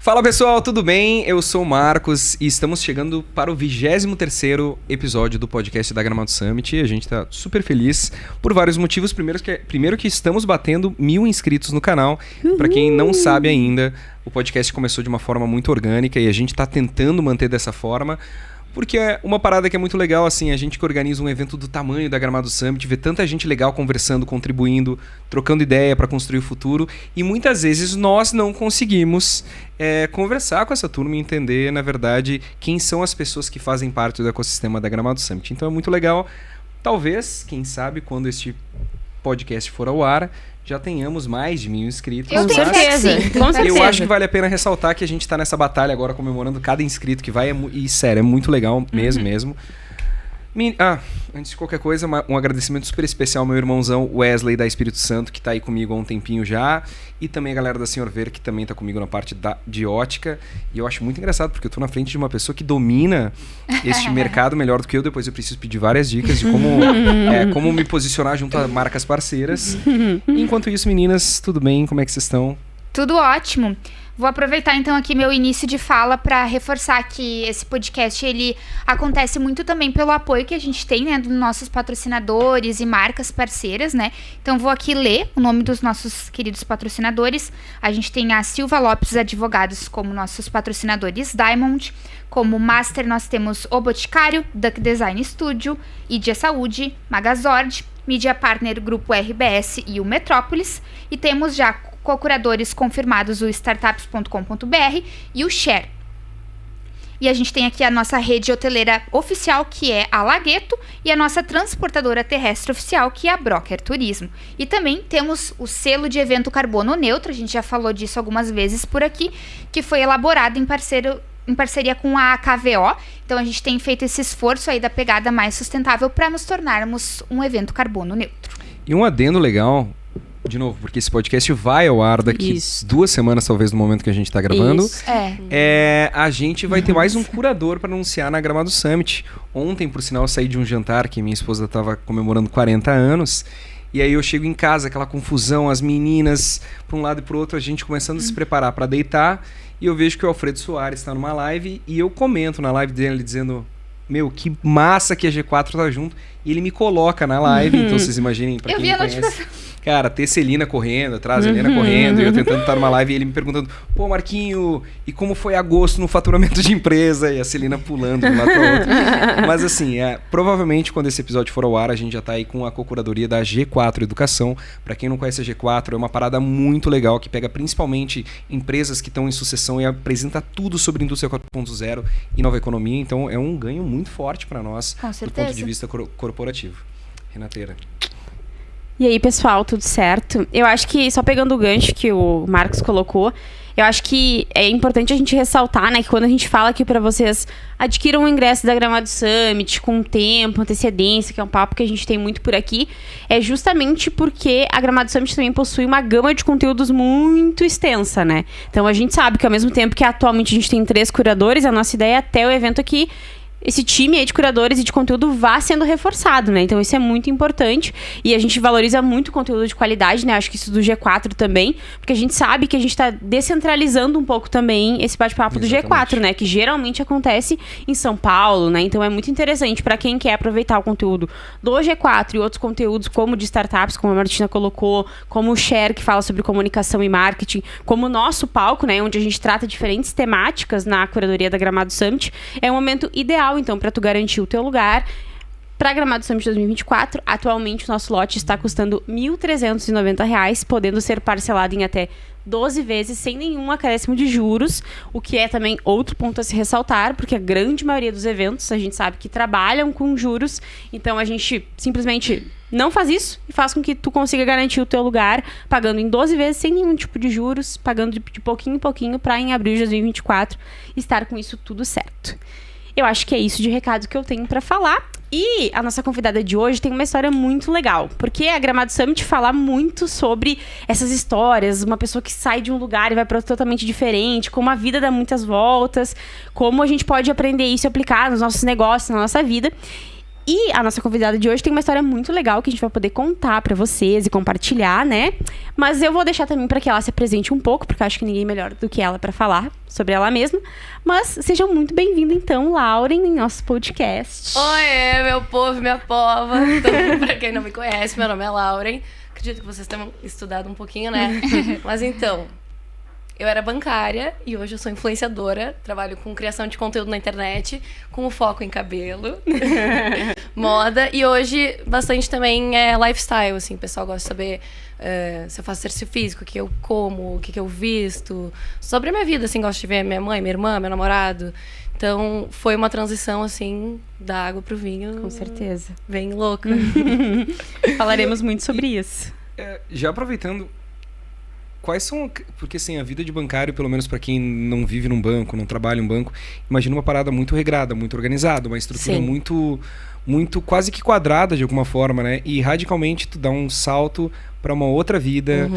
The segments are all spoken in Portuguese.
Fala pessoal, tudo bem? Eu sou o Marcos e estamos chegando para o 23º episódio do podcast da Gramado Summit. A gente está super feliz por vários motivos. Primeiro que estamos batendo 1000 inscritos no canal. Para quem não sabe ainda, o podcast começou de uma forma muito orgânica e a gente está tentando manter dessa forma. Porque é uma parada que é muito legal, assim, a gente que organiza um evento do tamanho da Gramado Summit, vê tanta gente legal conversando, contribuindo, trocando ideia para construir o futuro, e muitas vezes nós não conseguimos conversar com essa turma e entender, na verdade, quem são as pessoas que fazem parte do ecossistema da Gramado Summit. Então é muito legal. Talvez, quem sabe, quando este podcast for ao ar, já tenhamos mais de 1000 inscritos. Eu tenho certeza. Com certeza. Eu acho que vale a pena ressaltar que a gente está nessa batalha agora, comemorando cada inscrito que vai. E sério, é muito legal mesmo. Antes de qualquer coisa, um agradecimento super especial ao meu irmãozão Wesley da Espírito Santo, que está aí comigo há um tempinho já. E também a galera da Senhor Ver, que também está comigo na parte de ótica. E eu acho muito engraçado, porque eu estou na frente de uma pessoa que domina este mercado melhor do que eu. Depois eu preciso pedir várias dicas de como me posicionar junto a marcas parceiras. Enquanto isso, meninas, tudo bem? Como é que vocês estão? Tudo ótimo. Vou aproveitar então aqui meu início de fala para reforçar que esse podcast ele acontece muito também pelo apoio que a gente tem, né, dos nossos patrocinadores e marcas parceiras, né? Então vou aqui ler o nome dos nossos queridos patrocinadores. A gente tem a Silva Lopes Advogados como nossos patrocinadores Diamond, como Master nós temos O Boticário, Duck Design Studio, Idia Saúde, Magazord, Media Partner Grupo RBS e o Metrópolis, e temos já co-curadores confirmados o startups.com.br e o Share. E a gente tem aqui a nossa rede hoteleira oficial, que é a Lagueto, e a nossa transportadora terrestre oficial, que é a Broker Turismo. E também temos o selo de evento Carbono Neutro, a gente já falou disso algumas vezes por aqui, que foi elaborado em parceria com a KVO. Então a gente tem feito esse esforço aí da pegada mais sustentável para nos tornarmos um evento carbono neutro. E um adendo legal, de novo, porque esse podcast vai ao ar daqui 2 semanas, talvez, no momento que a gente está gravando. A gente vai ter mais um curador para anunciar na Gramado Summit. Ontem, por sinal, eu saí de um jantar que minha esposa estava comemorando 40 anos. E aí eu chego em casa, aquela confusão, as meninas para um lado e para o outro, a gente começando a se preparar para deitar. E eu vejo que o Alfredo Soares está numa live e eu comento na live dele dizendo: meu, que massa que a G4 tá junto. E ele me coloca na live, então vocês imaginem, pra quem me conhece. Cara, ter Celina correndo atrás, Helena correndo, e eu tentando estar numa live e ele me perguntando: pô, Marquinho, e como foi agosto no faturamento de empresa? E a Celina pulando de um lado para outro. Mas assim, provavelmente quando esse episódio for ao ar, a gente já tá aí com a co-curadoria da G4 Educação. Pra quem não conhece a G4, é uma parada muito legal que pega principalmente empresas que estão em sucessão e apresenta tudo sobre indústria 4.0 e nova economia. Então é um ganho muito forte para nós do ponto de vista corporativo. Renateira. E aí, pessoal, tudo certo? Eu acho que, só pegando o gancho que o Marcos colocou, eu acho que é importante a gente ressaltar, né, que quando a gente fala aqui para vocês adquiram o ingresso da Gramado Summit com tempo, antecedência, que é um papo que a gente tem muito por aqui, é justamente porque a Gramado Summit também possui uma gama de conteúdos muito extensa, né? Então a gente sabe que ao mesmo tempo que atualmente a gente tem 3 curadores, a nossa ideia é até o evento aqui esse time aí de curadores e de conteúdo vá sendo reforçado, né? Então isso é muito importante e a gente valoriza muito o conteúdo de qualidade, né? Acho que isso do G4 também, porque a gente sabe que a gente tá descentralizando um pouco também esse bate-papo do G4, né? Que geralmente acontece em São Paulo, né? Então é muito interessante para quem quer aproveitar o conteúdo do G4 e outros conteúdos como de startups, como a Martina colocou, como o Share, que fala sobre comunicação e marketing, como o nosso palco, né? Onde a gente trata diferentes temáticas na curadoria da Gramado Summit. É um momento ideal, então, para tu garantir o teu lugar para Gramado Summit 2024. Atualmente o nosso lote está custando R$ 1.390, podendo ser parcelado em até 12 vezes sem nenhum acréscimo de juros, o que é também outro ponto a se ressaltar, porque a grande maioria dos eventos a gente sabe que trabalham com juros, então a gente simplesmente não faz isso e faz com que tu consiga garantir o teu lugar pagando em 12 vezes sem nenhum tipo de juros, pagando de pouquinho em pouquinho para em abril de 2024 estar com isso tudo certo. Eu acho que é isso de recado que eu tenho para falar. E a nossa convidada de hoje tem uma história muito legal, porque a Gramado Summit fala muito sobre essas histórias, uma pessoa que sai de um lugar e vai para outro totalmente diferente, como a vida dá muitas voltas, como a gente pode aprender isso e aplicar nos nossos negócios, na nossa vida. E a nossa convidada de hoje tem uma história muito legal que a gente vai poder contar pra vocês e compartilhar, né? Mas eu vou deixar também pra que ela se apresente um pouco, porque eu acho que ninguém melhor do que ela pra falar sobre ela mesma. Mas sejam muito bem-vindos, então, Lauren, em nosso podcast. Oi, meu povo, minha pova. Então, pra quem não me conhece, meu nome é Lauren. Acredito que vocês tenham estudado um pouquinho, né? Mas então, eu era bancária e hoje eu sou influenciadora. Trabalho com criação de conteúdo na internet, com o foco em cabelo, moda. E hoje, bastante também é lifestyle, assim. O pessoal gosta de saber se eu faço exercício físico, o que eu como, o que eu visto. Sobre a minha vida, assim, gosto de ver minha mãe, minha irmã, meu namorado. Então, foi uma transição, assim, da água pro vinho. Com certeza. Bem louca. Falaremos muito sobre isso. Já aproveitando, quais são... Porque, assim, a vida de bancário, pelo menos para quem não vive num banco, não trabalha em um banco, imagina uma parada muito regrada, muito organizada, uma estrutura muito quase que quadrada de alguma forma, né? E radicalmente tu dá um salto para uma outra vida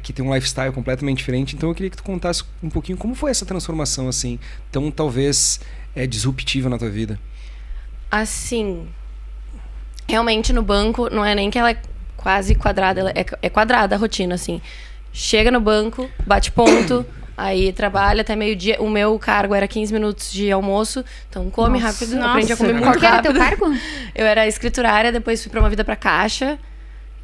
que tem um lifestyle completamente diferente. Então eu queria que tu contasse um pouquinho como foi essa transformação, assim, tão talvez disruptiva na tua vida. Assim, realmente no banco não é nem que ela é quase quadrada, ela é quadrada a rotina, assim. Chega no banco, bate ponto, aí trabalha até meio-dia. O meu cargo era 15 minutos de almoço, então come rápido, aprendi a comer muito rápido. Qual que era teu cargo? Eu era escriturária, depois fui promovida pra caixa.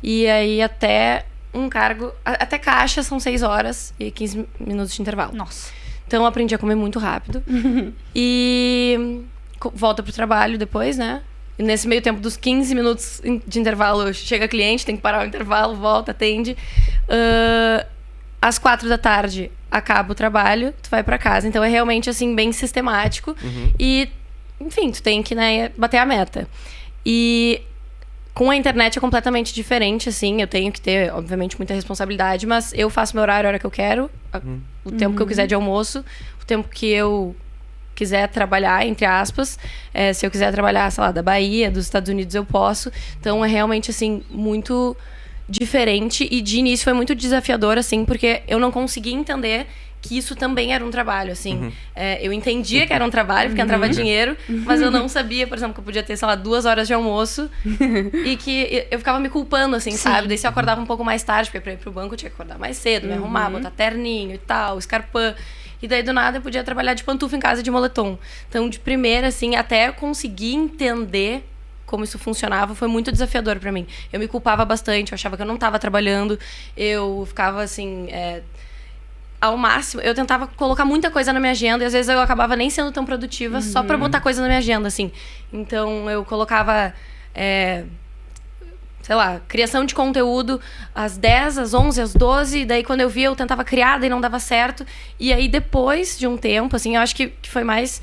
E aí até um cargo... Até caixa são 6 horas e 15 minutos de intervalo. Nossa. Então eu aprendi a comer muito rápido. E volta pro trabalho depois, né? E nesse meio tempo dos 15 minutos de intervalo, chega cliente, tem que parar o intervalo, volta, atende. Às 4 da tarde acaba o trabalho, tu vai pra casa. Então é realmente, assim, bem sistemático. E, enfim, tu tem que, né, bater a meta. E com a internet é completamente diferente, assim. Eu tenho que ter, obviamente, muita responsabilidade, mas eu faço meu horário a hora que eu quero, o tempo que eu quiser de almoço, o tempo que eu quiser trabalhar, entre aspas. Se eu quiser trabalhar, sei lá, da Bahia, dos Estados Unidos, eu posso. Então é realmente, assim, muito diferente. E de início foi muito desafiador, assim, porque eu não conseguia entender que isso também era um trabalho, assim. Eu entendia que era um trabalho, porque entrava dinheiro, mas eu não sabia, por exemplo, que eu podia ter, sei lá, 2 horas de almoço e que eu ficava me culpando, assim, sabe? Daí se eu acordava um pouco mais tarde, porque pra ir pro banco eu tinha que acordar mais cedo, me arrumar, botar terninho e tal, escarpã. E daí, do nada, eu podia trabalhar de pantufa em casa de moletom. Então, de primeira, assim, até eu conseguir entender como isso funcionava, foi muito desafiador pra mim. Eu me culpava bastante, eu achava que eu não tava trabalhando, eu ficava, assim, ao máximo, eu tentava colocar muita coisa na minha agenda e às vezes eu acabava nem sendo tão produtiva só pra botar coisa na minha agenda, assim. Então, eu colocava, sei lá, criação de conteúdo às 10, às 11, às 12, e daí quando eu via eu tentava criar, daí não dava certo. E aí depois de um tempo, assim, eu acho que foi mais...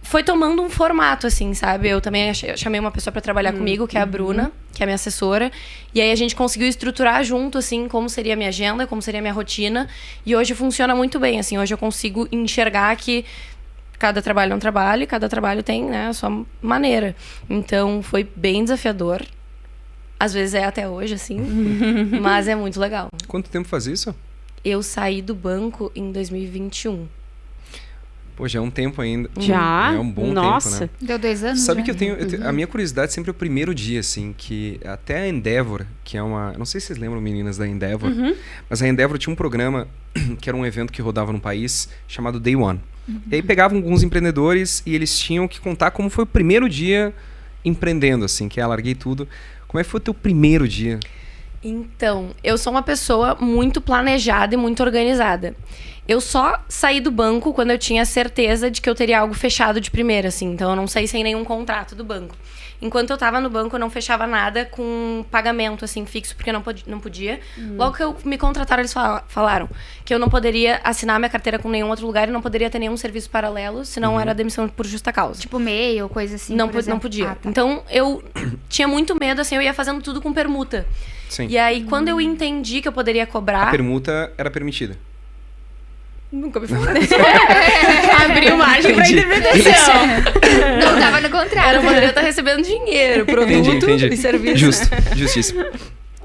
foi tomando um formato, assim, sabe? Eu também chamei uma pessoa pra trabalhar comigo, que é a Bruna, que é a minha assessora. E aí a gente conseguiu estruturar junto, assim, como seria a minha agenda, como seria a minha rotina. E hoje funciona muito bem, assim. Hoje eu consigo enxergar que cada trabalho é um trabalho e cada trabalho tem, né, a sua maneira. Então, foi bem desafiador. Às vezes é até hoje, assim. Mas é muito legal. Quanto tempo faz isso? Eu saí do banco em 2021. Pô, já é um tempo ainda. Já? É um bom Nossa. tempo, né? Deu 2 anos, Sabe já? que eu tenho... A minha curiosidade sempre é o primeiro dia, assim, que até a Endeavor, que é uma... Não sei se vocês lembram, meninas, da Endeavor, mas a Endeavor tinha um programa que era um evento que rodava no país, chamado Day One. E aí pegavam alguns empreendedores e eles tinham que contar como foi o primeiro dia empreendendo, assim, que larguei tudo. Como é que foi o teu primeiro dia? Então, eu sou uma pessoa muito planejada e muito organizada. Eu só saí do banco quando eu tinha certeza de que eu teria algo fechado de primeira, assim. Então, eu não saí sem nenhum contrato do banco. Enquanto eu tava no banco, eu não fechava nada com pagamento, assim, fixo, porque eu não podia. Logo que eu me contrataram, eles falaram que eu não poderia assinar minha carteira com nenhum outro lugar e não poderia ter nenhum serviço paralelo, senão era demissão por justa causa. Tipo MEI ou coisa assim, não por exemplo. Não podia. Ah, tá. Então, eu tinha muito medo, assim, eu ia fazendo tudo com permuta. Sim. E aí, quando eu entendi que eu poderia cobrar... A permuta era permitida. Nunca me falaram. Abriu margem pra interpretação. Não tava no contrato. Eu poderia estar recebendo dinheiro, produto e serviço. Justo, justíssimo.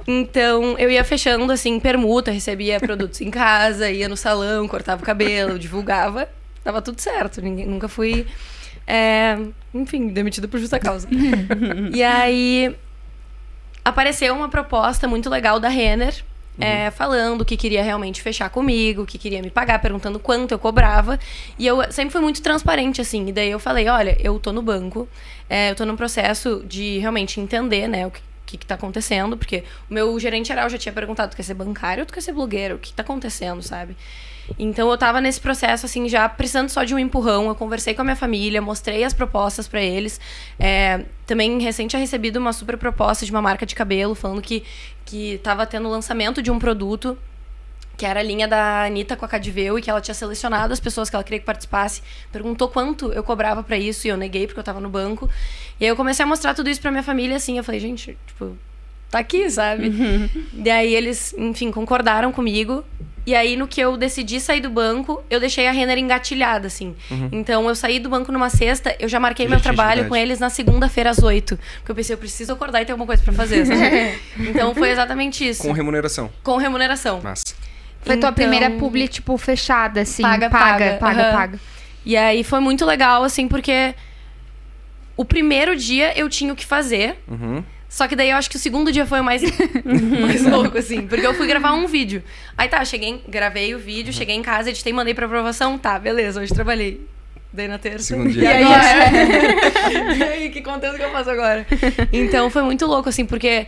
Então, eu ia fechando, assim, permuta, recebia produtos em casa, ia no salão, cortava o cabelo, divulgava. Tava tudo certo, nunca fui Enfim, demitida por justa causa. E aí, apareceu uma proposta muito legal da Renner, falando que queria realmente fechar comigo, que queria me pagar, perguntando quanto eu cobrava. E eu sempre fui muito transparente, assim. E daí eu falei, olha, eu tô no banco, eu tô num processo de realmente entender, né, o que tá acontecendo, porque o meu gerente geral já tinha perguntado, tu quer ser bancário ou tu quer ser blogueiro? O que tá acontecendo, sabe? Então eu tava nesse processo, assim, já precisando só de um empurrão. Eu conversei com a minha família, mostrei as propostas pra eles. Também recente tinha recebido uma super proposta de uma marca de cabelo, falando que tava tendo o lançamento de um produto, que era a linha da Anitta com a Cadiveu, e que ela tinha selecionado as pessoas que ela queria que participasse. Perguntou quanto eu cobrava pra isso, e eu neguei porque eu tava no banco. E aí eu comecei a mostrar tudo isso pra minha família, assim. Eu falei, gente, tipo, tá aqui, sabe? E aí eles, enfim, concordaram comigo. E aí, no que eu decidi sair do banco, eu deixei a Renner engatilhada, assim. Então, eu saí do banco numa sexta, eu já marquei meu trabalho com eles na segunda-feira às 8. Porque eu pensei, eu preciso acordar e ter alguma coisa pra fazer, sabe? Então, foi exatamente isso. Com remuneração. Com remuneração. Massa. Foi tua primeira publi, tipo, fechada, assim. Paga. E aí, foi muito legal, assim, porque o primeiro dia eu tinha o que fazer. Só que daí eu acho que o segundo dia foi o mais louco, assim. Porque eu fui gravar um vídeo. Aí tá, gravei o vídeo, cheguei em casa, editei, mandei pra aprovação. Tá, beleza, hoje trabalhei. Daí na terça. Segundo dia. E aí, e aí, que conteúdo que eu faço agora? Então foi muito louco, assim, porque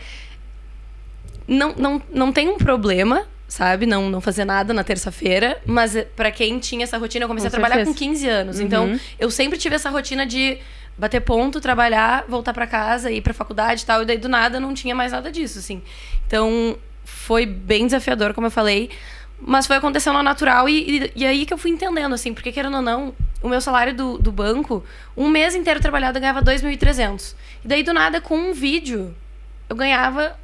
não tem um problema, sabe? Não fazer nada na terça-feira. Mas pra quem tinha essa rotina, eu comecei a trabalhar com 15 anos. Então, eu sempre tive essa rotina de bater ponto, trabalhar, voltar pra casa, ir pra faculdade e tal. E daí, do nada, não tinha mais nada disso, assim. Então, foi bem desafiador, como eu falei. Mas foi acontecendo ao natural. E aí que eu fui entendendo, assim. Porque, querendo ou não, o meu salário do banco, um mês inteiro trabalhado, eu ganhava 2.300. E daí, do nada, com um vídeo, eu ganhava,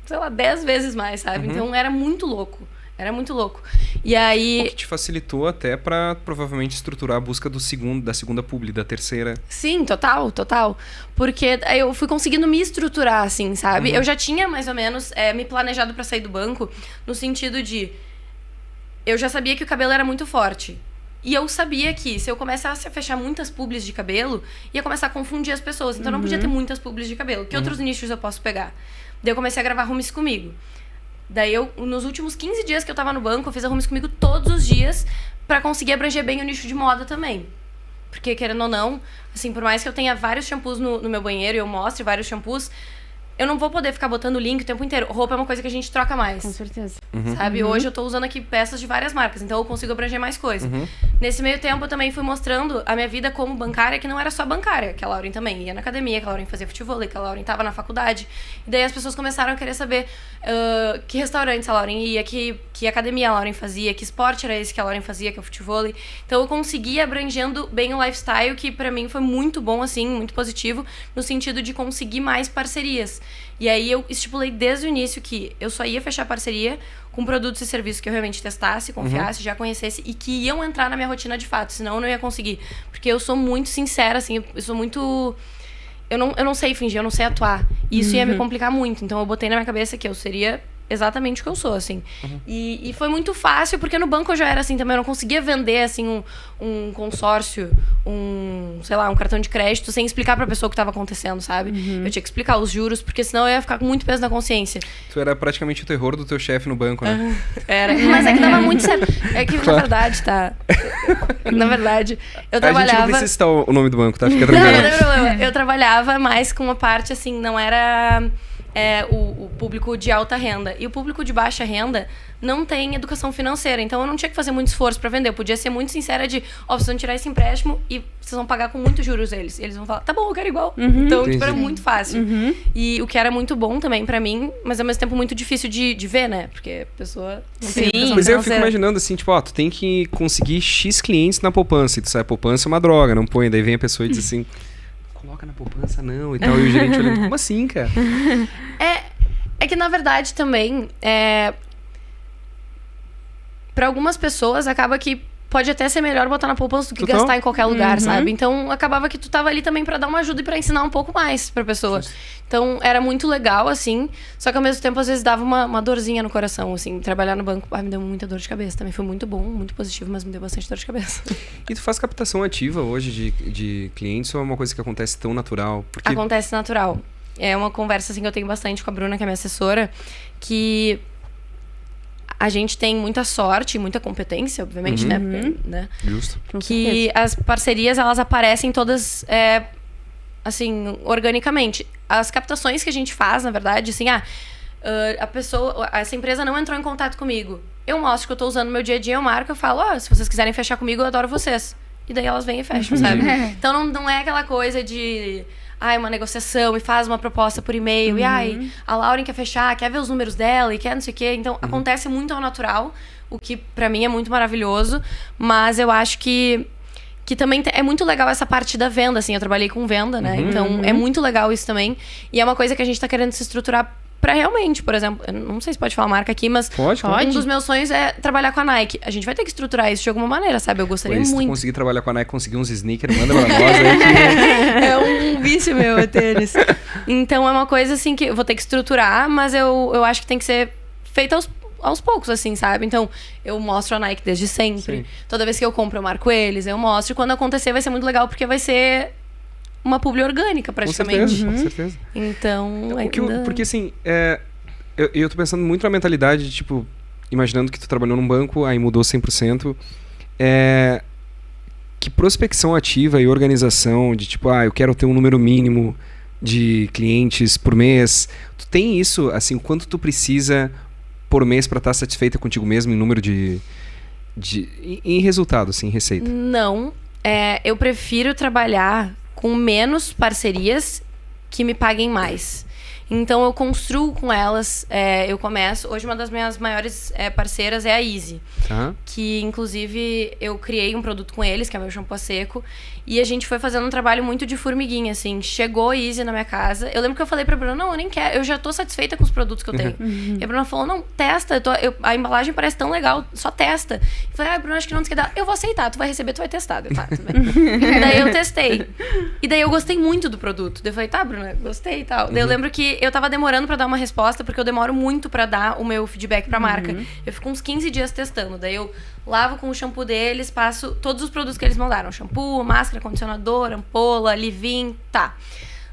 sei lá, 10 vezes mais, sabe? Então, era muito louco. Era muito louco. E aí... O que te facilitou até pra, provavelmente, estruturar a busca da segunda publi, da terceira. Sim, total. Porque eu fui conseguindo me estruturar, assim, sabe? Eu já tinha, mais ou menos, me planejado pra sair do banco, no sentido de... Eu já sabia que o cabelo era muito forte. E eu sabia que, se eu começasse a fechar muitas publis de cabelo, ia começar a confundir as pessoas. Então, eu não podia ter muitas publis de cabelo. Que outros nichos eu posso pegar? Daí, eu comecei a gravar Rumes Comigo. Daí, nos últimos 15 dias que eu tava no banco, eu fiz a Rumes Comigo todos os dias pra conseguir abranger bem o nicho de moda também. Porque, querendo ou não, assim, por mais que eu tenha vários shampoos no meu banheiro e eu mostre vários shampoos, eu não vou poder ficar botando link o tempo inteiro. Roupa é uma coisa que a gente troca mais. Com certeza. Sabe? Hoje eu tô usando aqui peças de várias marcas, então eu consigo abranger mais coisa. Nesse meio tempo eu também fui mostrando a minha vida como bancária, que não era só bancária, que a Lauren também ia na academia, que a Lauren fazia futevôlei, que a Lauren tava na faculdade. E daí as pessoas começaram a querer saber que restaurantes a Lauren ia, que academia a Lauren fazia, que esporte era esse que a Lauren fazia, que é o futevôlei. Então eu consegui abrangendo bem o lifestyle, que pra mim foi muito bom, assim, muito positivo, no sentido de conseguir mais parcerias. E aí eu estipulei desde o início que eu só ia fechar parceria com produtos e serviços que eu realmente testasse, confiasse, já conhecesse e que iam entrar na minha rotina de fato, senão eu não ia conseguir. Porque eu sou muito sincera, assim, eu sou muito... Eu não sei fingir, eu não sei atuar. E isso ia me complicar muito. Então eu botei na minha cabeça que eu seria exatamente o que eu sou, assim. E foi muito fácil, porque no banco eu já era assim também. Eu não conseguia vender, assim, um consórcio, sei lá, um cartão de crédito sem explicar pra pessoa o que tava acontecendo, sabe? Eu tinha que explicar os juros, porque senão eu ia ficar com muito peso na consciência. Tu era praticamente o terror do teu chefe no banco, né? Era. Mas é que dava muito certo. É que, na verdade, tá... Na verdade, eu trabalhava... A gente não precisa citar o nome do banco, tá? Fica tranquilo. Não tem problema. Eu trabalhava mais com uma parte, assim, não era... o público de alta renda. E o público de baixa renda não tem educação financeira. Então, eu não tinha que fazer muito esforço pra vender. Eu podia ser muito sincera de, vocês vão tirar esse empréstimo e vocês vão pagar com muitos juros eles. Eles vão falar, tá bom, eu quero igual. Então, tipo, era muito fácil. E o que era muito bom também pra mim, mas ao mesmo tempo muito difícil de ver, né? Porque a pessoa não tem educação financeira. Mas eu fico imaginando assim, tipo, tu tem que conseguir X clientes na poupança. E tu sabe, a poupança é uma droga, não põe. Daí vem a pessoa e diz assim, coloca na poupança não e tal. E o gerente olhando, como assim, cara? É que, na verdade, também, para algumas pessoas, acaba que pode até ser melhor botar na poupança do que gastar em qualquer lugar, sabe? Então, acabava que tu tava ali também pra dar uma ajuda e pra ensinar um pouco mais pra pessoa. Então, era muito legal, assim. Só que, ao mesmo tempo, às vezes, dava uma dorzinha no coração, assim. Trabalhar no banco, me deu muita dor de cabeça. Também foi muito bom, muito positivo, mas me deu bastante dor de cabeça. E tu faz captação ativa hoje de clientes ou é uma coisa que acontece tão natural? Porque... Acontece natural. É uma conversa, assim, que eu tenho bastante com a Bruna, que é minha assessora, que... A gente tem muita sorte, muita competência, obviamente, né? Justo. Que as parcerias, elas aparecem todas, assim, organicamente. As captações que a gente faz, na verdade, assim, essa empresa não entrou em contato comigo. Eu mostro que eu tô usando no meu dia a dia, eu marco, eu falo, se vocês quiserem fechar comigo, eu adoro vocês. E daí elas vêm e fecham, sabe? Então não é aquela coisa de... uma negociação e faz uma proposta por e-mail. E a Lauren quer fechar, quer ver os números dela e quer não sei o quê. Então, acontece muito ao natural, o que pra mim é muito maravilhoso. Mas eu acho que também é muito legal essa parte da venda, assim. Eu trabalhei com venda, né? Então, é muito legal isso também. E é uma coisa que a gente tá querendo se estruturar pra realmente, por exemplo... Eu não sei se pode falar marca aqui, mas... Pode. Um dos meus sonhos é trabalhar com a Nike. A gente vai ter que estruturar isso de alguma maneira, sabe? Eu gostaria muito. Se tu conseguir trabalhar com a Nike, conseguir uns sneakers, manda pra nós aí que... É um vício meu, é tênis. Então, é uma coisa, assim, que eu vou ter que estruturar, mas eu acho que tem que ser feita aos poucos, assim, sabe? Então, eu mostro a Nike desde sempre. Sim. Toda vez que eu compro, eu marco eles, eu mostro. E quando acontecer, vai ser muito legal, porque vai ser... uma publi orgânica, praticamente. Com certeza. Então, porque assim, eu tô pensando muito na mentalidade de, tipo, imaginando que tu trabalhou num banco, aí mudou 100%. Que prospecção ativa e organização de, tipo, eu quero ter um número mínimo de clientes por mês. Tu tem isso, assim, quanto tu precisa por mês pra estar satisfeita contigo mesmo em número em resultado, assim, em receita? Não. Eu prefiro trabalhar com menos parcerias que me paguem mais. Então, eu construo com elas, eu começo... Hoje, uma das minhas maiores parceiras é a Easy. Que, inclusive, eu criei um produto com eles, que é meu shampoo a seco. E a gente foi fazendo um trabalho muito de formiguinha, assim. Chegou a Easy na minha casa. Eu lembro que eu falei pra Bruna, não, eu nem quero. Eu já tô satisfeita com os produtos que eu tenho. E a Bruna falou, não, testa. A embalagem parece tão legal, só testa. Eu falei, Bruna, acho que não te quer. Eu vou aceitar, tu vai receber, tu vai testar. Tá, tudo bem. Daí eu testei. E daí eu gostei muito do produto. Daí eu falei, tá, Bruna, gostei e tal. Daí eu lembro que eu tava demorando pra dar uma resposta, porque eu demoro muito pra dar o meu feedback pra marca. Eu fico uns 15 dias testando. Daí eu lavo com o shampoo deles, passo todos os produtos que eles mandaram. Shampoo, máscara, condicionador, ampola, leave-in, tá.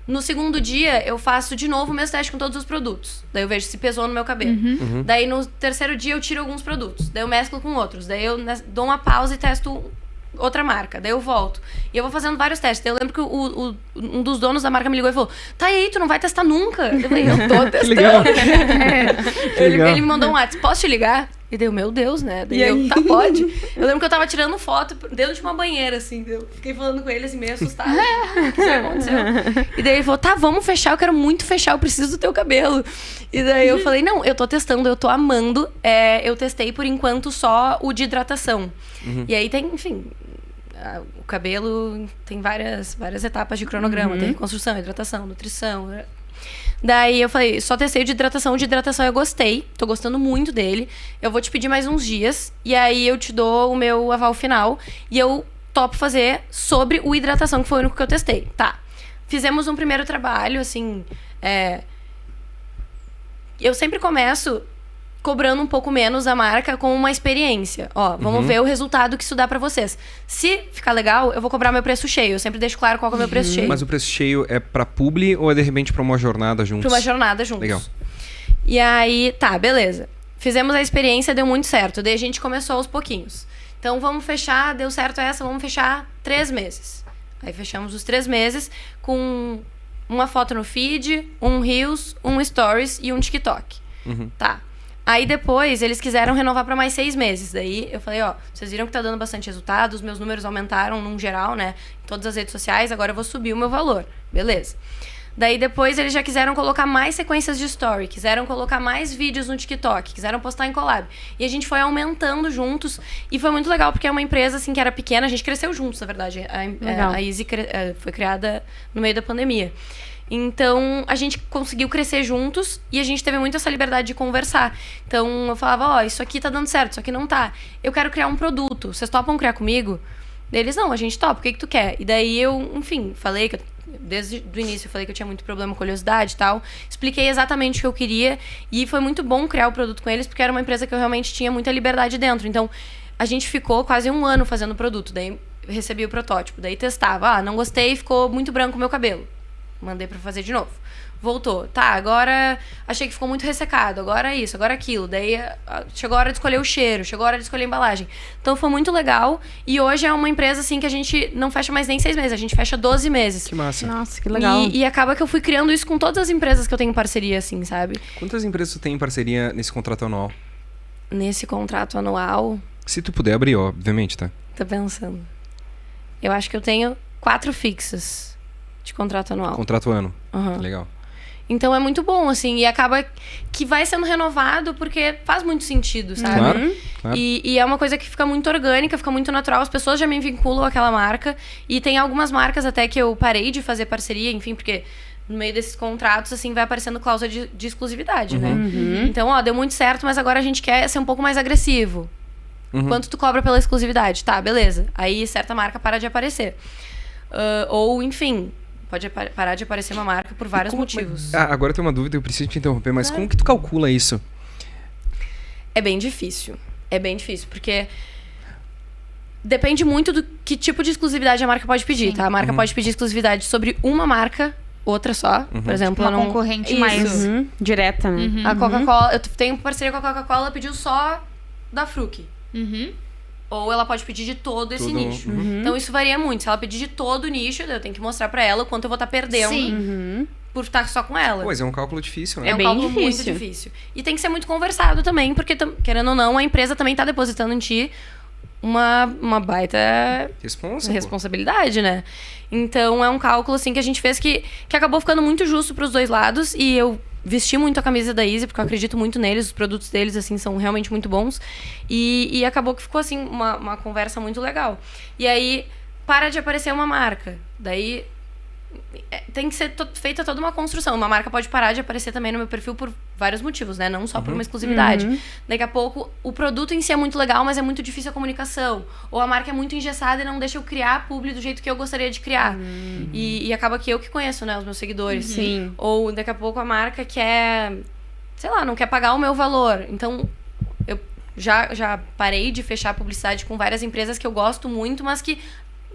No segundo dia, eu faço de novo o mesmo teste com todos os produtos. Daí eu vejo se pesou no meu cabelo. Daí no terceiro dia, eu tiro alguns produtos. Daí eu mesclo com outros. Daí eu dou uma pausa e testo outra marca. Daí eu volto. E eu vou fazendo vários testes. Daí eu lembro que um dos donos da marca me ligou e falou, tá aí, tu não vai testar nunca? Eu falei, eu tô testando. Legal. Ele me mandou um WhatsApp, posso te ligar? E daí eu, meu Deus, né? Daí eu, tá, pode. Eu lembro que eu tava tirando foto dentro de uma banheira, assim. Eu fiquei falando com ele, assim, meio assustada. O que aconteceu? E daí ele falou, tá, vamos fechar, eu quero muito fechar, eu preciso do teu cabelo. E daí eu falei, não, eu tô testando, eu tô amando. Eu testei, por enquanto, só o de hidratação. E aí tem, enfim... O cabelo tem várias etapas de cronograma. Tem reconstrução, hidratação, nutrição... Daí eu falei, só testei o de hidratação. O de hidratação eu gostei, tô gostando muito dele. Eu vou te pedir mais uns dias. E aí eu te dou o meu aval final. E eu topo fazer sobre o hidratação, que foi o único que eu testei. Tá. Fizemos um primeiro trabalho, assim... Eu sempre começo cobrando um pouco menos a marca com uma experiência. Vamos ver o resultado que isso dá pra vocês. Se ficar legal, eu vou cobrar meu preço cheio. Eu sempre deixo claro qual é o meu preço cheio. Mas o preço cheio é pra publi ou é de repente pra uma jornada juntos? Pra uma jornada juntos. Legal. E aí, tá, beleza. Fizemos a experiência, deu muito certo. Daí a gente começou aos pouquinhos. Então vamos fechar, deu certo essa, vamos fechar 3 meses. Aí fechamos os 3 meses com uma foto no feed, um Reels, um Stories e um TikTok. Tá. Aí depois, eles quiseram renovar para mais 6 meses. Daí eu falei, vocês viram que tá dando bastante resultado, os meus números aumentaram num geral, né? Em todas as redes sociais, agora eu vou subir o meu valor. Beleza. Daí depois, eles já quiseram colocar mais sequências de story, quiseram colocar mais vídeos no TikTok, quiseram postar em collab. E a gente foi aumentando juntos. E foi muito legal, porque é uma empresa, assim, que era pequena. A gente cresceu juntos, na verdade. A Easy foi criada no meio da pandemia. Então, a gente conseguiu crescer juntos e a gente teve muito essa liberdade de conversar. Então, eu falava, isso aqui tá dando certo, isso aqui não tá. Eu quero criar um produto, vocês topam criar comigo? Eles, não, a gente topa, o que tu quer? E daí eu, enfim, falei que desde o início eu falei que eu tinha muito problema com oleosidade e tal. Expliquei exatamente o que eu queria e foi muito bom criar o produto com eles, porque era uma empresa que eu realmente tinha muita liberdade dentro. Então, a gente ficou quase 1 ano fazendo o produto. Daí, recebi o protótipo. Daí, testava. Não gostei, ficou muito branco o meu cabelo. Mandei pra fazer de novo. Voltou. Tá, agora achei que ficou muito ressecado. Agora isso, agora aquilo. Daí chegou a hora de escolher o cheiro, chegou a hora de escolher a embalagem. Então foi muito legal. E hoje é uma empresa assim que a gente não fecha mais nem 6 meses, a gente fecha 12 meses. Que massa. Nossa, que legal. E acaba que eu fui criando isso com todas as empresas que eu tenho parceria, assim, sabe? Quantas empresas tu tem em parceria nesse contrato anual? Nesse contrato anual... Se tu puder abrir, obviamente, tá? Tô pensando. Eu acho que eu tenho 4 fixas de contrato anual. Contrato ano. Uhum. Legal. Então é muito bom, assim, e acaba que vai sendo renovado porque faz muito sentido, sabe? Claro, claro. E é uma coisa que fica muito orgânica, fica muito natural, as pessoas já me vinculam àquela marca. E tem algumas marcas até que eu parei de fazer parceria, enfim, porque no meio desses contratos, assim, vai aparecendo cláusula de exclusividade, né? Então, deu muito certo, mas agora a gente quer ser um pouco mais agressivo. Quanto tu cobra pela exclusividade? Tá, beleza. Aí certa marca para de aparecer. Ou, enfim... Pode parar de aparecer uma marca por vários motivos. Agora tem uma dúvida, eu preciso te interromper, mas como que tu calcula isso? É bem difícil. É bem difícil, porque depende muito do que tipo de exclusividade a marca pode pedir, tá? A marca pode pedir exclusividade sobre uma marca, outra só. Por exemplo, uma concorrente mais direta, né? A Coca-Cola, eu tenho parceria com a Coca-Cola, ela pediu só da Fruc. Ou ela pode pedir de todo esse nicho. Então isso varia muito. Se ela pedir de todo o nicho, eu tenho que mostrar pra ela o quanto eu vou estar perdendo por estar só com ela. Pois é um cálculo difícil, né? É um cálculo muito difícil. E tem que ser muito conversado também, porque, querendo ou não, a empresa também tá depositando em ti uma baita responsabilidade, né? Então é um cálculo assim que a gente fez que acabou ficando muito justo pros dois lados. E eu vesti muito a camisa da Easy, porque eu acredito muito neles, os produtos deles, assim, são realmente muito bons. E acabou que ficou, assim, uma conversa muito legal. E aí, para de aparecer uma marca. Daí, tem que ser feita toda uma construção. Uma marca pode parar de aparecer também no meu perfil por vários motivos, né? Não só por uma exclusividade. Daqui a pouco, o produto em si é muito legal, mas é muito difícil a comunicação. Ou a marca é muito engessada e não deixa eu criar a publi do jeito que eu gostaria de criar. E acaba que eu que conheço, né? Os meus seguidores. Sim. Ou daqui a pouco a marca quer... Sei lá, não quer pagar o meu valor. Então, eu já parei de fechar publicidade com várias empresas que eu gosto muito, mas que...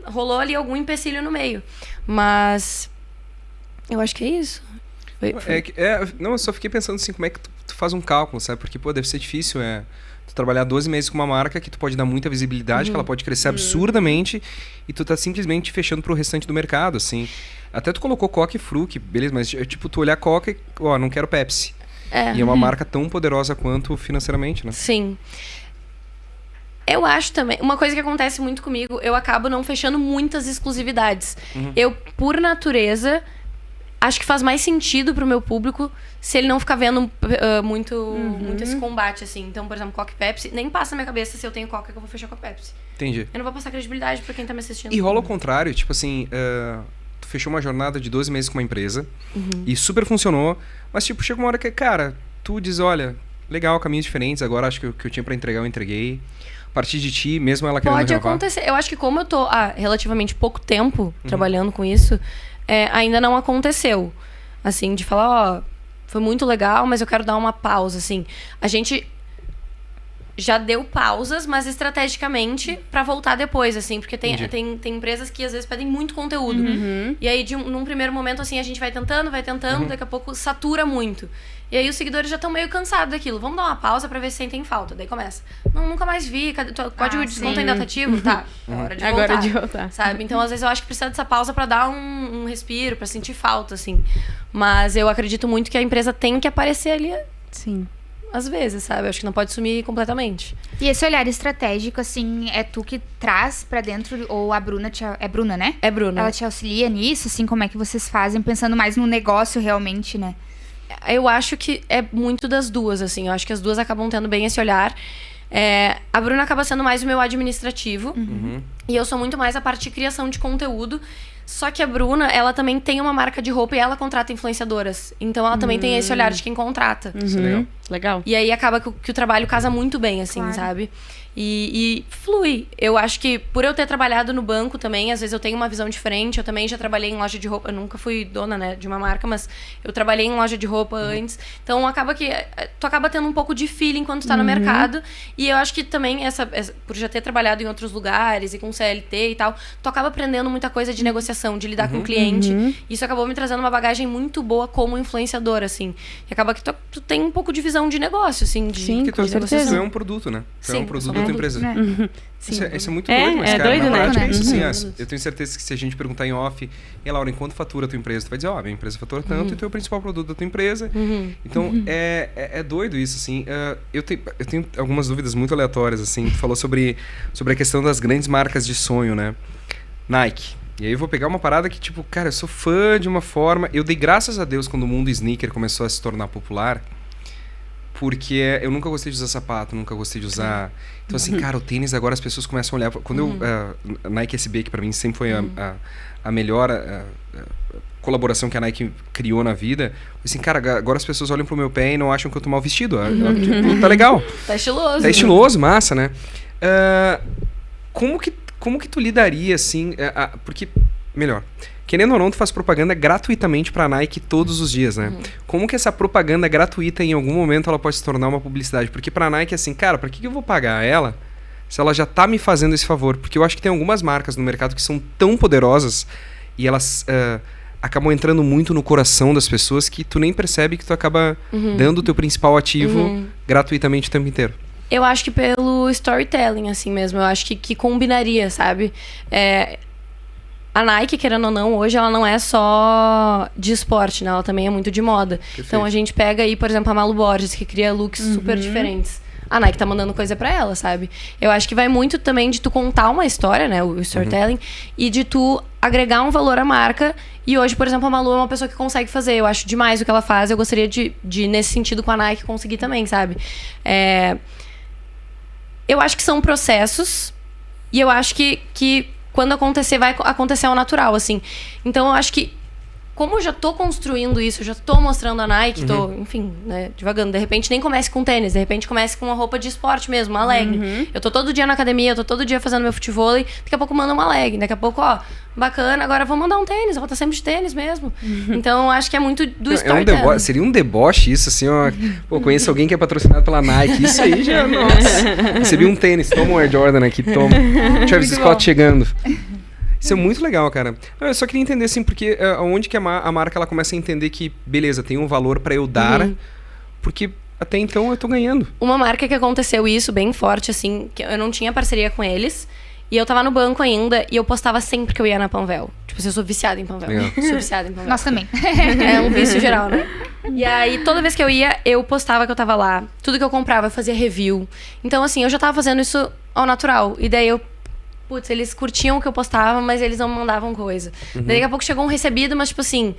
rolou ali algum empecilho no meio. Mas eu acho que é isso. Não, eu só fiquei pensando assim, como é que tu faz um cálculo, sabe? Porque, deve ser difícil, tu trabalhar 12 meses com uma marca que tu pode dar muita visibilidade, que ela pode crescer absurdamente, e tu tá simplesmente fechando pro restante do mercado, assim. Até tu colocou Coca e Fruc, beleza, mas tipo, tu olhar Coca e, não quero Pepsi. E é uma marca tão poderosa quanto financeiramente, né? Sim. Eu acho também, uma coisa que acontece muito comigo, eu acabo não fechando muitas exclusividades. Eu, por natureza, acho que faz mais sentido pro meu público se ele não ficar vendo muito esse combate, assim. Então, por exemplo, Coca e Pepsi, nem passa na minha cabeça se eu tenho Coca que eu vou fechar com a Pepsi. Entendi. Eu não vou passar credibilidade pra quem tá me assistindo. E rola o contrário, tipo assim, tu fechou uma jornada de 12 meses com uma empresa e super funcionou, mas tipo, chega uma hora que, cara, tu diz, olha, legal, caminhos diferentes, agora acho que o que eu tinha pra entregar eu entreguei. A partir de ti, mesmo ela querendo renovar? Pode acontecer. Eu acho que como eu tô há relativamente pouco tempo trabalhando com isso, ainda não aconteceu. Assim, de falar, foi muito legal, mas eu quero dar uma pausa, assim. A gente já deu pausas, mas estrategicamente pra voltar depois, assim. Porque tem empresas que às vezes pedem muito conteúdo. E aí, num primeiro momento, assim, a gente vai tentando, daqui a pouco satura muito. E aí os seguidores já estão meio cansados daquilo. Vamos dar uma pausa pra ver se sentem falta. Daí começa. Não, nunca mais vi. Código de desconto ainda tá ativo? Tá. É hora de voltar. Agora de voltar. Sabe? Então, às vezes, eu acho que precisa dessa pausa pra dar um respiro, pra sentir falta, assim. Mas eu acredito muito que a empresa tem que aparecer ali. Sim. Às vezes, sabe? Eu acho que não pode sumir completamente. E esse olhar estratégico, assim, é tu que traz pra dentro, ou a Bruna é Bruna, né? É Bruna. Ela te auxilia nisso, assim, como é que vocês fazem, pensando mais no negócio realmente, né? Eu acho que é muito das duas, assim. Eu acho que as duas acabam tendo bem esse olhar. A Bruna acaba sendo mais o meu administrativo. E eu sou muito mais a parte de criação de conteúdo. Só que a Bruna, ela também tem uma marca de roupa e ela contrata influenciadoras. Então ela também tem esse olhar de quem contrata. Isso é legal. Legal. E aí acaba que o trabalho casa muito bem, assim, sabe? E flui. Eu acho que por eu ter trabalhado no banco também, às vezes eu tenho uma visão diferente. Eu também já trabalhei em loja de roupa. Eu nunca fui dona, né, de uma marca, mas eu trabalhei em loja de roupa antes. Então acaba que tu acaba tendo um pouco de feeling quando tu tá no mercado. E eu acho que também por já ter trabalhado em outros lugares e com CLT e tal, tu acaba aprendendo muita coisa de negociação, de lidar com o cliente. Isso acabou me trazendo uma bagagem muito boa como influenciadora, assim. E acaba que tu tem um pouco de visão de negócio, assim, Sim, porque tu é um produto, né? Tu é um produto da tua empresa. Isso é muito doido, mas, cara, doido, na prática, né? é isso, assim, eu tenho certeza que se a gente perguntar em off, e Laura, em quanto fatura a tua empresa? Tu vai dizer, minha empresa fatura tanto e tu é o principal produto da tua empresa. Então, é doido isso, assim. Eu tenho algumas dúvidas muito aleatórias, assim. Tu falou sobre a questão das grandes marcas de sonho, né? Nike. E aí eu vou pegar uma parada que, tipo, cara, eu sou fã de uma forma... Eu dei graças a Deus quando o mundo sneaker começou a se tornar popular, porque eu nunca gostei de usar sapato, nunca gostei de usar... Então, assim, cara, o tênis agora as pessoas começam a olhar... Quando a Nike SB, que pra mim sempre foi a melhor colaboração que a Nike criou na vida, assim, cara, agora as pessoas olham pro meu pé e não acham que eu tô mal vestido. Tipo, tá legal. Tá estiloso. Tá estiloso, massa, né? Como que tu lidaria, assim... porque, melhor... Querendo ou não, tu faz propaganda gratuitamente pra Nike todos os dias, né? Como que essa propaganda gratuita, em algum momento, ela pode se tornar uma publicidade? Porque pra Nike, assim, cara, pra que eu vou pagar ela se ela já tá me fazendo esse favor? Porque eu acho que tem algumas marcas no mercado que são tão poderosas e elas acabam entrando muito no coração das pessoas que tu nem percebe que tu acaba dando o teu principal ativo gratuitamente o tempo inteiro. Eu acho que pelo storytelling, assim mesmo. Eu acho que combinaria, sabe? A Nike, querendo ou não, hoje ela não é só de esporte, né? Ela também é muito de moda. Perfeito. Então a gente pega aí, por exemplo, a Malu Borges, que cria looks super diferentes. A Nike tá mandando coisa pra ela, sabe? Eu acho que vai muito também de tu contar uma história, né? O storytelling. E de tu agregar um valor à marca. E hoje, por exemplo, a Malu é uma pessoa que consegue fazer. Eu acho demais o que ela faz. Eu gostaria de nesse sentido, com a Nike, conseguir também, sabe? Eu acho que são processos. E eu acho que quando acontecer, vai acontecer ao natural, assim. Então, eu acho que, como eu já tô construindo isso, eu já tô mostrando a Nike, tô, enfim, né, devagando. De repente, nem comece com tênis, de repente comece com uma roupa de esporte mesmo, uma leg. Eu tô todo dia na academia, eu tô todo dia fazendo meu futevôlei, daqui a pouco manda uma leg, daqui a pouco, bacana, agora vou mandar um tênis, eu vou estar sempre de tênis mesmo. Então, acho que é muito do storytelling. Seria um deboche isso, assim, pô, conheço alguém que é patrocinado pela Nike, isso aí já, nossa. Recebi um tênis, toma um Air Jordan aqui, toma. Travis Scott chegando. Isso é muito legal, cara. Eu só queria entender, assim, porque onde que a marca ela começa a entender que, beleza, tem um valor pra eu dar, porque até então eu tô ganhando. Uma marca que aconteceu isso bem forte, assim, que eu não tinha parceria com eles, e eu tava no banco ainda, e eu postava sempre que eu ia na Panvel. Tipo assim, eu sou viciada em Panvel. Sou viciada em Panvel. Nós também. É um vício geral, né? E aí, toda vez que eu ia, eu postava que eu tava lá. Tudo que eu comprava, eu fazia review. Então, assim, eu já tava fazendo isso ao natural. E daí putz, eles curtiam o que eu postava, mas eles não mandavam coisa. Daí daqui a pouco chegou um recebido, mas tipo assim,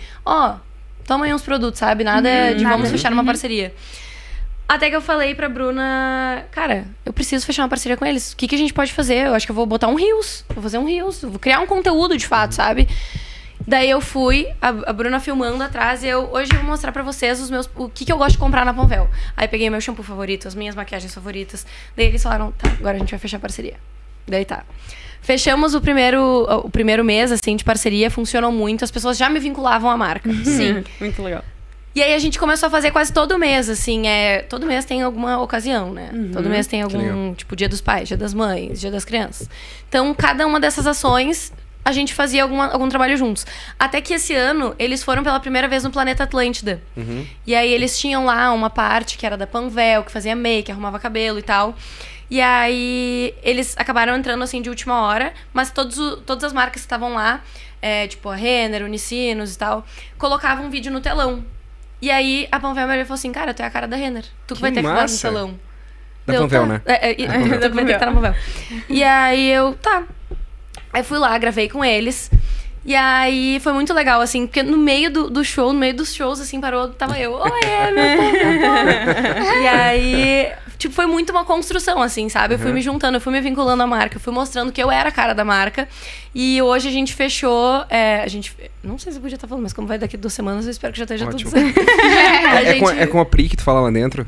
toma aí uns produtos, sabe? Nada de vamos fechar uma parceria. Até que eu falei pra Bruna, cara, eu preciso fechar uma parceria com eles. O que a gente pode fazer? Eu acho que eu vou botar um Reels. Vou fazer um Reels. Vou criar um conteúdo de fato, sabe? Daí eu fui, a Bruna filmando atrás, e hoje eu vou mostrar pra vocês o que eu gosto de comprar na Panvel. Aí peguei meu shampoo favorito, as minhas maquiagens favoritas. Daí eles falaram, tá, agora a gente vai fechar a parceria. Daí tá. Fechamos o primeiro mês, assim, de parceria, funcionou muito. As pessoas já me vinculavam à marca. Sim. Muito legal. E aí a gente começou a fazer quase todo mês, assim. Todo mês tem alguma ocasião, né? Todo mês tem algum, tipo, Dia dos Pais, Dia das Mães, Dia das Crianças. Então, cada uma dessas ações, a gente fazia algum trabalho juntos. Até que esse ano, eles foram pela primeira vez no Planeta Atlântida. E aí eles tinham lá uma parte que era da Panvel, que fazia make, arrumava cabelo e tal. E aí, eles acabaram entrando, assim, de última hora, mas todas as marcas que estavam lá, tipo a Renner, Unicinos e tal, colocavam um vídeo no telão. E aí, a Panvel me olhou e falou assim, cara, tu é a cara da Renner. Tu que vai ter que falar no telão. Da Panvel, né? Tu vai ter que estar na Panvel. E aí, tá. Aí fui lá, gravei com eles. E aí, foi muito legal, assim, porque no meio do show, no meio dos shows, assim, tava eu. Oi, meu povo. E aí, Tipo, foi muito uma construção, assim, sabe? Eu fui me juntando, eu fui me vinculando à marca, eu fui mostrando que eu era a cara da marca. E hoje a gente fechou... não sei se eu podia estar falando, mas como vai daqui 2 semanas, eu espero que já esteja tudo certo. É com a Pri que tu fala lá dentro?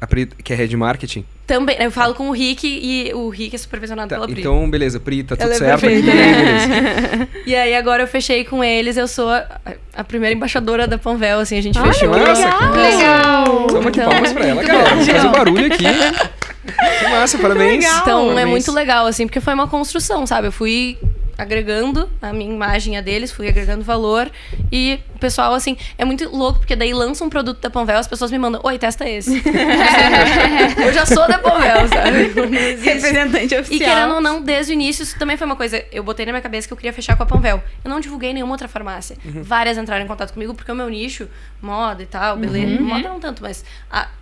A Pri, que é Head Marketing? Também, eu falo com o Rick e o Rick é supervisionado pela Pri. Então, beleza, Pri, tá tudo Ela certo. É beleza. E aí, agora eu fechei com eles, eu sou a primeira embaixadora da Panvel, assim, a gente fechou. Legal! Vamos de palmas pra ela, galera. Vamos fazer um barulho aqui. Que massa, parabéns. Então, parabéns. é muito legal, assim, porque foi uma construção, sabe? Eu fui agregando a minha imagem a deles, fui agregando valor e o pessoal, assim, é muito louco, porque daí lança um produto da Panvel, as pessoas me mandam, oi, testa esse. Eu já sou da Panvel, sabe? Representante oficial. E querendo ou não, desde o início, isso também foi uma coisa, eu botei na minha cabeça que eu queria fechar com a Panvel. Eu não divulguei nenhuma outra farmácia. Várias entraram em contato comigo, porque o meu nicho, moda e tal, beleza. Moda não tanto, mas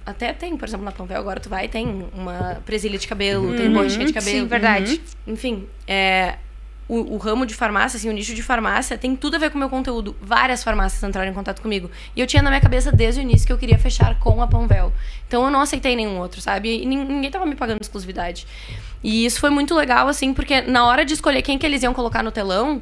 até tem, por exemplo, na Panvel, agora tu vai, tem uma presilha de cabelo, tem borrachinha de cabelo. Sim, verdade. Enfim, o ramo de farmácia, assim, o nicho de farmácia tem tudo a ver com o meu conteúdo. Várias farmácias entraram em contato comigo. E eu tinha na minha cabeça desde o início que eu queria fechar com a Panvel. Então eu não aceitei nenhum outro, sabe? E ninguém tava me pagando exclusividade. E isso foi muito legal, assim, porque na hora de escolher quem que eles iam colocar no telão,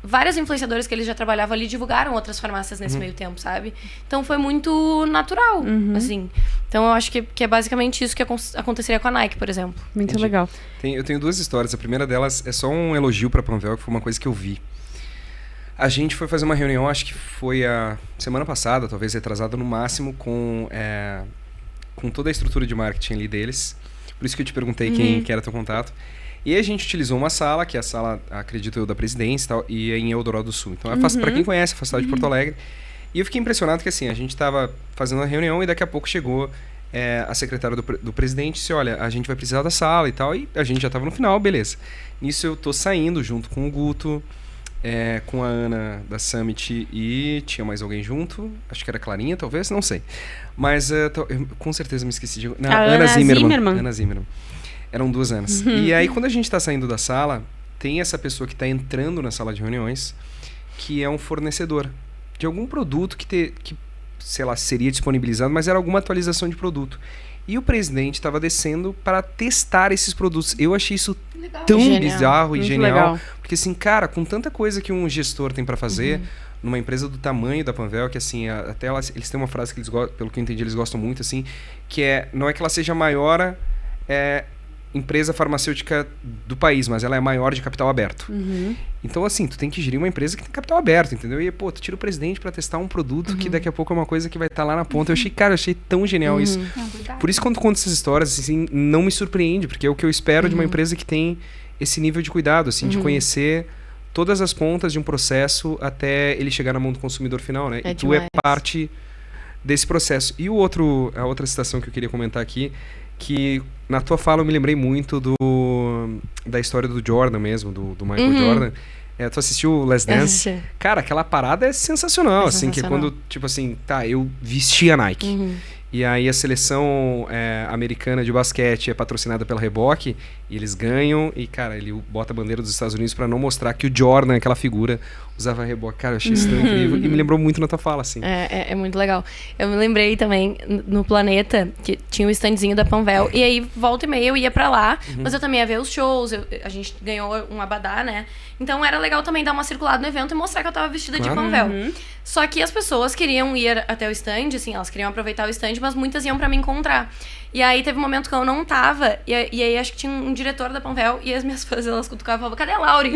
vários influenciadores que eles já trabalhavam ali divulgaram outras farmácias nesse meio tempo, sabe? Então foi muito natural, assim. Então eu acho que é basicamente isso que aconteceria com a Nike, por exemplo. Muito legal. Eu tenho 2 histórias. A primeira delas é só um elogio pra Panvel, que foi uma coisa que eu vi. A gente foi fazer uma reunião, acho que foi a semana passada, talvez retrasada no máximo, com toda a estrutura de marketing ali deles. Por isso que eu te perguntei quem que era teu contato. E a gente utilizou uma sala, que é a sala, acredito eu, da presidência e tal, e é em Eldorado do Sul. Então, para quem conhece, é afastado de Porto Alegre. E eu fiquei impressionado que, assim, a gente estava fazendo uma reunião e daqui a pouco chegou a secretária do presidente e disse, olha, a gente vai precisar da sala e tal. E a gente já estava no final, beleza. Nisso eu tô saindo junto com o Guto, com a Ana da Summit e tinha mais alguém junto. Acho que era a Clarinha, talvez, não sei. Mas eu com certeza me esqueci de... Não, Ana Zimmermann. Ana Zimmermann. Eram 2 anos. E aí, quando a gente está saindo da sala, tem essa pessoa que está entrando na sala de reuniões, que é um fornecedor de algum produto que sei lá, seria disponibilizado, mas era alguma atualização de produto. E o presidente estava descendo para testar esses produtos. Eu achei isso tão bizarro e genial. Legal. Porque assim, cara, com tanta coisa que um gestor tem para fazer, numa empresa do tamanho da Panvel, que assim, até eles têm uma frase que eles gostam, pelo que eu entendi, eles gostam muito, assim, que não é que ela seja a maior empresa farmacêutica do país, mas ela é a maior de capital aberto. Então, assim, tu tem que gerir uma empresa que tem capital aberto, entendeu? E, pô, tu tira o presidente pra testar um produto que daqui a pouco é uma coisa que vai estar lá na ponta. Eu achei tão genial isso. Por isso, quando tu conta essas histórias, assim, não me surpreende, porque é o que eu espero de uma empresa que tem esse nível de cuidado, assim, de conhecer todas as pontas de um processo até ele chegar na mão do consumidor final, né? E tu é parte desse processo. E a outra citação que eu queria comentar aqui, que na tua fala eu me lembrei muito da história do Jordan mesmo, do Michael Jordan. Tu assistiu o Last Dance? Cara, aquela parada é sensacional, assim, que é quando, tipo assim, eu vesti a Nike. E aí a seleção americana de basquete é patrocinada pela Reebok, e eles ganham, e, cara, ele bota a bandeira dos Estados Unidos pra não mostrar que o Jordan, aquela figura, usava a Reebok. Cara, eu achei isso tão incrível, e me lembrou muito na tua fala, assim. É muito legal. Eu me lembrei também, no Planeta, que tinha o standzinho da Panvel, e aí, volta e meia, eu ia pra lá, mas eu também ia ver os shows, a gente ganhou um abadá, né? Então era legal também dar uma circulada no evento e mostrar que eu tava vestida de Panvel. Só que as pessoas queriam ir até o stand, assim, elas queriam aproveitar o stand, mas muitas iam pra me encontrar. E aí teve um momento que eu não tava, e aí acho que tinha um diretor da Panvel, e as minhas fãs, elas cutucavam e falavam, cadê a Lauri?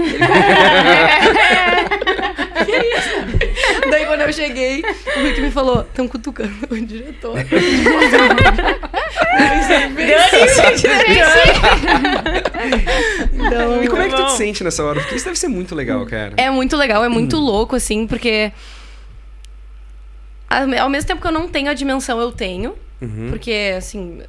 Que isso? Daí quando eu cheguei, o Rick me falou, estão cutucando o diretor. E como é que tu te sente nessa hora? Porque isso deve ser muito legal, cara. É muito legal, é muito louco, assim, porque ao mesmo tempo que eu não tenho a dimensão, eu tenho. Porque, assim,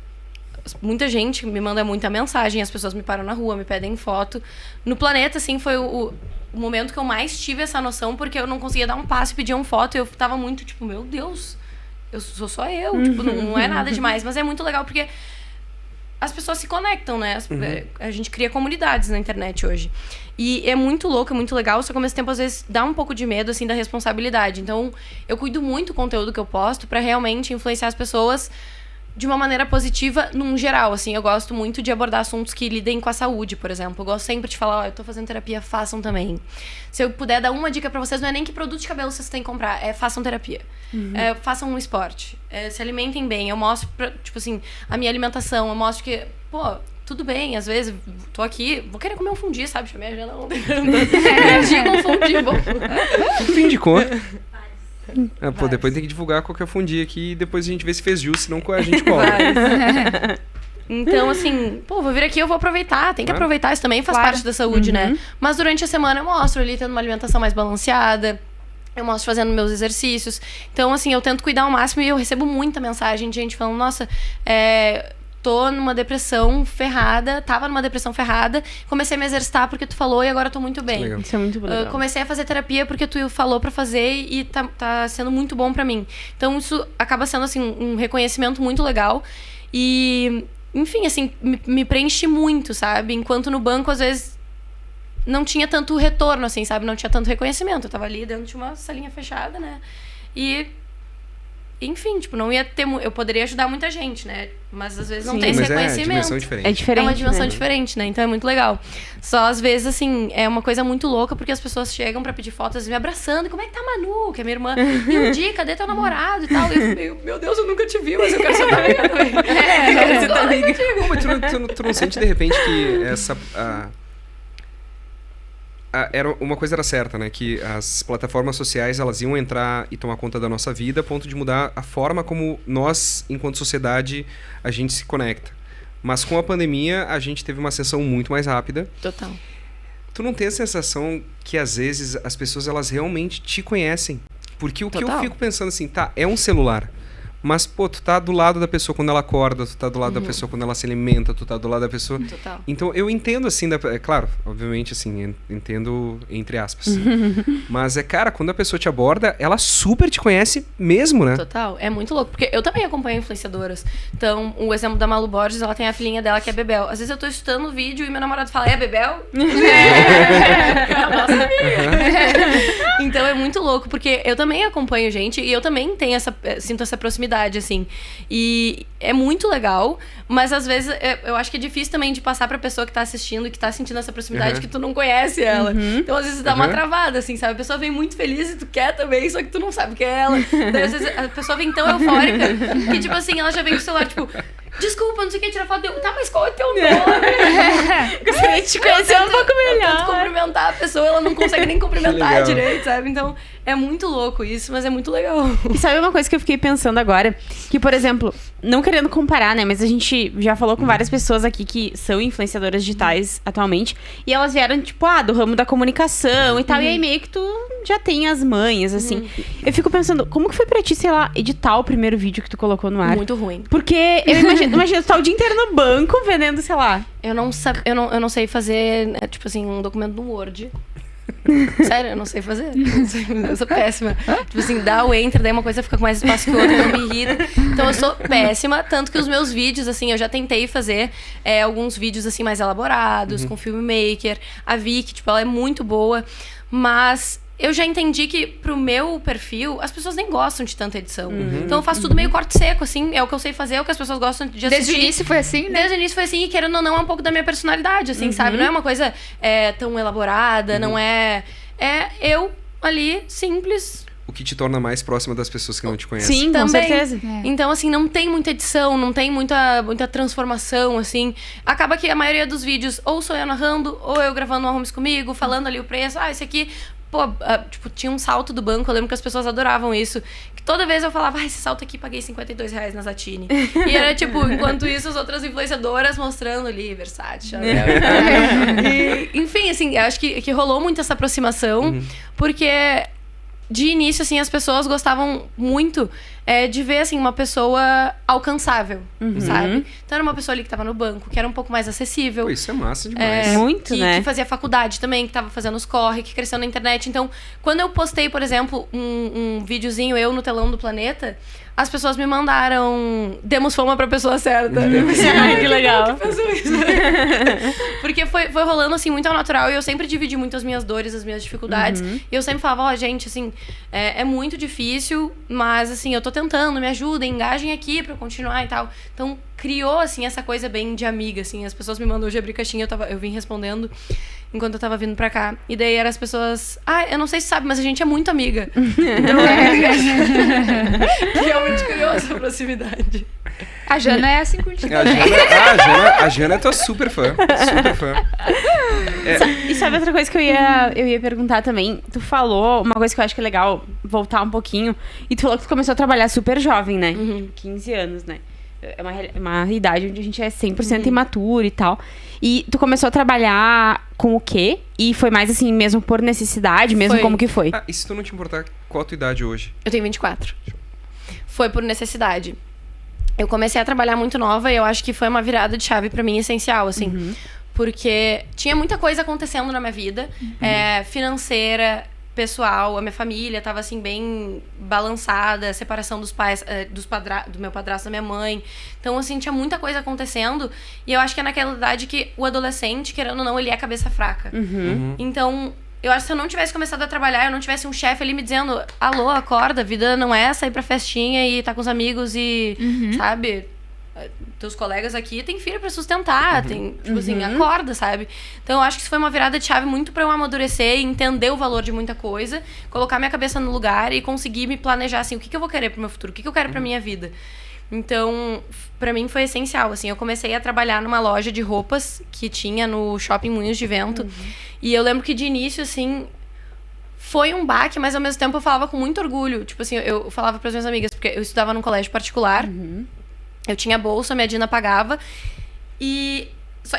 muita gente me manda muita mensagem, as pessoas me param na rua, me pedem foto. No Planeta, assim, foi o momento que eu mais tive essa noção, porque eu não conseguia dar um passo e pedir uma foto, e eu tava muito, tipo, meu Deus, eu sou só eu, tipo, não é nada demais. Mas é muito legal, porque as pessoas se conectam, né? A gente cria comunidades na internet hoje. E é muito louco, é muito legal, só que ao mesmo tempo, às vezes, dá um pouco de medo, assim, da responsabilidade. Então, eu cuido muito do conteúdo que eu posto pra realmente influenciar as pessoas de uma maneira positiva num geral, assim. Eu gosto muito de abordar assuntos que lidem com a saúde, por exemplo. Eu gosto sempre de falar, eu tô fazendo terapia, façam também. Se eu puder dar uma dica pra vocês, não é nem que produto de cabelo vocês têm que comprar, façam terapia. Façam um esporte. Se alimentem bem. Eu mostro, tipo assim, a minha alimentação. Eu mostro que, tudo bem, às vezes, tô aqui, vou querer comer um fundi, sabe? Chamei a Jana ontem. Dia com fundi, bom. O que tu indicou? Depois tem que divulgar qual que é o fundi aqui e depois a gente vê se fez jus, senão a gente cobra. Então, assim, vou vir aqui, eu vou aproveitar. Tem que aproveitar, isso também faz parte da saúde, né? Mas durante a semana eu mostro ali, tendo uma alimentação mais balanceada. Eu mostro fazendo meus exercícios. Então, assim, eu tento cuidar ao máximo e eu recebo muita mensagem de gente falando, nossa, tô numa depressão ferrada, tava numa depressão ferrada, comecei a me exercitar porque tu falou e agora tô muito bem. Isso é muito legal. Comecei a fazer terapia porque tu falou pra fazer e tá sendo muito bom pra mim. Então isso acaba sendo, assim, um reconhecimento muito legal e, enfim, assim, me preenche muito, sabe? Enquanto no banco, às vezes, não tinha tanto retorno, assim, sabe? Não tinha tanto reconhecimento. Eu tava ali dentro de uma salinha fechada, né? E... enfim, tipo, não ia ter... Eu poderia ajudar muita gente, né? Mas às vezes não tem esse reconhecimento. É uma dimensão diferente. É diferente, uma dimensão diferente, né? Então é muito legal. Só às vezes, assim, é uma coisa muito louca, porque as pessoas chegam pra pedir fotos me abraçando. Como é que tá a Manu, que é minha irmã? E um dia, cadê teu namorado e tal? E eu fico, meu Deus, eu nunca te vi, mas eu quero ser tua amiga também. Eu quero ser tua amiga. Mas tu não sente, de repente, que essa... uma coisa era certa, né? Que as plataformas sociais, elas iam entrar e tomar conta da nossa vida a ponto de mudar a forma como nós, enquanto sociedade, a gente se conecta. Mas com a pandemia, a gente teve uma ascensão muito mais rápida. Total. Tu não tem a sensação que, às vezes, as pessoas, elas realmente te conhecem? Porque o que eu fico pensando assim, é um celular. Mas, tu tá do lado da pessoa quando ela acorda, tu tá do lado da pessoa quando ela se alimenta, tu tá do lado da pessoa... Total. Então, eu entendo, assim, claro, obviamente, assim, entendo entre aspas. Mas, cara, quando a pessoa te aborda, ela super te conhece mesmo, né? Total, é muito louco. Porque eu também acompanho influenciadoras. Então, o exemplo da Malu Borges, ela tem a filhinha dela que é Bebel. Às vezes eu tô estudando o vídeo e meu namorado fala, Bebel? É a nossa amiga. Então, é muito louco, porque eu também acompanho gente e eu também sinto essa proximidade, assim. E é muito legal, mas às vezes eu acho que é difícil também de passar pra pessoa que tá assistindo e que tá sentindo essa proximidade que tu não conhece ela. Então, às vezes dá uma travada, assim, sabe? A pessoa vem muito feliz e tu quer também, só que tu não sabe que é ela. Daí, às vezes, a pessoa vem tão eufórica que, tipo assim, ela já vem com o celular, tipo... Desculpa, não sei o que, tirar foto. Tá, mas qual é o teu nome? Gostaria de te conhecer um pouco melhor. Eu tento cumprimentar a pessoa, ela não consegue nem cumprimentar direito, sabe? Então, é muito louco isso, mas é muito legal. E sabe uma coisa que eu fiquei pensando agora? Que, por exemplo, não querendo comparar, né? Mas a gente já falou com várias pessoas aqui que são influenciadoras digitais atualmente. E elas vieram, tipo, do ramo da comunicação e tal. E aí meio que tu já tem as manhas, assim. Eu fico pensando, como que foi pra ti, sei lá, editar o primeiro vídeo que tu colocou no ar? Muito ruim. Porque eu imagino tu tá o dia inteiro no banco vendendo, sei lá. Eu não sei fazer, tipo assim, um documento no Word. Sério, eu não sei fazer. Eu sou péssima. Tipo assim, dá o enter, daí uma coisa fica com mais espaço que outra, eu me irrita. Então eu sou péssima, tanto que os meus vídeos, assim, eu já tentei fazer alguns vídeos, assim, mais elaborados, com filmmaker. A Vicky, tipo, ela é muito boa, mas... eu já entendi que pro meu perfil, as pessoas nem gostam de tanta edição. Então eu faço tudo meio corte seco, assim. É o que eu sei fazer, é o que as pessoas gostam de assistir. Desde o início foi assim, né? Desde o início foi assim, e querendo ou não, é um pouco da minha personalidade, assim, sabe? Não é uma coisa tão elaborada, não é... É eu ali, simples... O que te torna mais próxima das pessoas que não te conhecem. Sim, com certeza. Então, assim, não tem muita edição, não tem muita transformação, assim. Acaba que a maioria dos vídeos, ou sou eu narrando, ou eu gravando um homes comigo, falando ali o preço. Esse aqui... tipo, tinha um salto do banco, eu lembro que as pessoas adoravam isso. Que toda vez eu falava, esse salto aqui, paguei R$52 na Zatini. E era tipo, enquanto isso, as outras influenciadoras mostrando ali, Versace, Chanel. Enfim, assim, eu acho que rolou muito essa aproximação, porque... de início, assim, as pessoas gostavam muito de ver, assim, uma pessoa alcançável, sabe? Então, era uma pessoa ali que tava no banco, que era um pouco mais acessível. Pô, isso é massa demais. Muito, né? Que fazia faculdade também, que tava fazendo os corre, que cresceu na internet. Então, quando eu postei, por exemplo, um videozinho, eu no telão do Planeta, as pessoas me mandaram... demos fama pra pessoa certa. Eu pensei, que legal. Que pensou isso? Porque foi rolando, assim, muito ao natural. E eu sempre dividi muito as minhas dores, as minhas dificuldades. E eu sempre falava, gente, assim, é muito difícil, mas, assim, eu tô tô tentando, me ajudem, engajem aqui pra eu continuar e tal. Então, criou, assim, essa coisa bem de amiga, assim. As pessoas me mandam hoje abrir caixinha, eu vim respondendo enquanto eu tava vindo pra cá. E daí eram as pessoas... eu não sei se sabe, mas a gente é muito amiga. Então, realmente criou essa proximidade. A Jana é assim contigo. A Jana é tua super fã. Super fã. E sabe outra coisa que eu ia perguntar também? Tu falou uma coisa que eu acho que é legal voltar um pouquinho. E tu falou que tu começou a trabalhar super jovem, né? 15 anos, né? É uma idade onde a gente é 100% imaturo e tal. E tu começou a trabalhar com o quê? E foi mais assim, mesmo por necessidade, mesmo como que foi? E se tu não te importar, qual a tua idade hoje? Eu tenho 24. Foi por necessidade. Eu comecei a trabalhar muito nova e eu acho que foi uma virada de chave pra mim essencial, assim. Porque tinha muita coisa acontecendo na minha vida. Financeira, pessoal, a minha família tava, assim, bem balançada. Separação dos pais, do meu padrasto e da minha mãe. Então, assim, tinha muita coisa acontecendo. E eu acho que é naquela idade que o adolescente, querendo ou não, ele é cabeça fraca. Então... eu acho que se eu não tivesse começado a trabalhar, eu não tivesse um chefe ali me dizendo, alô, acorda, a vida não é sair pra festinha e tá com os amigos e, sabe, teus colegas aqui tem filho pra sustentar, tem, tipo assim, acorda, sabe? Então eu acho que isso foi uma virada de chave muito pra eu amadurecer e entender o valor de muita coisa, colocar minha cabeça no lugar e conseguir me planejar, assim, o que eu vou querer pro meu futuro, o que eu quero pra minha vida. Então, pra mim foi essencial, assim, eu comecei a trabalhar numa loja de roupas que tinha no Shopping Moinhos de Vento, e eu lembro que de início, assim, foi um baque, mas ao mesmo tempo eu falava com muito orgulho, tipo assim, eu falava pras minhas amigas, porque eu estudava num colégio particular, eu tinha bolsa, minha Dina pagava, e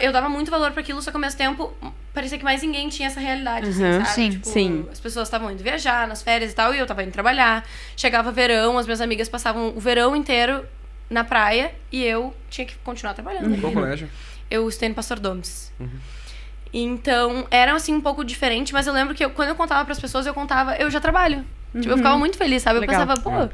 eu dava muito valor pra aquilo, só que ao mesmo tempo parecia que mais ninguém tinha essa realidade, assim, sabe? Sim. As pessoas estavam indo viajar nas férias e tal, e eu tava indo trabalhar, chegava verão, as minhas amigas passavam o verão inteiro na praia e eu tinha que continuar trabalhando. Qual colégio? Eu estudei no Pastor Domes. Então, era assim um pouco diferente, mas eu lembro que quando eu contava pras pessoas, eu já trabalho. Tipo, eu ficava muito feliz, sabe? Legal. Eu pensava, pô,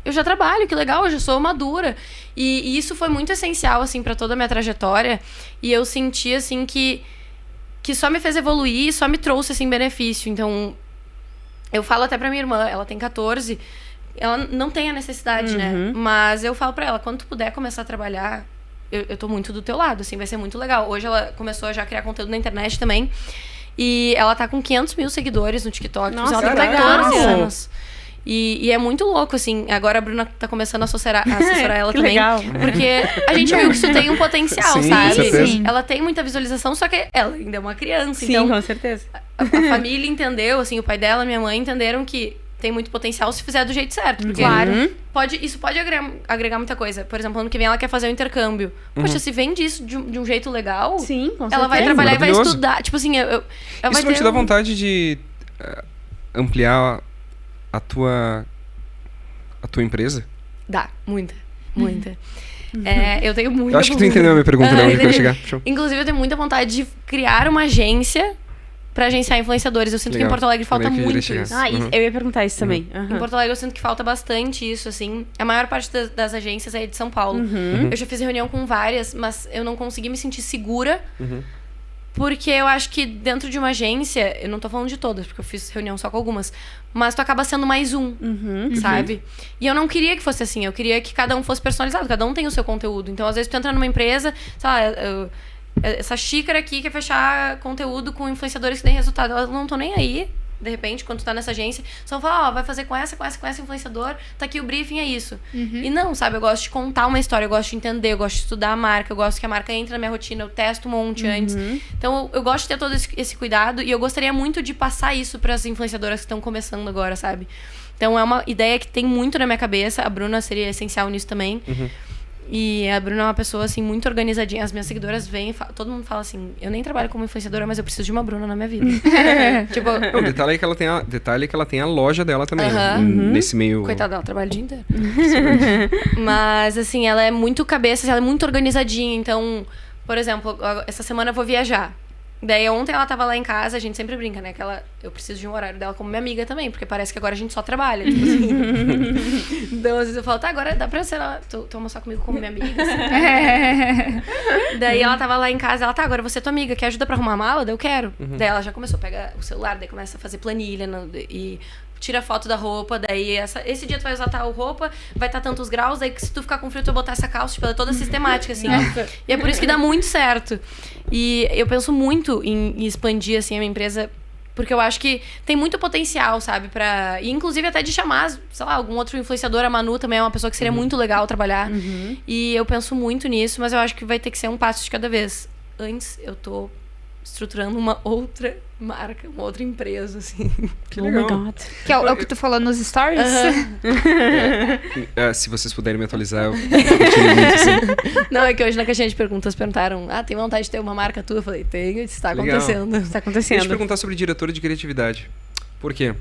eu já trabalho, que legal, eu já sou madura. E isso foi muito essencial, assim, pra toda a minha trajetória. E eu senti, assim, que só me fez evoluir, só me trouxe, assim, benefício. Então, eu falo até pra minha irmã, ela tem 14, ela não tem a necessidade, né? Mas eu falo pra ela, quando tu puder começar a trabalhar, eu tô muito do teu lado, assim, vai ser muito legal. Hoje ela começou a já criar conteúdo na internet também. E ela tá com 500 mil seguidores no TikTok. Nossa, ela tem 14 anos. E é muito louco, assim. Agora a Bruna tá começando a assessorar ela que também. Legal. Porque a gente viu que isso tem um potencial, Sim, sabe? Sim. Ela tem muita visualização, só que ela ainda é uma criança. Sim, então, com certeza. a família entendeu, assim, o pai dela, minha mãe entenderam que tem muito potencial se fizer do jeito certo. Porque isso pode agregar muita coisa. Por exemplo, ano que vem ela quer fazer um intercâmbio. Poxa, se vende isso de um jeito legal, sim, com certeza. ela vai trabalhar e vai estudar. Tipo assim, ela isso vai não te dá vontade de ampliar a tua empresa? Dá, muita. Eu tenho muita Eu acho que tu entendeu a minha pergunta, né? Onde eu quero chegar. Show. Inclusive, eu tenho muita vontade de criar uma agência pra agenciar influenciadores. Eu sinto que em Porto Alegre falta muito isso. Eu ia perguntar isso também. Em Porto Alegre eu sinto que falta bastante isso, assim. A maior parte das agências é de São Paulo. Eu já fiz reunião com várias, mas eu não consegui me sentir segura. Porque eu acho que dentro de uma agência, eu não tô falando de todas, porque eu fiz reunião só com algumas, mas tu acaba sendo mais um, sabe? E eu não queria que fosse assim, eu queria que cada um fosse personalizado, cada um tem o seu conteúdo. Então, às vezes, tu entra numa empresa, sei lá, essa xícara aqui quer fechar conteúdo com influenciadores que têm resultado. Elas não estão nem aí, de repente, quando tu tá nessa agência, só falar, vai fazer com essa influenciador, tá aqui o briefing, é isso. E não, sabe, eu gosto de contar uma história, eu gosto de entender, eu gosto de estudar a marca, eu gosto que a marca entre na minha rotina, eu testo um monte antes. Então, eu gosto de ter todo esse cuidado e eu gostaria muito de passar isso pras influenciadoras que estão começando agora, sabe? Então, é uma ideia que tem muito na minha cabeça, a Bruna seria essencial nisso também. E a Bruna é uma pessoa, assim, muito organizadinha. As minhas seguidoras vêm, todo mundo fala assim, eu nem trabalho como influenciadora, mas eu preciso de uma Bruna na minha vida. Tipo... O detalhe é que ela tem a loja dela também, né? Nesse meio... Coitada, ela trabalha o dia inteiro. Mas, assim, ela é muito cabeça, ela é muito organizadinha. Então, por exemplo, essa semana eu vou viajar. Daí ontem ela tava lá em casa, a gente sempre brinca, né? Que eu preciso de um horário dela como minha amiga também, porque parece que agora a gente só trabalha, tipo assim. Então, às vezes eu falo, tá, agora dá pra ser ela, tu almoçar comigo como minha amiga, assim. Daí ela tava lá em casa, ela, tá, agora você é tua amiga, quer ajuda pra arrumar a mala? Daí eu quero. Daí ela já começou a pegar o celular, daí começa a fazer planilha e tira foto da roupa, daí esse dia tu vai usar tal roupa, vai estar tantos graus, daí que se tu ficar com frio tu vai botar essa calça, tipo, ela é toda sistemática, assim. E é por isso que dá muito certo. E eu penso muito em expandir, assim, a minha empresa, porque eu acho que tem muito potencial, sabe? E inclusive até de chamar, sei lá, algum outro influenciador. A Manu também é uma pessoa que seria muito legal trabalhar. E eu penso muito nisso, mas eu acho que vai ter que ser um passo de cada vez. Antes, eu tô estruturando uma outra marca, uma outra empresa, assim. Que legal. Oh my God. Que é o que tu falou nos stories? Se vocês puderem me atualizar, eu curtiria muito, assim. Não, é que hoje na caixinha de perguntas perguntaram, tem vontade de ter uma marca tua? Eu falei, tenho, isso está acontecendo. Está acontecendo. Deixa eu te perguntar sobre diretora de criatividade. Por quê?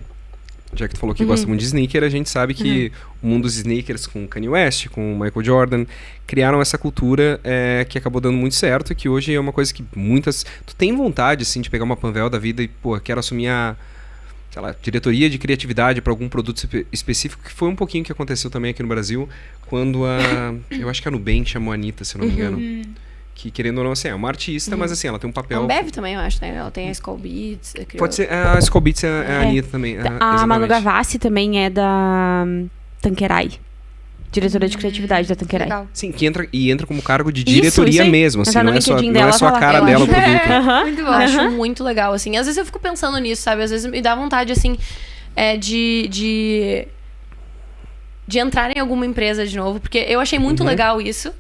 Já que tu falou que gosta muito de sneaker, a gente sabe que o mundo dos sneakers, com Kanye West, com Michael Jordan, criaram essa cultura que acabou dando muito certo, que hoje é uma coisa que muitas... Tu tem vontade, assim, de pegar uma Panvel da vida e, pô, quero assumir a, sei lá, diretoria de criatividade para algum produto específico, que foi um pouquinho que aconteceu também aqui no Brasil, quando eu acho que a Nubank chamou a Anitta, se eu não me engano. Que, querendo ou não, assim, é uma artista, mas assim, ela tem um papel... A Ambev também, eu acho, né? Ela tem a Skull Beats. Pode ser, a Skull Beats é a Anitta também. A Manu Gavassi também é da Tanqueray. Diretora de criatividade da Tanqueray. Legal. Sim, que entra como cargo de diretoria mesmo, assim, não é só a cara eu dela o produto. Muito bom. Eu acho muito legal, assim. Às vezes eu fico pensando nisso, sabe? Às vezes me dá vontade, assim, de entrar em alguma empresa de novo, porque eu achei muito legal isso.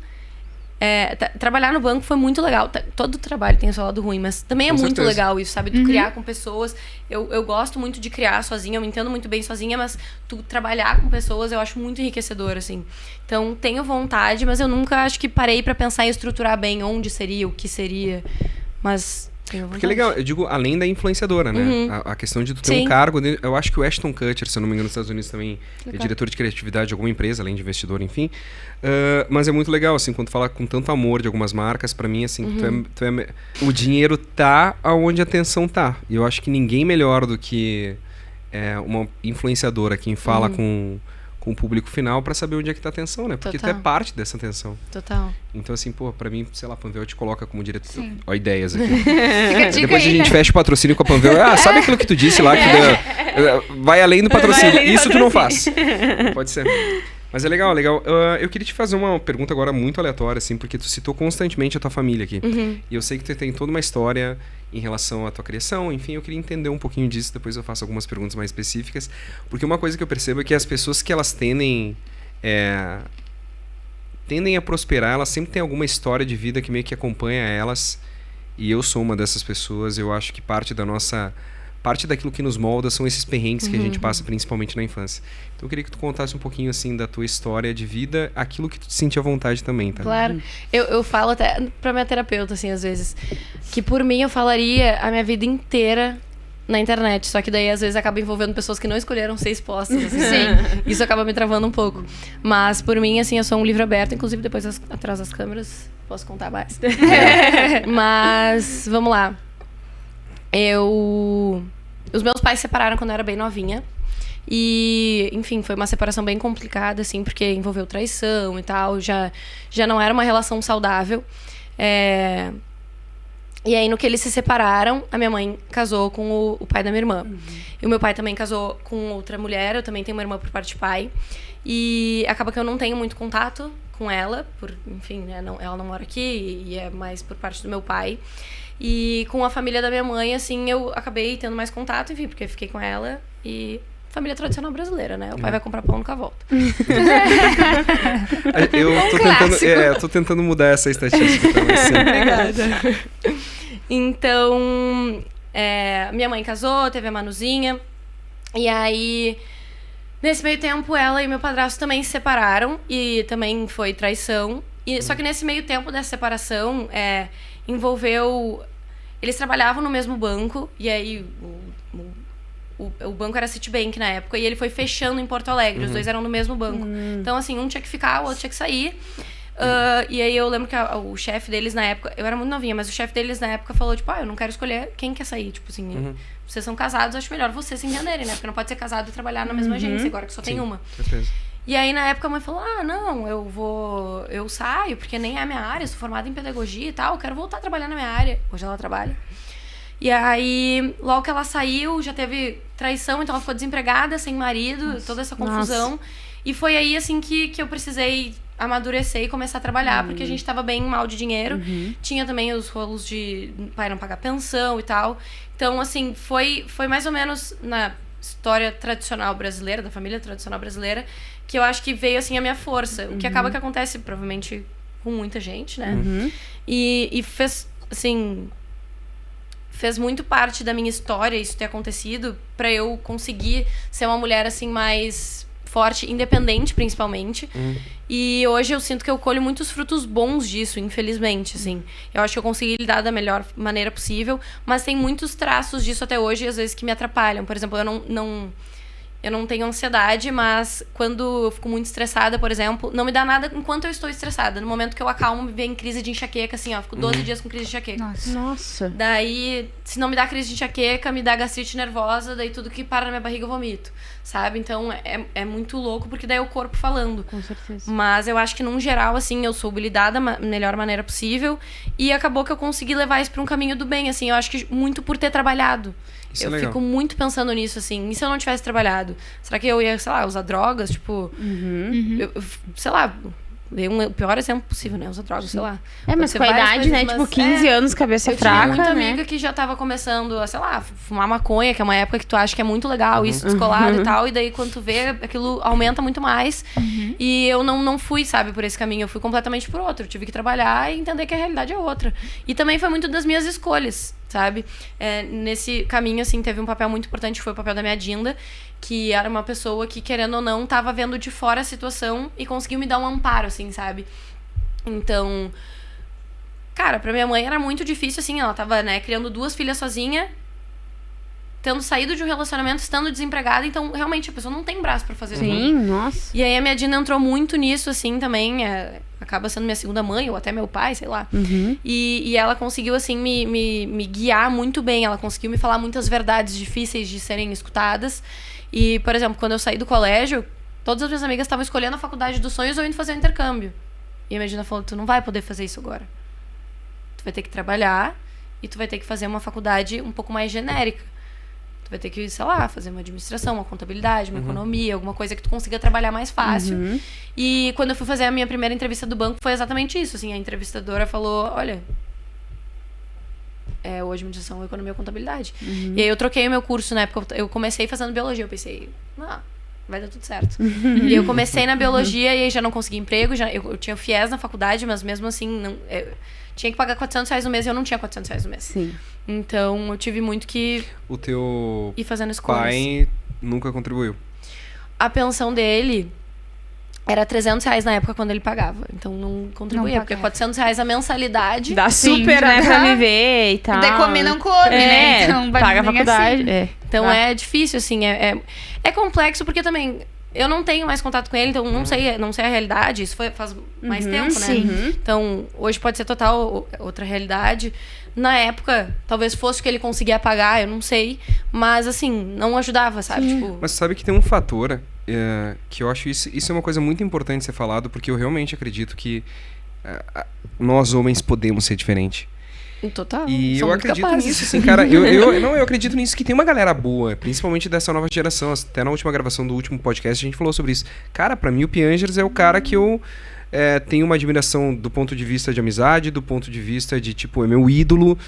Trabalhar no banco foi muito legal. Todo trabalho tem o seu lado ruim, mas também é muito legal isso, sabe? Tu criar com pessoas. Eu gosto muito de criar sozinha, eu me entendo muito bem sozinha, mas tu trabalhar com pessoas eu acho muito enriquecedor, assim. Então, tenho vontade, mas eu nunca acho que parei pra pensar em estruturar bem onde seria, o que seria. Mas... Porque é legal, eu digo, além da influenciadora, né? A questão de tu ter um cargo, eu acho que o Ashton Kutcher, se eu não me engano, nos Estados Unidos também é diretor de criatividade de alguma empresa, além de investidor, enfim. Mas é muito legal, assim, quando tu fala com tanto amor de algumas marcas, pra mim, assim, o dinheiro tá onde a atenção tá. E eu acho que ninguém melhor do que uma influenciadora, quem fala com o público final pra saber onde é que tá a atenção, né? Porque tu é parte dessa atenção. Total. Então, assim, pô, pra mim, sei lá, a Panvel te coloca como diretor. Ó, ideias aqui. Depois a gente fecha o patrocínio com a Panvel. Sabe aquilo que tu disse lá? Que vai além do patrocínio. Isso tu não faz. Pode ser. Mas é legal, legal. Eu queria te fazer uma pergunta agora muito aleatória, assim, porque tu citou constantemente a tua família aqui. E eu sei que tu tem toda uma história em relação à tua criação, enfim, eu queria entender um pouquinho disso, depois eu faço algumas perguntas mais específicas, porque uma coisa que eu percebo é que as pessoas que elas tendem a prosperar, elas sempre têm alguma história de vida que meio que acompanha elas, e eu sou uma dessas pessoas. Eu acho que parte daquilo que nos molda são esses perrengues que a gente passa, principalmente na infância. Então eu queria que tu contasse um pouquinho, assim, da tua história de vida, aquilo que tu te sentia à vontade também, tá? Claro. Eu falo até pra minha terapeuta, assim, às vezes, que por mim eu falaria a minha vida inteira na internet, só que daí às vezes acaba envolvendo pessoas que não escolheram ser expostas, assim. Sim. Isso acaba me travando um pouco. Mas por mim, assim, eu sou um livro aberto, inclusive depois atrás das câmeras posso contar mais. Mas, vamos lá. Os meus pais se separaram quando eu era bem novinha. E, enfim, foi uma separação bem complicada, assim, porque envolveu traição e tal. Já não era uma relação saudável. E aí, no que eles se separaram, a minha mãe casou com o pai da minha irmã. E o meu pai também casou com outra mulher. Eu também tenho uma irmã por parte de pai. E acaba que eu não tenho muito contato com ela. Enfim, né, ela não mora aqui e é mais por parte do meu pai. E com a família da minha mãe, assim, eu acabei tendo mais contato, enfim, porque eu fiquei com ela. E família tradicional brasileira, né? O pai vai comprar pão, nunca volta. Eu tô tentando mudar essa estatística também. Obrigada. Então, minha mãe casou, teve a Manuzinha. E aí, nesse meio tempo, ela e meu padrasto também se separaram. E também foi traição. Só que nesse meio tempo dessa separação, envolveu... Eles trabalhavam no mesmo banco. E aí, o banco era Citibank na época, e ele foi fechando em Porto Alegre. Os dois eram no mesmo banco. Então, assim, um tinha que ficar, o outro tinha que sair. E aí eu lembro que o chefe deles na época... Eu era muito novinha, mas o chefe deles na época falou, tipo, eu não quero escolher quem quer sair. Tipo assim, vocês são casados, acho melhor vocês se entenderem, né? Porque não pode ser casado e trabalhar na mesma agência, agora que só tem uma. Certeza. E aí, na época, a mãe falou, não, eu saio, porque nem é a minha área, eu sou formada em pedagogia e tal, eu quero voltar a trabalhar na minha área. Hoje ela trabalha. E aí, logo que ela saiu, já teve traição, então ela ficou desempregada, sem marido, toda essa confusão. E foi aí, assim, que eu precisei amadurecer e começar a trabalhar, porque a gente tava bem mal de dinheiro. Tinha também os rolos de pai não pagar pensão e tal. Então, assim, foi mais ou menos na história tradicional brasileira, da família tradicional brasileira, que eu acho que veio, assim, a minha força. O que acaba que acontece, provavelmente, com muita gente, né? E fez, assim... fez muito parte da minha história isso ter acontecido pra eu conseguir ser uma mulher, assim, mais forte, independente, principalmente. E hoje eu sinto que eu colho muitos frutos bons disso, infelizmente, assim. Eu acho que eu consegui lidar da melhor maneira possível, mas tem muitos traços disso até hoje, às vezes, que me atrapalham. Por exemplo, eu não tenho ansiedade, mas quando eu fico muito estressada, por exemplo, não me dá nada enquanto eu estou estressada. No momento que eu acalmo, me vem crise de enxaqueca, assim, ó. Fico 12 dias com crise de enxaqueca. Nossa. Daí, se não me dá crise de enxaqueca, me dá gastrite nervosa, daí tudo que para na minha barriga eu vomito, sabe? Então, é muito louco, porque daí é o corpo falando. Com certeza. Mas eu acho que, num geral, assim, eu soube lidar da melhor maneira possível. E acabou que eu consegui levar isso pra um caminho do bem, assim. Eu acho que muito por ter trabalhado. Isso eu é fico muito pensando nisso, assim. E se eu não tivesse trabalhado? Será que eu ia, sei lá, usar drogas? Tipo, sei lá, dei o pior exemplo possível, né? Usar drogas, sei lá. Mas com a idade, né? Tipo, 15 anos, cabeça fraca, Eu tinha muita né? amiga que já tava começando a, sei lá, fumar maconha, que é uma época que tu acha que é muito legal, isso descolado e tal. E daí, quando tu vê, aquilo aumenta muito mais. E eu não fui, sabe, por esse caminho. Eu fui completamente por outro. Eu tive que trabalhar e entender que a realidade é outra. E também foi muito das minhas escolhas, sabe? Nesse caminho, assim, teve um papel muito importante, que foi o papel da minha Dinda, que era uma pessoa que, querendo ou não, tava vendo de fora a situação e conseguiu me dar um amparo, assim, sabe? Então, cara, pra minha mãe era muito difícil, assim, ela tava, né, criando 2 filhas sozinha, tendo saído de um relacionamento, estando desempregada, então, realmente, a pessoa não tem braço pra fazer tudo. Sim, nossa. E aí a minha Dinda entrou muito nisso, assim, também, acaba sendo minha segunda mãe, ou até meu pai, sei lá. E ela conseguiu, assim, me guiar muito bem, ela conseguiu me falar muitas verdades difíceis de serem escutadas. E, por exemplo, quando eu saí do colégio, todas as minhas amigas estavam escolhendo a faculdade dos sonhos ou indo fazer um intercâmbio. E a minha Dinda falou, tu não vai poder fazer isso agora. Tu vai ter que trabalhar e tu vai ter que fazer uma faculdade um pouco mais genérica. Tu vai ter que, sei lá, fazer uma administração, uma contabilidade, uma economia, alguma coisa que tu consiga trabalhar mais fácil. E quando eu fui fazer a minha primeira entrevista do banco, foi exatamente isso. Assim, a entrevistadora falou, olha, ou administração, ou economia ou contabilidade. E aí eu troquei o meu curso, na época eu comecei fazendo biologia. Eu pensei, vai dar tudo certo. E eu comecei na biologia e aí já não consegui emprego. Eu tinha FIES na faculdade, mas mesmo assim, tinha que pagar R$400 no mês e eu não tinha R$400 no mês. Sim. Então, eu tive muito que O teu ir fazendo escolhas. pai nunca contribuiu? A pensão dele era R$300 na época quando ele pagava. Então, não contribuía, porque R$400 a mensalidade. Dá super, né, pra viver e tal. De comer não come, né? Então, paga a faculdade. Assim. Então, é difícil, assim. É complexo, porque também... Eu não tenho mais contato com ele, então não sei a realidade. Isso faz mais tempo, né? Então, hoje pode ser total outra realidade. Na época, talvez fosse o que ele conseguia pagar, eu não sei. Mas, assim, não ajudava, sabe? Tipo... Mas sabe que tem um fator que eu acho isso é uma coisa muito importante ser falado, porque eu realmente acredito que nós homens podemos ser diferentes. Total. E eu acredito nisso, assim, cara. Eu acredito nisso, que tem uma galera boa, principalmente dessa nova geração. Até na última gravação do último podcast a gente falou sobre isso. Cara, pra mim o Piangers é o cara que eu tenho uma admiração do ponto de vista de amizade, do ponto de vista de, tipo, é meu ídolo.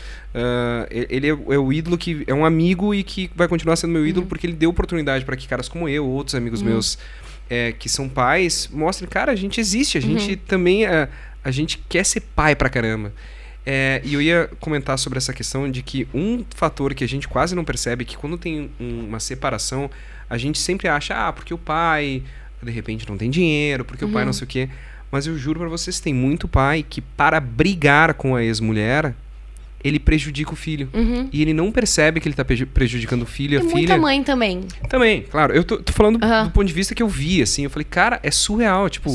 Ele é o ídolo que é um amigo e que vai continuar sendo meu ídolo porque ele deu oportunidade para que caras como eu, outros amigos meus que são pais, mostrem, cara, a gente existe, a gente também, a gente quer ser pai pra caramba. E eu ia comentar sobre essa questão de que um fator que a gente quase não percebe é que quando tem uma separação, a gente sempre acha, porque o pai, de repente, não tem dinheiro, porque o pai não sei o quê. Mas eu juro pra vocês, tem muito pai que, para brigar com a ex-mulher, ele prejudica o filho. E ele não percebe que ele tá prejudicando o filho e a filha. Muita mãe também. Também, claro. Eu tô falando do ponto de vista que eu vi, assim. Eu falei, cara, é surreal. Tipo,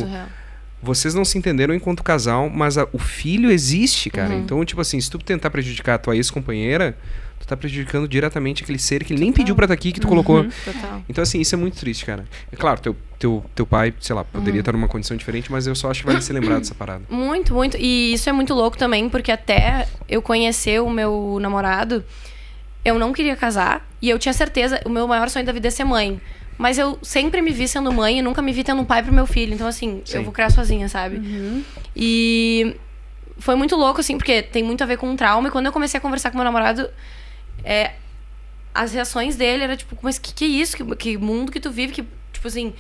vocês não se entenderam enquanto casal, mas o filho existe, cara. Então, tipo assim, se tu tentar prejudicar a tua ex-companheira, tu tá prejudicando diretamente aquele ser que ele nem pediu pra estar aqui, que tu colocou. Total. Então, assim, isso é muito triste, cara. É claro, teu pai, sei lá, poderia estar numa condição diferente, mas eu só acho que vale ser lembrado dessa parada. Muito, muito. E isso é muito louco também, porque até eu conhecer o meu namorado, eu não queria casar. E eu tinha certeza, o meu maior sonho da vida é ser mãe. Mas eu sempre me vi sendo mãe e nunca me vi tendo um pai pro meu filho. Então, assim, eu vou criar sozinha, sabe? E foi muito louco, assim, porque tem muito a ver com um trauma. E quando eu comecei a conversar com meu namorado, as reações dele era tipo, mas que é isso? Que mundo que tu vive? Que, tipo assim,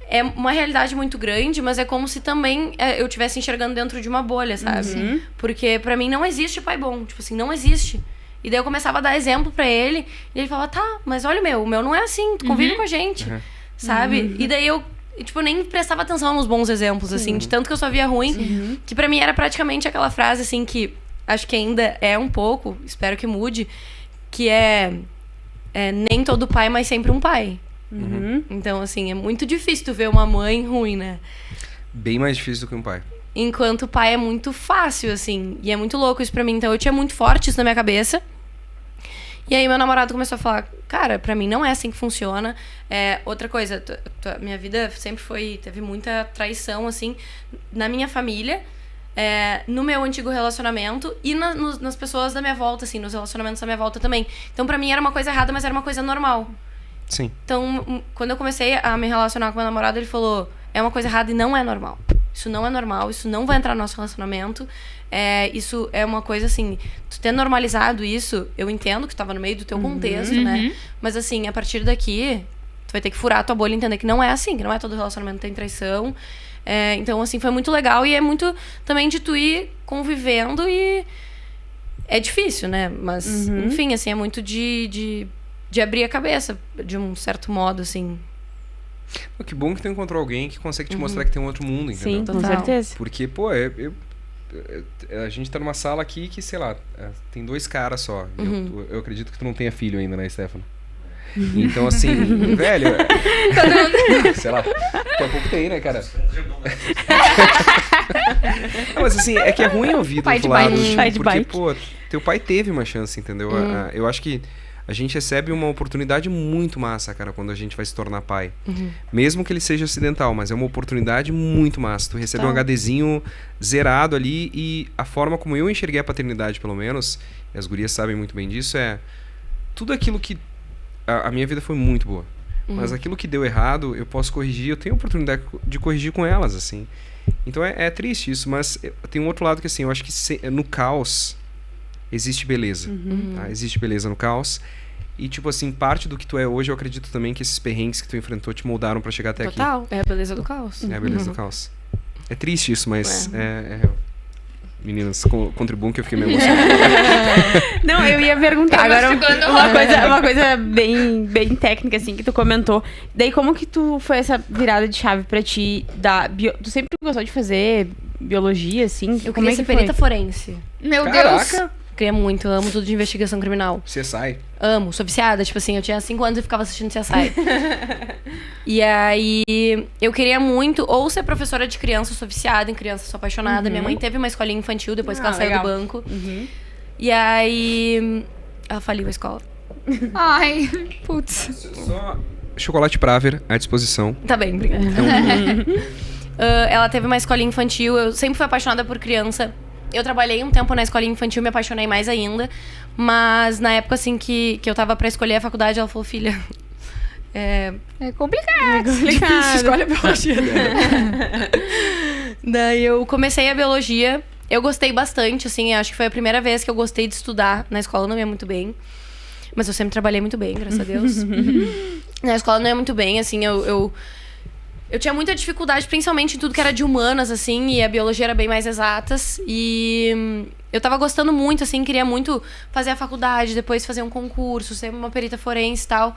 é uma realidade muito grande, mas é como se também eu estivesse enxergando dentro de uma bolha, sabe? Porque pra mim não existe pai bom. Tipo assim, não existe. E daí eu começava a dar exemplo pra ele. E ele falava, tá, mas olha o meu não é assim. Tu convive com a gente, sabe? E daí eu, tipo, nem prestava atenção nos bons exemplos, assim. De tanto que eu só via ruim. Que pra mim era praticamente aquela frase, assim, que acho que ainda é um pouco, espero que mude, que nem todo pai, mas sempre um pai. Então, assim, é muito difícil tu ver uma mãe ruim, né? Bem mais difícil do que um pai. Enquanto o pai é muito fácil, assim. E é muito louco isso pra mim. Então eu tinha muito forte isso na minha cabeça. E aí meu namorado começou a falar, cara, pra mim não é assim que funciona. Outra coisa, minha vida sempre teve muita traição, assim, na minha família, no meu antigo relacionamento e nas pessoas da minha volta, assim, nos relacionamentos da minha volta também. Então pra mim era uma coisa errada, mas era uma coisa normal. Sim. Então, quando eu comecei a me relacionar com meu namorado, ele falou, é uma coisa errada e não é normal. Isso não é normal, isso não vai entrar no nosso relacionamento. Isso é uma coisa assim, tu ter normalizado isso, eu entendo que tu tava no meio do teu contexto, né? Mas assim, a partir daqui, tu vai ter que furar a tua bolha e entender que não é assim, que não é todo relacionamento tem traição. Então, assim, foi muito legal e é muito também de tu ir convivendo e é difícil, né? Mas, enfim, assim, é muito de abrir a cabeça, de um certo modo, assim. Que bom que tu encontrou alguém que consegue te mostrar que tem um outro mundo, entendeu? Sim, com certeza. Porque, pô, a gente tá numa sala aqui que, sei lá, tem 2 caras só. Eu acredito que tu não tenha filho ainda, né, Stefano? Então, assim, velho... sei lá, daqui a pouco tem, né, cara? Não, mas assim, é que é ruim ouvir do outro lado. Porque, pô, teu pai teve uma chance, entendeu? Eu acho que a gente recebe uma oportunidade muito massa, cara, quando a gente vai se tornar pai. Mesmo que ele seja acidental, mas é uma oportunidade muito massa. Tu recebe um HDzinho zerado ali e a forma como eu enxerguei a paternidade, pelo menos, e as gurias sabem muito bem disso, tudo aquilo que... A minha vida foi muito boa. Mas aquilo que deu errado, eu posso corrigir, eu tenho a oportunidade de corrigir com elas, assim. Então é triste isso, mas tem um outro lado que, assim, eu acho que no caos existe beleza. Tá? Existe beleza no caos. E, tipo assim, parte do que tu é hoje, eu acredito também que esses perrengues que tu enfrentou te moldaram pra chegar até aqui. Total. É a beleza do caos. É a beleza do caos. É triste isso, mas meninas, contribuam que eu fiquei meio emocionado. Não, eu ia perguntar agora uma coisa bem técnica, assim, que tu comentou. Daí, como que foi essa virada de chave pra ti? Tu sempre gostou de fazer biologia, assim? Eu queria ser perita forense. Meu Caraca. Deus! Queria muito, eu amo tudo de investigação criminal. CSI? Amo, sou viciada. Tipo assim, eu tinha 5 anos e ficava assistindo CSI. E aí, eu queria muito ou ser professora de criança, eu sou viciada em criança, sou apaixonada. Minha mãe teve uma escolinha infantil depois que ela saiu do banco. E aí, ela faliu a escola. Ai, putz. Só chocolate Praver à disposição. Tá bem, obrigada. Ela teve uma escolinha infantil, eu sempre fui apaixonada por criança. Eu trabalhei um tempo na escolinha infantil, me apaixonei mais ainda. Mas na época, assim, que eu tava pra escolher a faculdade, ela falou, filha... É complicado. Difícil, escolhe a biologia. Daí eu comecei a biologia. Eu gostei bastante, assim. Acho que foi a primeira vez que eu gostei de estudar. Na escola não ia muito bem. Mas eu sempre trabalhei muito bem, graças a Deus. Na escola não ia muito bem, assim. Eu tinha muita dificuldade, principalmente em tudo que era de humanas, assim. E a biologia era bem mais exatas. E eu tava gostando muito, assim. Queria muito fazer a faculdade, depois fazer um concurso, ser uma perita forense e tal.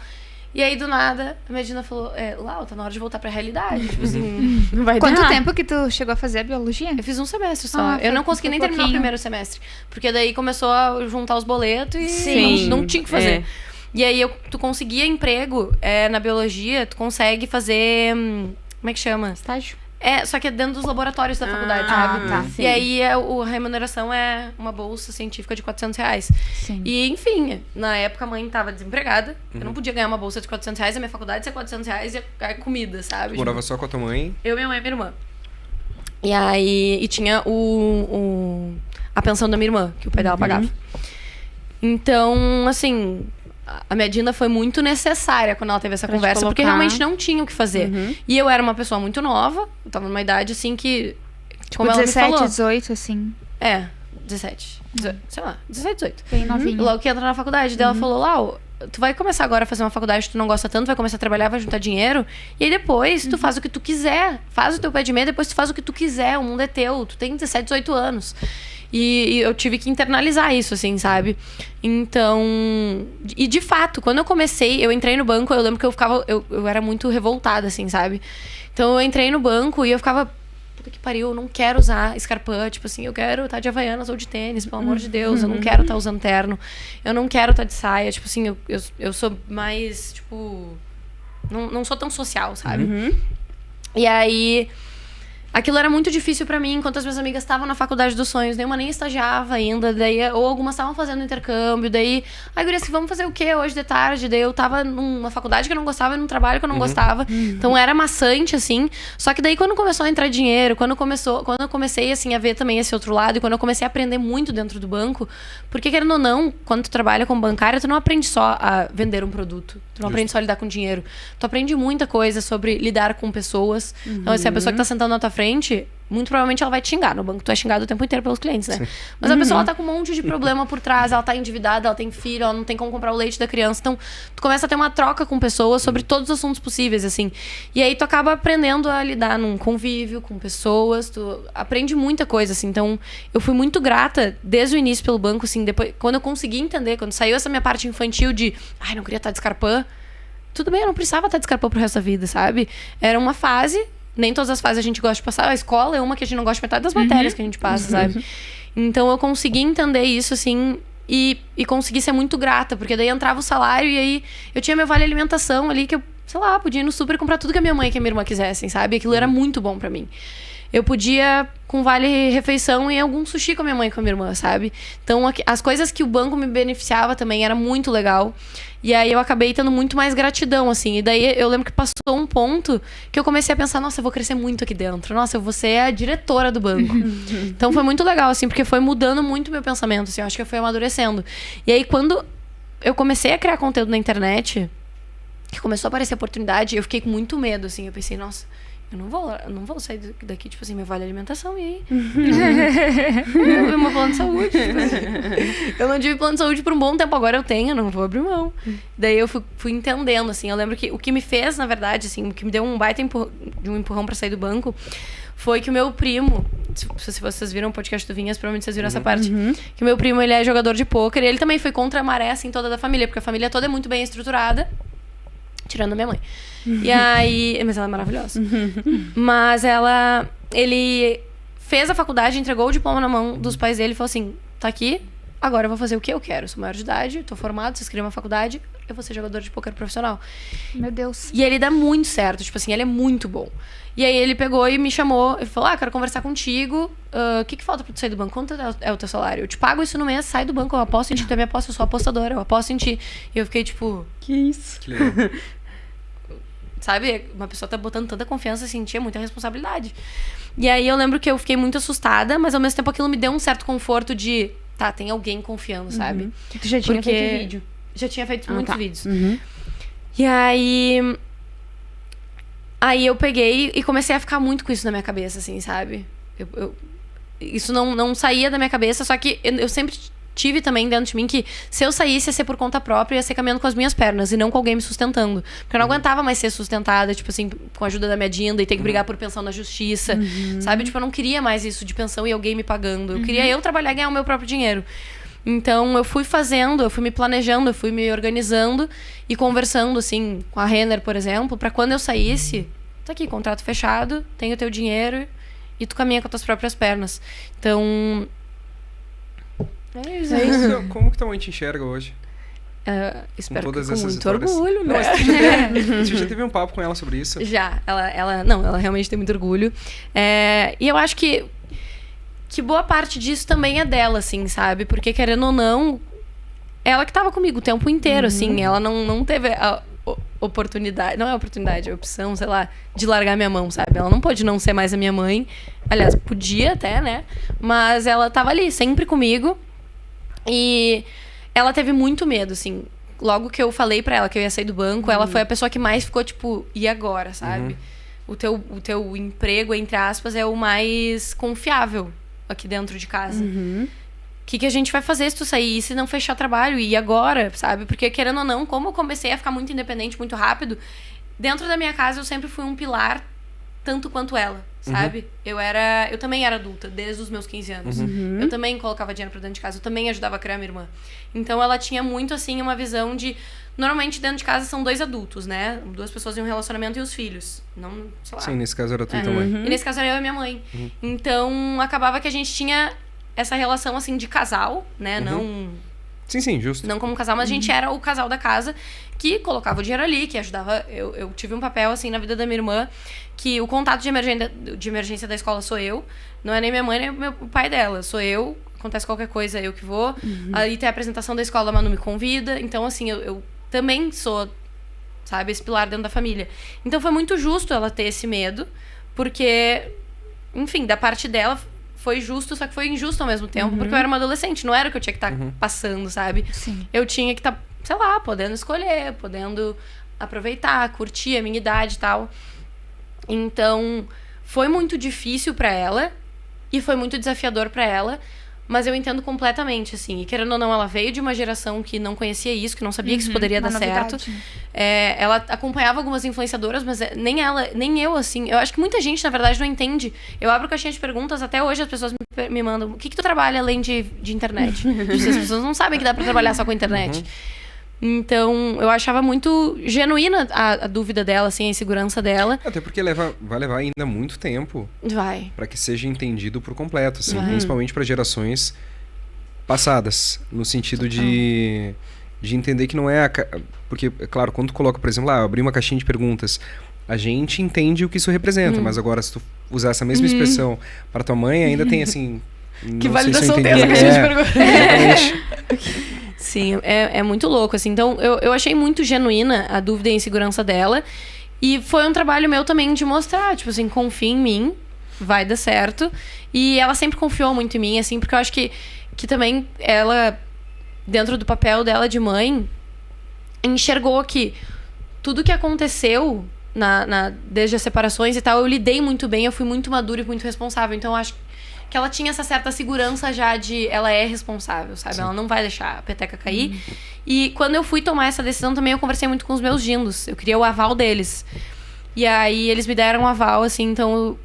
E aí, do nada, a Medina falou, Lau, tá na hora de voltar pra realidade. Tipo assim, não vai Quanto dar. tempo que tu chegou a fazer a biologia? Eu fiz um semestre só. Eu não consegui nem terminar o primeiro semestre. Porque daí começou a juntar os boletos e não tinha o que fazer. E aí, tu conseguia emprego na biologia, tu consegue fazer... Como é que chama? Estágio. Só que é dentro dos laboratórios da faculdade, sabe? Tá. E aí, a remuneração é uma bolsa científica de R$400. Sim. E, enfim, na época a mãe tava desempregada. Eu não podia ganhar uma bolsa de R$400, a minha faculdade ser R$400 e a comida, sabe? Morava só com a tua mãe? Eu, minha mãe e minha irmã. E aí, tinha a pensão da minha irmã, que o pai dela pagava. Então, assim, a minha Dina foi muito necessária quando ela teve essa conversa, porque realmente não tinha o que fazer. E eu era uma pessoa muito nova, eu tava numa idade, assim, que... Tipo, como 17, 18, assim. 17. Sei lá, 17, 18. Bem novinha. Logo que entra na faculdade, daí ela falou, Lau, tu vai começar agora a fazer uma faculdade que tu não gosta tanto, vai começar a trabalhar, vai juntar dinheiro, e aí depois tu faz o que tu quiser. Faz o teu pé de meia, depois tu faz o que tu quiser, o mundo é teu. Tu tem 17, 18 anos. E eu tive que internalizar isso, assim, sabe? Então... E de fato, quando eu comecei, eu entrei no banco, eu lembro que eu era muito revoltada, assim, sabe? Então eu entrei no banco e eu ficava... Puta que pariu, eu não quero usar escarpã. Tipo assim, eu quero estar de Havaianas ou de tênis, pelo amor de Deus. Eu não quero estar usando terno. Eu não quero estar de saia. Tipo assim, eu sou mais, tipo... Não sou tão social, sabe? E aí... Aquilo era muito difícil pra mim, enquanto as minhas amigas estavam na faculdade dos sonhos. Nenhuma nem estagiava ainda, daí, ou algumas estavam fazendo intercâmbio. Daí, gurias, vamos fazer o quê hoje de tarde? Daí eu tava numa faculdade que eu não gostava e num trabalho que eu não gostava. Então era maçante, assim. Só que daí quando começou a entrar dinheiro, quando eu comecei, assim, a ver também esse outro lado, e quando eu comecei a aprender muito dentro do banco, porque querendo ou não, quando tu trabalha como bancária, tu não aprende só a vender um produto. Tu não aprende só a lidar com dinheiro. Tu aprende muita coisa sobre lidar com pessoas. Então, se a pessoa que tá sentando na tua frente, muito provavelmente ela vai te xingar. No banco tu é xingado o tempo inteiro pelos clientes, né? Sim. Mas a pessoa, ela tá com um monte de problema por trás, ela tá endividada, ela tem filho, ela não tem como comprar o leite da criança. Então, tu começa a ter uma troca com pessoas sobre todos os assuntos possíveis, assim. E aí tu acaba aprendendo a lidar num convívio com pessoas, tu aprende muita coisa, assim. Então, eu fui muito grata desde o início pelo banco, assim. Depois, quando eu consegui entender, quando saiu essa minha parte infantil de não queria estar de escarpã, tudo bem, eu não precisava estar de escarpã pro resto da vida, sabe? Era uma fase. Nem todas as fases a gente gosta de passar. A escola é uma que a gente não gosta de metade das matérias que a gente passa, sabe? Então eu consegui entender isso, assim, e consegui ser muito grata, porque daí entrava o salário e aí eu tinha meu vale alimentação ali que eu, sei lá, podia ir no super e comprar tudo que a minha mãe e que a minha irmã quisessem, sabe? Aquilo era muito bom pra mim. Eu podia, com vale refeição, ir algum sushi com a minha mãe e com a minha irmã, sabe? Então, as coisas que o banco me beneficiava também era muito legal. E aí eu acabei tendo muito mais gratidão, assim. E daí eu lembro que passou um ponto que eu comecei a pensar, nossa, eu vou crescer muito aqui dentro. Nossa, eu vou ser a diretora do banco. Então foi muito legal, assim, porque foi mudando muito meu pensamento, assim. Eu acho que eu fui amadurecendo. E aí quando eu comecei a criar conteúdo na internet, que começou a aparecer oportunidade, eu fiquei com muito medo, assim. Eu pensei, nossa... Eu não vou sair daqui, tipo assim, meu vale alimentação, e aí? Meu plano de saúde. Tipo assim. Eu não tive plano de saúde por um bom tempo, agora eu tenho, não vou abrir mão. Daí eu fui entendendo, assim, eu lembro que o que me fez, na verdade, assim, o que me deu um baita empurrão pra sair do banco, foi que o meu primo, se vocês viram o podcast do Vinhas, provavelmente vocês viram essa parte, que o meu primo, ele é jogador de pôquer, e ele também foi contra a maré, assim, toda da família, porque a família toda é muito bem estruturada, tirando a minha mãe. E aí... Mas ela é maravilhosa. Mas ele fez a faculdade, entregou o diploma na mão dos pais dele e falou assim, tá aqui, agora eu vou fazer o que eu quero. Eu sou maior de idade, tô formado, vocês criam uma faculdade, eu vou ser jogador de pôquer profissional. Meu Deus. E ele dá muito certo, tipo assim, ele é muito bom. E aí ele pegou e me chamou e falou, quero conversar contigo, o que falta pra tu sair do banco? Quanto é o teu salário? Eu te pago isso no mês, sai do banco, eu aposto em ti, tu é minha aposta, eu sou apostadora, eu aposto em ti. E eu fiquei tipo... Que isso? Que legal. Sabe? Uma pessoa tá botando tanta confiança, assim, tinha muita responsabilidade. E aí eu lembro que eu fiquei muito assustada, mas ao mesmo tempo aquilo me deu um certo conforto de... Tá, tem alguém confiando, sabe? Tu já tinha feito vídeo? Já tinha feito muitos vídeos. E aí... Aí eu peguei e comecei a ficar muito com isso na minha cabeça, assim, sabe? Isso não saía da minha cabeça, só que eu sempre tive também dentro de mim que se eu saísse ia ser por conta própria, ia ser caminhando com as minhas pernas e não com alguém me sustentando. Porque eu não aguentava mais ser sustentada, tipo assim, com a ajuda da minha Dinda e ter que brigar por pensão na justiça, sabe? Tipo, eu não queria mais isso de pensão e alguém me pagando. Eu queria eu trabalhar e ganhar o meu próprio dinheiro. Então, eu fui fazendo, eu fui me planejando, eu fui me organizando e conversando, assim, com a Renner, por exemplo, pra quando eu saísse, tá aqui, contrato fechado, tem o teu dinheiro e tu caminha com as tuas próprias pernas. Então... É isso. Como que tua mãe te enxerga hoje? Espero com todas que com essas muito histórias. orgulho, né? Você já teve um papo com ela sobre isso? Já. Ela realmente tem muito orgulho. E eu acho que boa parte disso também é dela, assim, sabe? Porque, querendo ou não, ela que tava comigo o tempo inteiro, assim. Ela não teve a oportunidade... Não é oportunidade, é opção, sei lá, de largar minha mão, sabe? Ela não pôde não ser mais a minha mãe. Aliás, podia até, né? Mas ela tava ali, sempre comigo. E ela teve muito medo, assim. Logo que eu falei pra ela que eu ia sair do banco, ela foi a pessoa que mais ficou, tipo, e agora, sabe? O teu emprego, entre aspas, é o mais confiável aqui dentro de casa. O que a gente vai fazer se tu sair? E se não fechar trabalho? E agora, sabe? Porque, querendo ou não, como eu comecei a ficar muito independente muito rápido, dentro da minha casa eu sempre fui um pilar tanto quanto ela, sabe? Eu também era adulta desde os meus 15 anos. Eu também colocava dinheiro pra dentro de casa, eu também ajudava a criar minha irmã. Então ela tinha muito, assim, uma visão de... Normalmente dentro de casa são 2 adultos, né? 2 pessoas em um relacionamento e os filhos. Não, sei lá. Sim, nesse caso era tu e tua mãe. E nesse caso era eu e minha mãe. Então acabava que a gente tinha essa relação, assim, de casal, né? Não... Sim, justo. Não como um casal, mas a gente era o casal da casa que colocava o dinheiro ali, que ajudava. Eu tive um papel, assim, na vida da minha irmã, que o contato de emergência da escola sou eu. Não é nem minha mãe, nem o pai dela. Sou eu. Acontece qualquer coisa, eu que vou. Aí tem a apresentação da escola, a Manu me convida. Então, assim, eu também sou, sabe, esse pilar dentro da família. Então foi muito justo ela ter esse medo, porque, enfim, da parte dela... Foi justo, só que foi injusto ao mesmo tempo, porque eu era uma adolescente, não era o que eu tinha que estar passando, sabe? Sim. Eu tinha que estar, sei lá, podendo escolher, podendo aproveitar, curtir a minha idade e tal. Então, foi muito difícil pra ela e foi muito desafiador pra ela, mas eu entendo completamente, assim. E querendo ou não, ela veio de uma geração que não conhecia isso, que não sabia que isso poderia dar certo. Ela acompanhava algumas influenciadoras, mas nem ela, nem eu, assim. Eu acho que muita gente, na verdade, não entende. Eu abro caixinha de perguntas, até hoje as pessoas me mandam: o que tu trabalha além de internet? As pessoas não sabem que dá pra trabalhar só com internet. Então, eu achava muito genuína a dúvida dela, assim, a insegurança dela. Até porque vai levar ainda muito tempo para que seja entendido por completo, assim, principalmente para gerações passadas, no sentido de entender que não é porque, claro, quando tu coloca, por exemplo, abrir uma caixinha de perguntas, a gente entende o que isso representa, mas agora se tu usar essa mesma expressão para tua mãe, ainda tem, assim... Que validação tem essa caixinha de perguntas. Exatamente. Sim, é muito louco, assim. Então, eu achei muito genuína a dúvida e a insegurança dela. E foi um trabalho meu também de mostrar, tipo assim, confia em mim, vai dar certo. E ela sempre confiou muito em mim, assim, porque eu acho que também ela, dentro do papel dela de mãe, enxergou que tudo que aconteceu desde as separações e tal, eu lidei muito bem, eu fui muito madura e muito responsável. Então, eu acho que ela tinha essa certa segurança já de... Ela é responsável, sabe? Sim. Ela não vai deixar a peteca cair. E quando eu fui tomar essa decisão também, eu conversei muito com os meus gindos. Eu queria o aval deles. E aí, eles me deram um aval, assim. Então,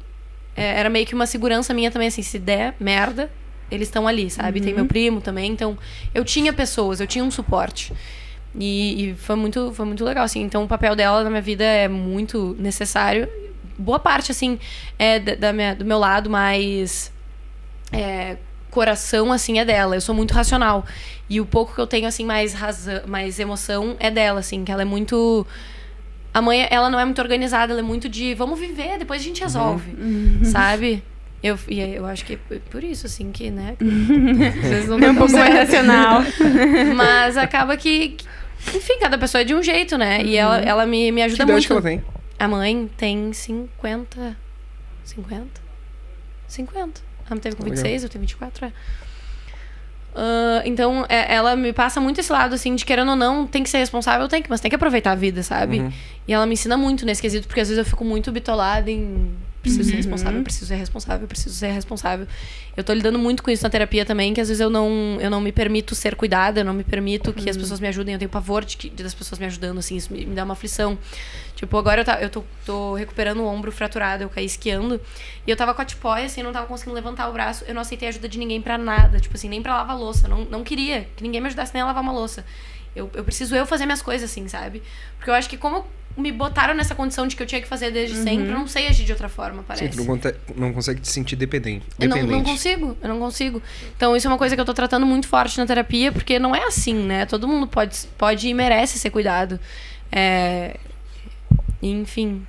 era meio que uma segurança minha também, assim. Se der merda, eles estão ali, sabe? Tem meu primo também. Então, eu tinha pessoas, eu tinha um suporte. E foi muito legal, assim. Então, o papel dela na minha vida é muito necessário. Boa parte, assim, do meu lado mais... coração, assim, é dela. Eu sou muito racional. E o pouco que eu tenho, assim, mais razão, mais emoção é dela, assim. Que ela é muito... A mãe, ela não é muito organizada. Ela é muito de... Vamos viver, depois a gente resolve. Sabe? E eu acho que é por isso, assim, que, né? Às vezes não é um pouco mais racional. Mas acaba que... Enfim, cada pessoa é de um jeito, né? E ela me ajuda muito. Que idade que ela tem? A mãe tem 50. 50. Ela me teve com 26, eu tenho 24, então, ela me passa muito esse lado, assim, de querendo ou não, tem que ser responsável, mas tem que aproveitar a vida, sabe? E ela me ensina muito nesse quesito, porque às vezes eu fico muito bitolada em... Preciso ser responsável, preciso ser responsável, preciso ser responsável. Eu tô lidando muito com isso na terapia também, que às vezes eu não me permito ser cuidada, eu não me permito que as pessoas me ajudem. Eu tenho pavor das pessoas me ajudando, assim, isso me dá uma aflição. Tipo, agora eu tô recuperando o ombro fraturado, eu caí esquiando. E eu tava com a tipóia, assim, não tava conseguindo levantar o braço. Eu não aceitei ajuda de ninguém pra nada, tipo assim, nem pra lavar louça. Não queria que ninguém me ajudasse nem a lavar uma louça. Eu preciso fazer minhas coisas, assim, sabe? Porque eu acho que como me botaram nessa condição de que eu tinha que fazer desde sempre, eu não sei agir de outra forma, parece. Sim, tu não consegue te sentir dependente. Eu não consigo. Então, isso é uma coisa que eu tô tratando muito forte na terapia, porque não é assim, né? Todo mundo pode e merece ser cuidado. Enfim...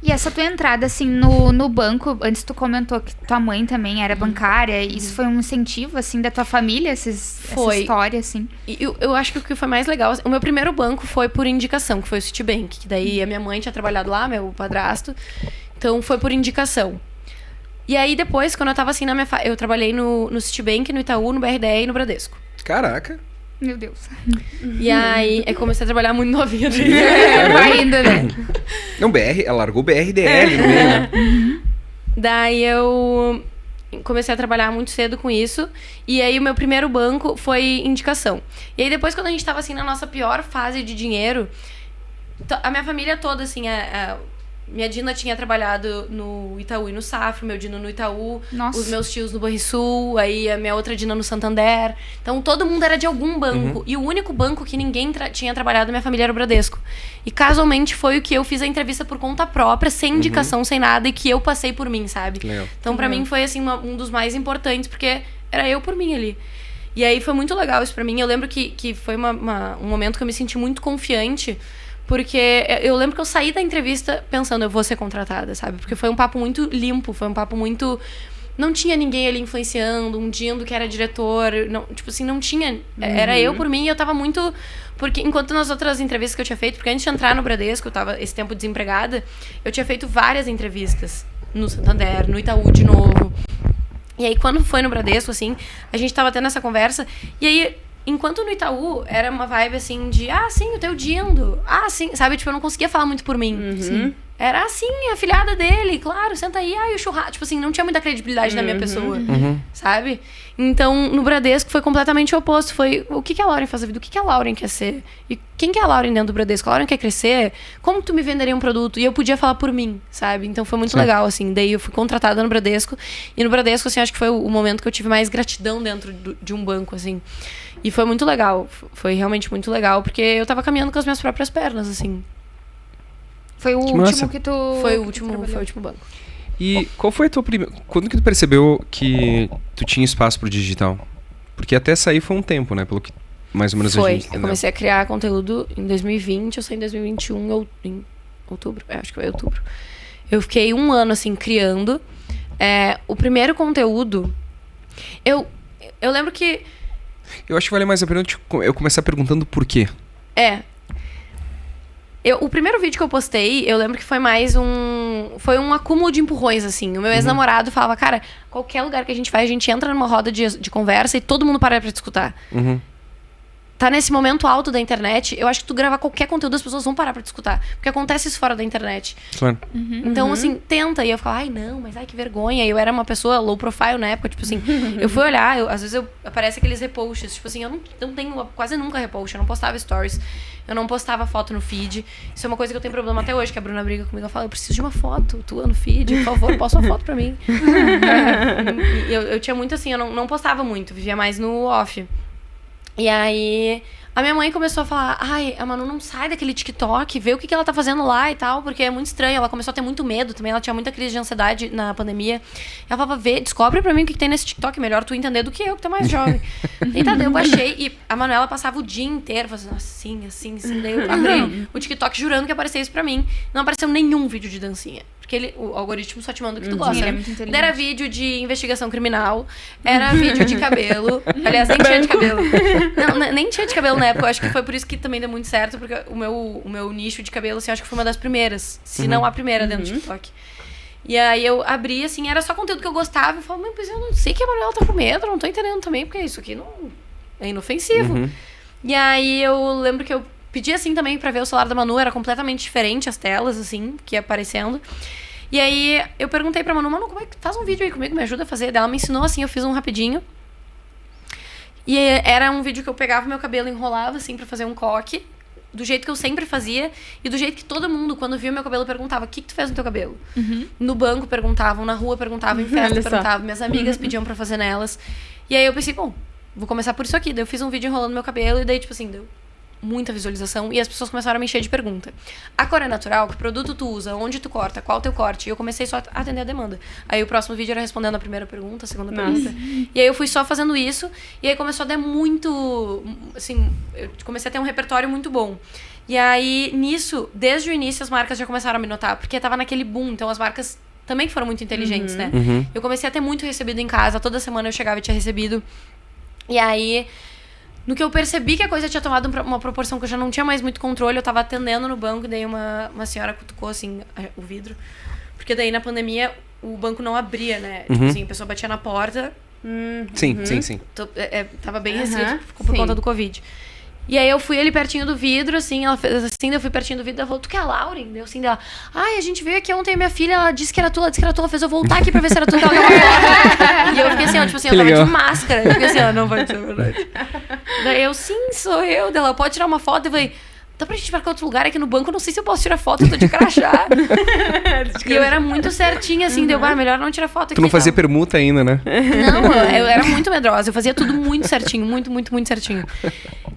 E essa tua entrada, assim, no banco, antes tu comentou que tua mãe também era bancária, isso foi um incentivo, assim, da tua família, essa história, assim? Eu acho que o que foi mais legal, o meu primeiro banco foi por indicação, que foi o Citibank, que daí a minha mãe tinha trabalhado lá, meu padrasto, então foi por indicação. E aí depois, quando eu tava assim eu trabalhei no Citibank, no Itaú, no BRDE e no Bradesco. Caraca. Meu Deus. E aí, comecei a trabalhar muito novinha. Vai indo, né? Não, ela largou o BRDL no meio, né? Daí eu comecei a trabalhar muito cedo com isso. E aí o meu primeiro banco foi indicação. E aí depois, quando a gente tava assim na nossa pior fase de dinheiro, a minha família toda, assim, minha Dina tinha trabalhado no Itaú e no Safra, meu Dino no Itaú, os meus tios no Banrisul, aí a minha outra Dina no Santander. Então todo mundo era de algum banco. E o único banco que ninguém tinha trabalhado na minha família era o Bradesco. E casualmente foi o que eu fiz a entrevista por conta própria, sem indicação, sem nada, e que eu passei por mim, sabe? Legal. Então pra mim foi assim um dos mais importantes, porque era eu por mim ali. E aí foi muito legal isso pra mim. Eu lembro que foi um momento que eu me senti muito confiante, porque eu lembro que eu saí da entrevista pensando, eu vou ser contratada, sabe? Porque foi um papo muito limpo, foi um papo muito... Não tinha ninguém ali influenciando, um Dindo que era diretor, não, tipo assim, não tinha... Era eu por mim, e eu tava muito... Porque enquanto nas outras entrevistas que eu tinha feito, porque antes de entrar no Bradesco, eu tava esse tempo desempregada, eu tinha feito várias entrevistas no Santander, no Itaú de novo. E aí quando foi no Bradesco, assim, a gente tava tendo essa conversa, e aí... Enquanto no Itaú, era uma vibe assim de... Ah, sim, o teu Dindo. Ah, sim. Sabe? Tipo, eu não conseguia falar muito por mim. Sim. Era assim, a filhada dele. Claro, senta aí. Ah, e o churrasco. Tipo assim, não tinha muita credibilidade na minha pessoa. Sabe? Então, no Bradesco foi completamente o oposto. Foi o que a Lauren faz da vida? O que a Lauren quer ser? E quem que é a Lauren dentro do Bradesco? A Lauren quer crescer? Como tu me venderia um produto? E eu podia falar por mim, sabe? Então foi muito legal, assim. Daí eu fui contratada no Bradesco. E no Bradesco, assim, acho que foi o momento que eu tive mais gratidão dentro de um banco, assim. E foi muito legal. Foi realmente muito legal, porque eu tava caminhando com as minhas próprias pernas, assim. Foi o último que tu... Foi o último banco. E qual foi a tua primeira... Quando que tu percebeu que tu tinha espaço pro digital? Porque até sair foi um tempo, né? Pelo que mais ou menos a gente entendeu. Eu comecei a criar conteúdo em 2020, eu saí em 2021, em outubro. Acho que foi outubro. Eu fiquei 1 ano, assim, criando. O primeiro conteúdo... Eu lembro que... Eu acho que vale mais a pena eu começar perguntando por quê. O primeiro vídeo que eu postei, eu lembro que foi mais foi um acúmulo de empurrões, assim. O meu ex-namorado falava, cara, qualquer lugar que a gente vai, a gente entra numa roda de conversa e todo mundo para pra te escutar. Tá nesse momento alto da internet, eu acho que tu gravar qualquer conteúdo, as pessoas vão parar pra te escutar. Porque acontece isso fora da internet. Claro. Então, assim, tenta. E eu ficava, ai, não, mas ai, que vergonha. Eu era uma pessoa low profile na época, tipo assim, eu fui olhar, às vezes aparece aqueles reposts, tipo assim, eu não tenho quase nunca repost, eu não postava stories, eu não postava foto no feed. Isso é uma coisa que eu tenho problema até hoje, que a Bruna briga comigo, ela fala, eu preciso de uma foto tua no feed, por favor, posta uma foto pra mim. Eu tinha muito assim, eu não postava muito, vivia mais no off. E aí, a minha mãe começou a falar, ai, a Manu não sai daquele TikTok, vê o que ela tá fazendo lá e tal, porque é muito estranho. Ela começou a ter muito medo também, ela tinha muita crise de ansiedade na pandemia. Ela falava, descobre pra mim o que tem nesse TikTok, melhor tu entender do que eu, que tô mais jovem. E tá, daí eu baixei, e a Manuela passava o dia inteiro fazendo assim, daí eu abri o TikTok jurando que aparecia isso pra mim. Não apareceu nenhum vídeo de dancinha. Porque o algoritmo só te manda o que tu gosta. Ele é muito inteligente. Era vídeo de investigação criminal, era vídeo de cabelo. Aliás, nem tinha de cabelo. Não, nem tinha de cabelo na época. Eu acho que foi por isso que também deu muito certo, porque o meu nicho de cabelo, assim, eu acho que foi uma das primeiras. Se não a primeira dentro do TikTok. E aí eu abri, assim, era só conteúdo que eu gostava. E eu falava, mas eu não sei que a Manuela tá com medo, não tô entendendo também, porque isso aqui não é inofensivo. E aí eu lembro que eu pedi, assim, também pra ver o celular da Manu, era completamente diferente as telas, assim, que ia aparecendo. E aí eu perguntei pra Manu, como é que faz um vídeo aí comigo, me ajuda a fazer? Daí ela me ensinou, assim, eu fiz um rapidinho. E era um vídeo que eu pegava meu cabelo, enrolava, assim, pra fazer um coque, do jeito que eu sempre fazia, e do jeito que todo mundo, quando via meu cabelo, perguntava, o que tu fez no teu cabelo? No banco perguntavam, na rua perguntavam, em festa perguntavam, minhas amigas pediam pra fazer nelas. E aí eu pensei, bom, vou começar por isso aqui. Daí eu fiz um vídeo enrolando meu cabelo, e daí, tipo assim, deu muita visualização, e as pessoas começaram a me encher de pergunta. A cor é natural? Que produto tu usa? Onde tu corta? Qual o teu corte? E eu comecei só a atender a demanda. Aí o próximo vídeo era respondendo a primeira pergunta, a segunda pergunta. E aí eu fui só fazendo isso, e aí começou a dar muito... Assim, eu comecei a ter um repertório muito bom. E aí, nisso, desde o início, as marcas já começaram a me notar, porque tava naquele boom, então as marcas também foram muito inteligentes, né? Eu comecei a ter muito recebido em casa, toda semana eu chegava e tinha recebido. E aí... No que eu percebi que a coisa tinha tomado uma proporção que eu já não tinha mais muito controle, eu tava atendendo no banco, e daí uma senhora cutucou, assim, o vidro. Porque daí, na pandemia, o banco não abria, né? Tipo assim, a pessoa batia na porta, Sim. Tava bem restrito por conta do Covid. E aí eu fui ali pertinho do vidro, assim, ela fez assim, eu fui pertinho do vidro, ela falou, tu que é a Lauren? Deu assim, dela, a gente veio aqui ontem, minha filha, ela disse que era tu, ela fez eu voltar aqui pra ver se era tu, que ela quer uma foto. E eu fiquei assim, ó, tipo assim, eu tava de máscara. Eu fiquei assim, ó, não vai ser verdade. Daí eu, sim, sou eu. Dela, pode tirar uma foto? Eu falei, dá pra gente marcar outro lugar aqui no banco, eu não sei se eu posso tirar foto, eu tô de crachá. E eu era muito certinha, assim, deu, melhor não tirar foto aqui. Tu não fazia permuta ainda, né? Não, eu era muito medrosa, eu fazia tudo muito certinho, muito certinho.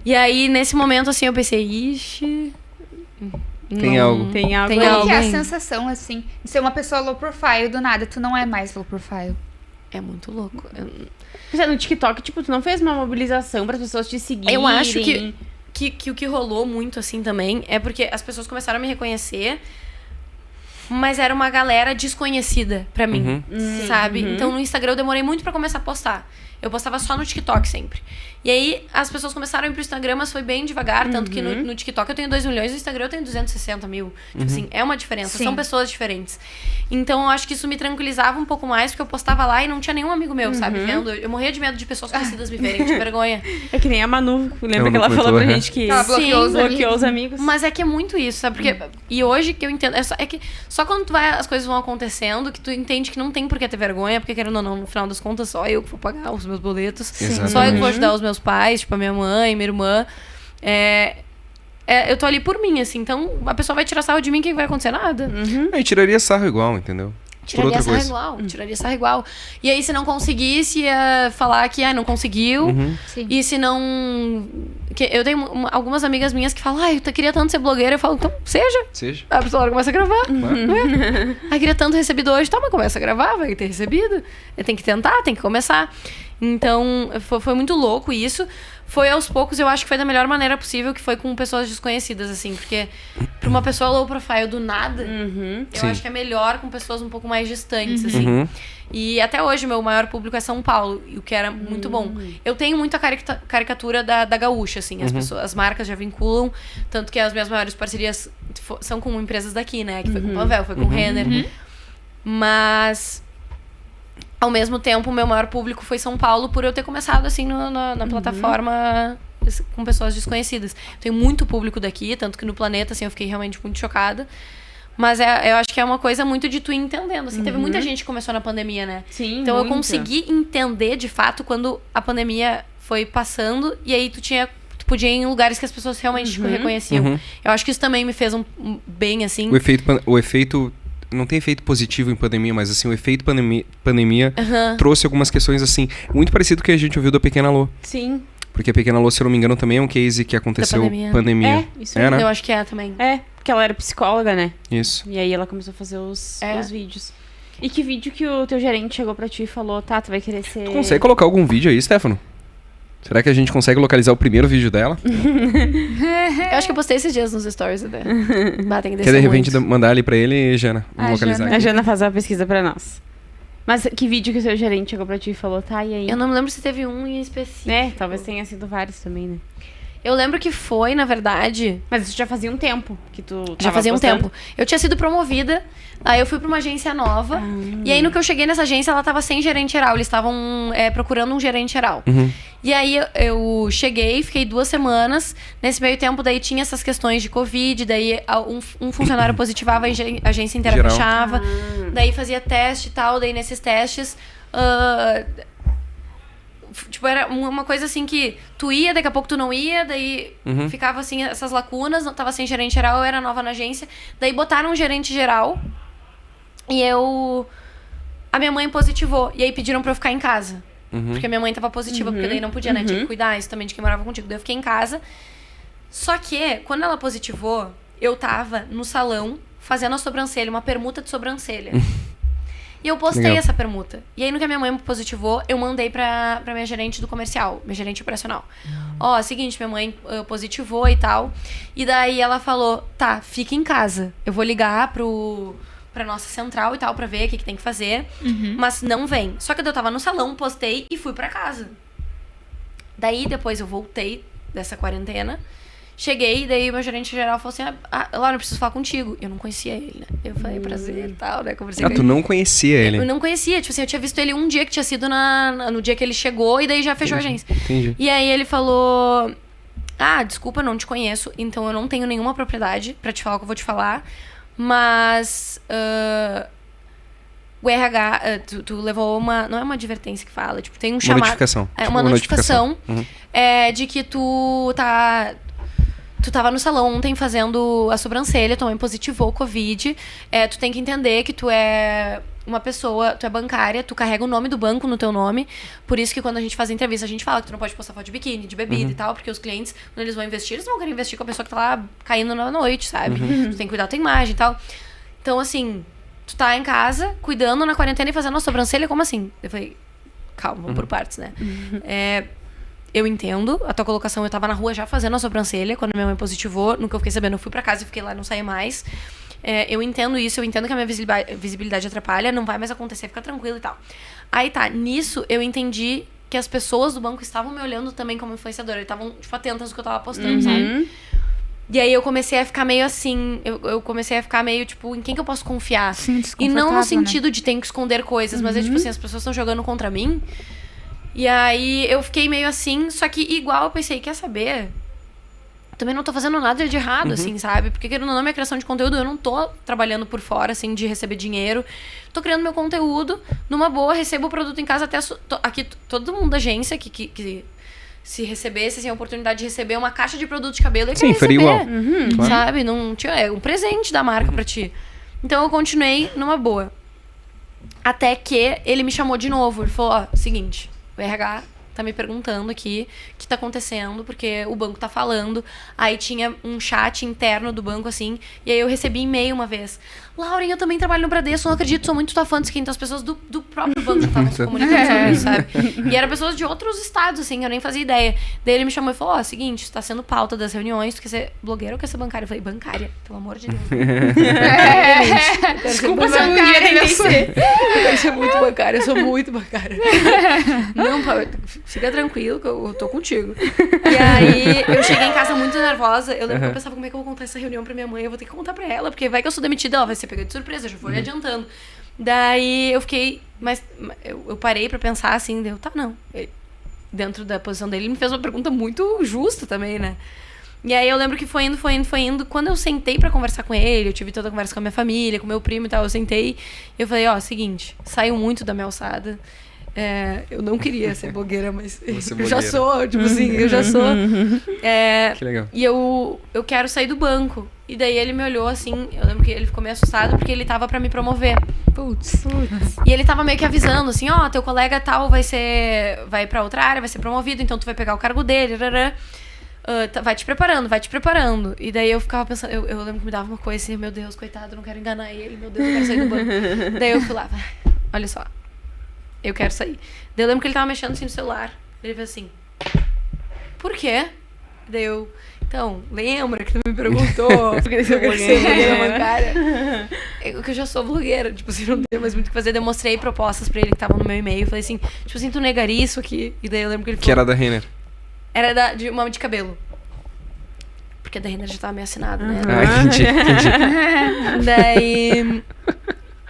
E aí, nesse momento, assim, eu pensei, ixi... Tem algo. Qual que é a sensação, assim, de ser uma pessoa low profile do nada? Tu não é mais low profile. É muito louco. Mas no TikTok, tipo, tu não fez uma mobilização para as pessoas te seguirem? Eu acho que o que rolou muito, assim, também, é porque as pessoas começaram a me reconhecer, mas era uma galera desconhecida pra mim, sabe? Então, no Instagram, eu demorei muito pra começar a postar. Eu postava só no TikTok sempre. E aí, as pessoas começaram a ir pro Instagram, mas foi bem devagar. Tanto que no TikTok eu tenho 2 milhões, no Instagram eu tenho 260 mil. Tipo assim, é uma diferença. Sim. São pessoas diferentes. Então, eu acho que isso me tranquilizava um pouco mais, porque eu postava lá e não tinha nenhum amigo meu, sabe? Vendo. Eu morria de medo de pessoas conhecidas me verem, de vergonha. É que nem a Manu. Lembra que ela falou pra gente que ela bloqueou os amigos. Mas é que é muito isso, sabe? Porque, e hoje que eu entendo... É que só quando as coisas vão acontecendo, que tu entende que não tem por que ter vergonha, porque querendo ou não, no final das contas, só eu que vou pagar os meus boletos. Exatamente. Só eu que vou ajudar os meus pais, tipo, a minha mãe, minha irmã. Eu tô ali por mim, assim. Então, a pessoa vai tirar sarro de mim, que vai acontecer nada. Aí tiraria sarro igual, entendeu? Tiraria sarro igual. E aí, se não conseguisse, ia falar que não conseguiu. E se não... eu tenho algumas amigas minhas que falam, eu queria tanto ser blogueira. Eu falo, então, seja. A pessoa começa a gravar. Queria tanto recebido hoje. Mas começa a gravar, vai ter recebido. Tem que tentar, tem que começar. Então, foi muito louco isso. Foi aos poucos, eu acho que foi da melhor maneira possível, que foi com pessoas desconhecidas, assim. Porque pra uma pessoa low profile do nada, eu acho que é melhor com pessoas um pouco mais distantes, assim. E até hoje, o meu maior público é São Paulo, o que era muito bom. Eu tenho muita caricatura da gaúcha, assim. As marcas já vinculam, tanto que as minhas maiores parcerias são com empresas daqui, né? Que foi com o Pavel, foi com o Renner. Mas... ao mesmo tempo, o meu maior público foi São Paulo, por eu ter começado, assim, na plataforma com pessoas desconhecidas. Tenho muito público daqui, tanto que no Planeta, assim, eu fiquei realmente muito chocada. Mas eu acho que é uma coisa muito de tu ir entendendo, assim. Teve muita gente que começou na pandemia, né? Sim, então, eu consegui entender, de fato, quando a pandemia foi passando, e aí tu podia ir em lugares que as pessoas realmente te reconheciam. Eu acho que isso também me fez bem, assim... O efeito não tem efeito positivo em pandemia, mas assim, o efeito pandemia trouxe algumas questões assim, muito parecido com o que a gente ouviu da Pequena Lô. Sim. Porque a Pequena Lô, se eu não me engano, também é um case que aconteceu pandemia. Isso aí. Né? Eu acho que é também. Porque ela era psicóloga, né? Isso. E aí ela começou a fazer os vídeos. E que vídeo que o teu gerente chegou pra ti e falou, tu vai querer ser... Tu consegue colocar algum vídeo aí, Stefano? Será que a gente consegue localizar o primeiro vídeo dela? Eu acho que eu postei esses dias nos stories até. Quer de repente mandar ali pra ele, Jana? Vamos localizar aqui. A Jana faz a pesquisa pra nós. Mas que vídeo que o seu gerente chegou pra ti e falou, e aí? Eu não me lembro se teve um em específico. Talvez tenha sido vários também, né? Eu lembro que foi, na verdade... Mas isso já fazia um tempo que tu tava Já fazia postando. um tempo. Eu tinha sido promovida, aí eu fui pra uma agência nova. E aí, no que eu cheguei nessa agência, ela tava sem gerente geral. Eles estavam procurando um gerente geral. E aí, eu cheguei, fiquei 2 semanas. Nesse meio tempo, daí tinha essas questões de Covid. Daí, um funcionário positivava, a agência inteira Geral. fechava. Daí, fazia teste e tal. Daí, nesses testes... tipo, era uma coisa assim que tu ia, daqui a pouco tu não ia, daí ficava assim, essas lacunas, não tava sem gerente geral, eu era nova na agência, daí botaram um gerente geral e a minha mãe positivou, e aí pediram pra eu ficar em casa, porque a minha mãe tava positiva, porque daí não podia, né, tinha que cuidar isso também de quem morava contigo, daí eu fiquei em casa, só que, quando ela positivou, eu tava no salão fazendo a sobrancelha, uma permuta de sobrancelha. E eu postei essa permuta. E aí, no que a minha mãe me positivou, eu mandei pra minha gerente do comercial, minha gerente operacional. Seguinte, minha mãe positivou e tal. E daí ela falou, fica em casa. Eu vou ligar pra nossa central e tal, pra ver o que tem que fazer. Mas não vem. Só que eu tava no salão, postei e fui pra casa. Daí, depois eu voltei dessa quarentena. Cheguei, daí meu gerente geral falou assim, Laura, eu preciso falar contigo. Eu não conhecia ele, né? Eu falei, prazer e tal, né? Conversei com ele. Tu não conhecia ele? Eu não conhecia, tipo assim, eu tinha visto ele um dia que tinha sido no dia que ele chegou e daí já fechou a agência. Entendi. E aí ele falou, desculpa, não te conheço, então eu não tenho nenhuma propriedade pra te falar o que eu vou te falar, mas o RH, tu levou não é uma advertência que fala, tipo, tem um chamado... Notificação. Uma notificação de que tu tava no salão ontem fazendo a sobrancelha, tua mãe positivou Covid, tu tem que entender que tu é uma pessoa, tu é bancária, tu carrega o nome do banco no teu nome, por isso que quando a gente faz entrevista, a gente fala que tu não pode postar foto de biquíni, de bebida e tal, porque os clientes, quando eles vão investir, eles não vão querer investir com a pessoa que tá lá caindo na noite, sabe? Tu tem que cuidar da tua imagem e tal. Então, assim, tu tá em casa, cuidando na quarentena e fazendo a sobrancelha, como assim? Eu falei, calma, vamos por partes, né? Eu entendo a tua colocação. Eu tava na rua já fazendo a sobrancelha quando minha mãe positivou. No que eu fiquei sabendo, eu fui pra casa e fiquei lá, não saí mais. Eu entendo isso, eu entendo que a minha visibilidade atrapalha, não vai mais acontecer, fica tranquilo e tal. Aí tá, nisso eu entendi que as pessoas do banco estavam me olhando também como influenciadora. Eles estavam, tipo, atentas ao que eu tava postando, sabe? E aí eu comecei a ficar meio assim, eu comecei a ficar meio, tipo, em quem que eu posso confiar? Sim, e não no sentido de ter que esconder coisas, mas é tipo assim, as pessoas estão jogando contra mim. E aí eu fiquei meio assim, só que igual eu pensei, quer saber? Também não tô fazendo nada de errado, assim, sabe? Porque querendo ou não, minha criação de conteúdo, eu não tô trabalhando por fora, assim, de receber dinheiro. Tô criando meu conteúdo, numa boa, recebo o produto em casa até... Aqui, todo mundo da agência que se recebesse, assim, a oportunidade de receber uma caixa de produto de cabelo, eu queria receber, igual. sabe? Não tinha, um presente da marca pra ti. Então eu continuei numa boa. Até que ele me chamou de novo. Ele falou, seguinte, o RH tá me perguntando aqui o que tá acontecendo, porque o banco tá falando. Aí tinha um chat interno do banco, assim, e aí eu recebi e-mail uma vez. Lauren, eu também trabalho no Bradesco, não acredito, sou muito tua fã disso aqui. Então as pessoas do próprio banco já estavam se comunicando sobre isso, sabe? E eram pessoas de outros estados, assim, eu nem fazia ideia. Daí ele me chamou e falou, seguinte, tá sendo pauta das reuniões, tu quer ser blogueira ou quer ser bancária? Eu falei, bancária, pelo amor de Deus. Desculpa se eu um dia tentei ser. Eu quero ser muito bancária, eu sou muito bancária. Não, fica tranquilo que eu tô contigo. E aí eu cheguei em casa muito nervosa. Eu lembro que eu pensava, como é que eu vou contar essa reunião pra minha mãe? Eu vou ter que contar pra ela, porque vai que eu sou demitida, ela vai ser pegada de surpresa, já vou adiantando. Daí eu fiquei, mas eu parei pra pensar assim, dentro da posição dele, ele me fez uma pergunta muito justa também, né? E aí eu lembro que foi indo. Quando eu sentei pra conversar com ele, eu tive toda a conversa com a minha família, com meu primo e tal, eu sentei, eu falei, seguinte, saiu muito da minha alçada. Eu não queria ser blogueira, mas eu já sou, tipo assim, eu já sou. Que legal. E eu quero sair do banco. E daí ele me olhou assim, eu lembro que ele ficou meio assustado porque ele tava pra me promover. Putz. E ele tava meio que avisando assim, teu colega tal vai pra outra área, vai ser promovido, então tu vai pegar o cargo dele, vai te preparando. E daí eu ficava pensando, eu lembro que me dava uma coisa assim, meu Deus, coitado, eu não quero enganar ele, meu Deus, eu quero sair do banco. Daí eu fui lá, olha só, eu quero sair. Daí eu lembro que ele tava mexendo assim no celular. Ele fez assim, por quê? Daí eu, então, lembra que tu me perguntou porque eu quero ser blogueira bancária? Que eu já sou blogueira, tipo assim, não tenho mais muito o que fazer. Eu mostrei propostas pra ele que estavam no meu e-mail. Falei assim, tipo assim, tu negaria isso aqui? E daí eu lembro que ele falou... Que era da Renner? Era de uma de cabelo. Porque a da Renner já tava meio assinada, né? Entendi. Daí...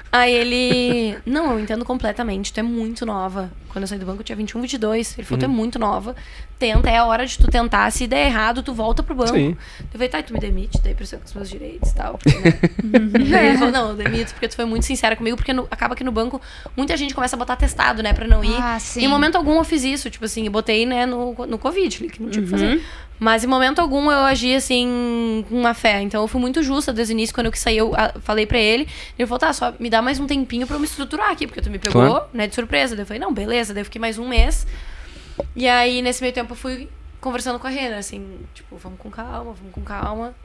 Aí ele... Não, eu entendo completamente. Tu é muito nova. Quando eu saí do banco, eu tinha 21, 22. Ele falou, tu é muito nova. Tenta, é a hora de tu tentar. Se der errado, tu volta pro banco. Sim. Eu falei, tá, tu me demite, daí pra ser com os meus direitos e tal. Porque, né? Ele falou, não, eu demito porque tu foi muito sincera comigo. Porque acaba que no banco, muita gente começa a botar atestado, né, pra não ir. Sim. Em momento algum eu fiz isso, tipo assim, eu botei, né, no Covid, que não tinha o que fazer. Mas em momento algum eu agi, assim, com uma fé. Então eu fui muito justa desde o início. Quando eu que saí, eu falei pra ele. Ele falou, tá, só me dá mais um tempinho pra eu me estruturar aqui. Porque tu me pegou, né, de surpresa. Daí eu falei, não, beleza. Daí eu fiquei mais um mês. E aí, nesse meio tempo, eu fui conversando com a Renner, assim, tipo, vamos com calma.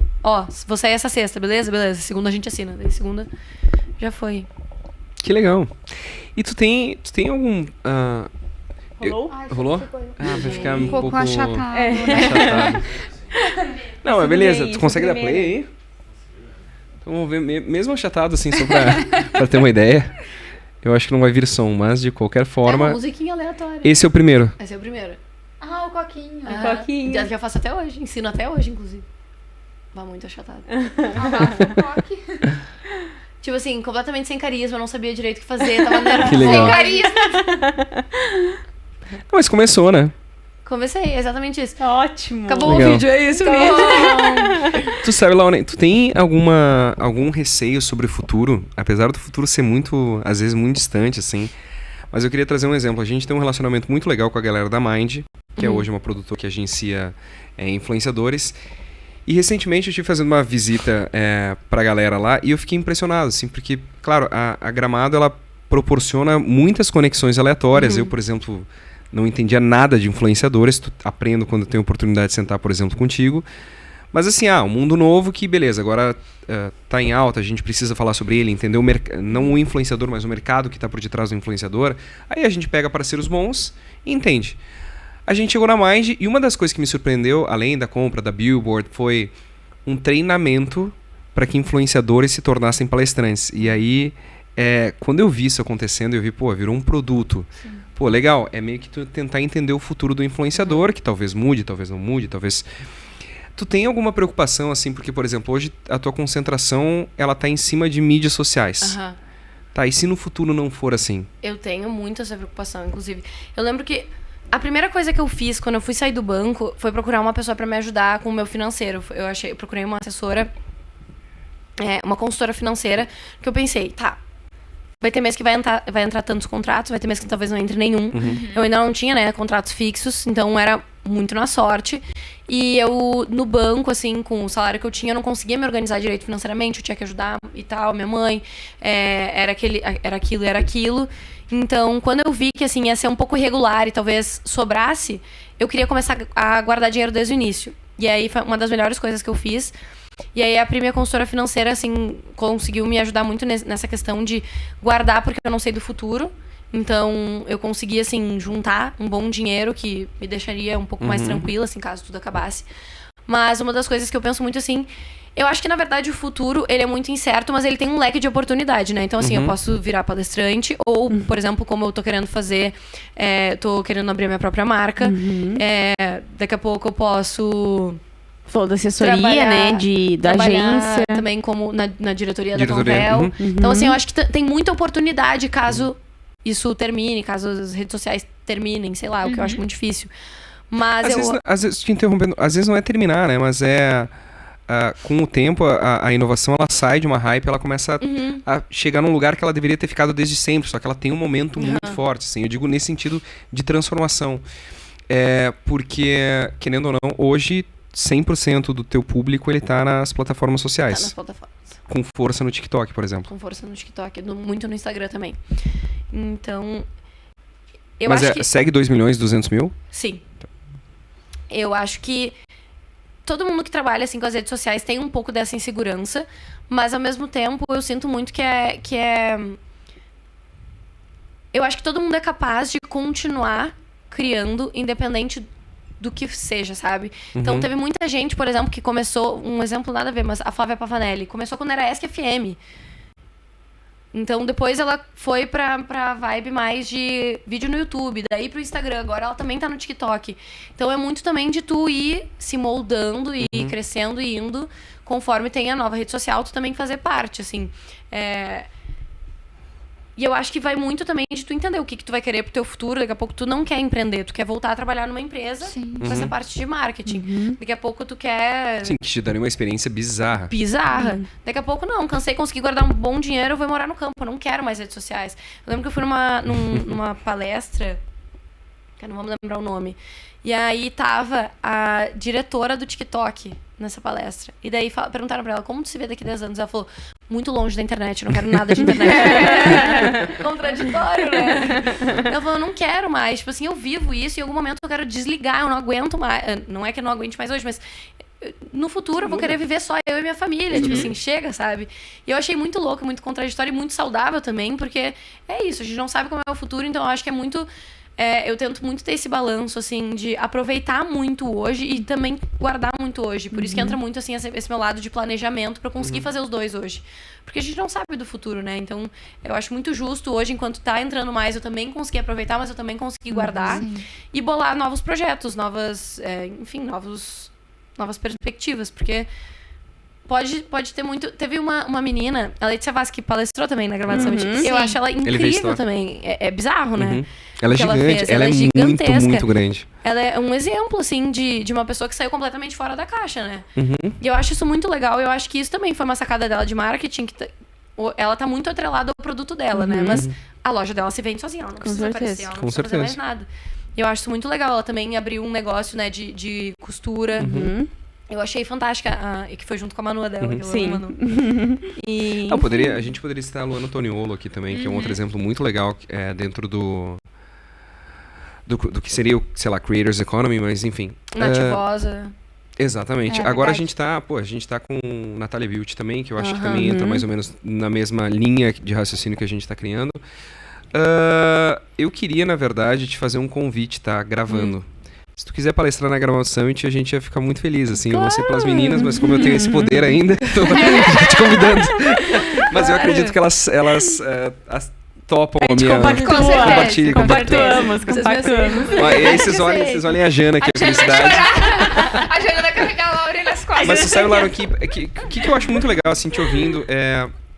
Vou sair essa sexta, beleza? Beleza. Segunda a gente assina. Daí segunda já foi. Que legal. E tu tem algum... Rolou? Rolou? Vai ficar um pouco achatado. achatado. Não, mas beleza. Tu consegue dar play aí? Então vamos ver, mesmo achatado, assim, só pra ter uma ideia. Eu acho que não vai vir som, mas de qualquer forma... É uma musiquinha aleatória. Esse é o primeiro. Esse é o primeiro. O coquinho. Coquinho. Já faço até hoje. Ensino até hoje, inclusive. Vá muito achatada. Tipo assim, completamente sem carisma, não sabia direito o que fazer, tava nervosa. Que legal. Sem carisma. Mas começou, né? Comecei, exatamente isso. Ótimo. Acabou Legal. o vídeo, é isso mesmo. Tu sabe, Laura, tu tem algum receio sobre o futuro? Apesar do futuro ser muito, às vezes, muito distante, assim. Mas eu queria trazer um exemplo. A gente tem um relacionamento muito legal com a galera da Mind, que é hoje uma produtora que agencia influenciadores. E recentemente eu estive fazendo uma visita pra galera lá e eu fiquei impressionado, assim, porque, claro, a Gramado, ela proporciona muitas conexões aleatórias. Eu, por exemplo, não entendia nada de influenciadores, aprendo quando tenho oportunidade de sentar, por exemplo, contigo. Mas assim, um mundo novo que, beleza, agora tá em alta, a gente precisa falar sobre ele, entender não o influenciador, mas o mercado que tá por detrás do influenciador. Aí a gente pega parceiros bons e entende. A gente chegou na Mind e uma das coisas que me surpreendeu, além da compra da Billboard, foi um treinamento para que influenciadores se tornassem palestrantes. E aí, quando eu vi isso acontecendo, eu vi, virou um produto. Sim. Pô, legal, é meio que tu tentar entender o futuro do influenciador, que talvez mude, talvez não mude, talvez... Tu tem alguma preocupação, assim, porque, por exemplo, hoje a tua concentração, ela tá em cima de mídias sociais. Tá, e se no futuro não for assim? Eu tenho muito essa preocupação, inclusive. Eu lembro que a primeira coisa que eu fiz quando eu fui sair do banco foi procurar uma pessoa pra me ajudar com o meu financeiro. Eu procurei uma assessora, uma consultora financeira, que eu pensei, vai ter mês que vai entrar tantos contratos, vai ter mês que talvez não entre nenhum. Eu ainda não tinha, contratos fixos, então era muito na sorte. E eu, no banco, assim, com o salário que eu tinha, eu não conseguia me organizar direito financeiramente, eu tinha que ajudar e tal, minha mãe, era aquilo. Então, quando eu vi que, assim, ia ser um pouco irregular e talvez sobrasse, eu queria começar a guardar dinheiro desde o início. E aí, foi uma das melhores coisas que eu fiz. E aí, a minha consultora financeira, assim, conseguiu me ajudar muito nessa questão de guardar, porque eu não sei do futuro. Então, eu consegui, assim, juntar um bom dinheiro que me deixaria um pouco mais tranquila, assim, caso tudo acabasse. Mas uma das coisas que eu penso muito, assim... Eu acho que, na verdade, o futuro, ele é muito incerto, mas ele tem um leque de oportunidade, né? Então, assim, eu posso virar palestrante ou, por exemplo, como eu tô querendo fazer... tô querendo abrir a minha própria marca. Daqui a pouco eu posso... Falou da assessoria, né? Da agência. Também como na diretoria da Convel. Então, assim, eu acho que tem muita oportunidade caso isso termine, caso as redes sociais terminem, sei lá, o que eu acho muito difícil. Mas às vezes, te interrompendo, às vezes não é terminar, né? Mas com o tempo, a inovação, ela sai de uma hype, ela começa a chegar num lugar que ela deveria ter ficado desde sempre, só que ela tem um momento muito forte, assim. Eu digo nesse sentido de transformação. Porque, querendo ou não, hoje 100% do teu público, ele tá nas plataformas sociais. Tá nas plataformas. Com força no TikTok, por exemplo. Com força no TikTok, muito no Instagram também. Então, Mas segue 2.200.000? Sim. Eu acho que todo mundo que trabalha assim com as redes sociais tem um pouco dessa insegurança, mas ao mesmo tempo eu sinto muito que é... Eu acho que todo mundo é capaz de continuar criando, independente do que seja, sabe? Então, teve muita gente, por exemplo, que começou... Um exemplo nada a ver, mas a Flávia Pavanelli começou quando era ESC FM. Então, depois ela foi pra vibe mais de vídeo no YouTube, daí pro Instagram. Agora ela também tá no TikTok. Então, é muito também de tu ir se moldando e crescendo e indo conforme tem a nova rede social, tu também fazer parte, assim. E eu acho que vai muito também de tu entender o que tu vai querer pro teu futuro. Daqui a pouco tu não quer empreender, tu quer voltar a trabalhar numa empresa com essa parte de marketing. Daqui a pouco tu quer... Sim, que te daria uma experiência bizarra. Daqui a pouco não, cansei, consegui guardar um bom dinheiro, eu vou morar no campo, eu não quero mais redes sociais. Eu lembro que eu fui numa palestra, que eu não vou me lembrar o nome, e aí tava a diretora do TikTok nessa palestra. E daí perguntaram pra ela, como tu se vê daqui a 10 anos? Ela falou, muito longe da internet, não quero nada de internet. Contraditório, né? Ela falou, eu não quero mais. Tipo assim, eu vivo isso e em algum momento eu quero desligar, eu não aguento mais. Não é que eu não aguente mais hoje, mas no futuro eu vou querer viver só eu e minha família. Tipo assim, chega, sabe? E eu achei muito louco, muito contraditório e muito saudável também, porque é isso, a gente não sabe como é o futuro, então eu acho que é muito... eu tento muito ter esse balanço, assim, de aproveitar muito hoje e também guardar muito hoje. Por isso que entra muito, assim, esse meu lado de planejamento pra eu conseguir fazer os dois hoje. Porque a gente não sabe do futuro, né? Então, eu acho muito justo hoje, enquanto tá entrando mais, eu também consegui aproveitar, mas eu também consegui guardar e bolar novos projetos, novas perspectivas. Porque pode ter muito... Teve uma menina, a Letícia Vaz, que palestrou também na Gramado Summit. Eu acho ela incrível também. É bizarro, né? Ela é gigante, ela é gigantesca. Muito grande. Ela é um exemplo, assim, de uma pessoa que saiu completamente fora da caixa, né? E eu acho isso muito legal. Eu acho que isso também foi uma sacada dela de marketing, que ela tá muito atrelada ao produto dela, né? Mas a loja dela se vende sozinha, ela não precisa aparecer, ela não precisa fazer mais nada. Eu acho isso muito legal. Ela também abriu um negócio, né, de costura. Eu achei fantástica, e que foi junto com a Manu dela. Sim. Manu. E... a gente poderia citar a Luana Toniolo aqui também, que é um outro exemplo muito legal dentro do que seria o, sei lá, Creators Economy, mas enfim. Nativosa. Exatamente. Agora a gente tá com Natália Vilti também, que eu acho que também entra mais ou menos na mesma linha de raciocínio que a gente tá criando. Eu queria, na verdade, te fazer um convite, tá? Gravando. Se tu quiser palestrar na Gramado Summit, a gente ia ficar muito feliz, assim. Claro. Eu não sei pelas meninas, mas como eu tenho esse poder ainda, tô te convidando. Mas eu acredito que elas topam a minha... Compactuamos. E aí vocês olhem a Jana aqui, a felicidade. A Jana vai carregar a Laura nas costas. Mas você sabe, Laura, o que eu acho muito legal, assim, te ouvindo,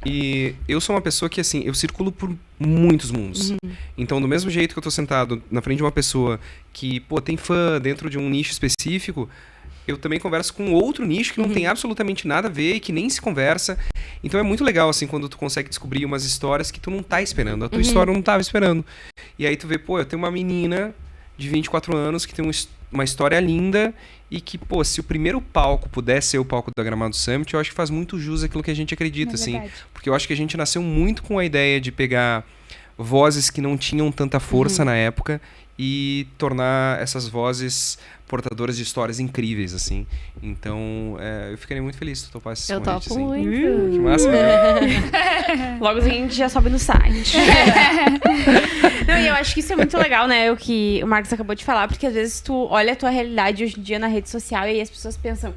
e eu sou uma pessoa que, assim, eu circulo por muitos mundos. Então, do mesmo jeito que eu tô sentado na frente de uma pessoa que, tem fã dentro de um nicho específico, eu também converso com outro nicho que não tem absolutamente nada a ver e que nem se conversa. Então, é muito legal, assim, quando tu consegue descobrir umas histórias que tu não tá esperando. A tua história não tava esperando. E aí tu vê, eu tenho uma menina de 24 anos que tem uma história linda e que, se o primeiro palco pudesse ser o palco da Gramado Summit, eu acho que faz muito jus àquilo que a gente acredita, assim. Porque eu acho que a gente nasceu muito com a ideia de pegar vozes que não tinham tanta força na época e tornar essas vozes portadoras de histórias incríveis, assim. Então, eu ficaria muito feliz se tu topasse esse convite. Eu topo muito. Que massa, Logo a gente já sobe no site. Não, e eu acho que isso é muito legal, né? O que o Marcos acabou de falar, porque às vezes tu olha a tua realidade hoje em dia na rede social e aí as pessoas pensam...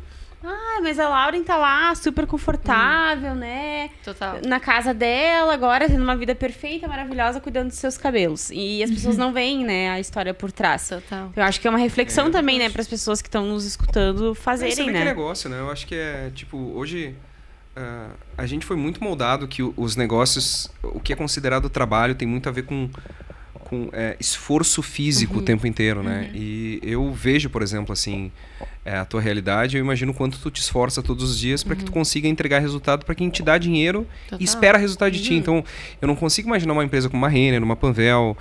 mas a Lauren tá lá super confortável, né? Total. Na casa dela, agora tendo uma vida perfeita, maravilhosa, cuidando dos seus cabelos. E as pessoas não veem, né, a história por trás. Total. Eu acho que é uma reflexão também, né, para as pessoas que estão nos escutando fazerem, isso é né? Que negócio, né? Eu acho que hoje a gente foi muito moldado que os negócios, o que é considerado trabalho tem muito a ver com esforço físico o tempo inteiro, né? E eu vejo, por exemplo, assim, a tua realidade, eu imagino quanto tu te esforça todos os dias para que tu consiga entregar resultado para quem te dá dinheiro e espera resultado de ti. Então, eu não consigo imaginar uma empresa como uma Renner, uma Panvel,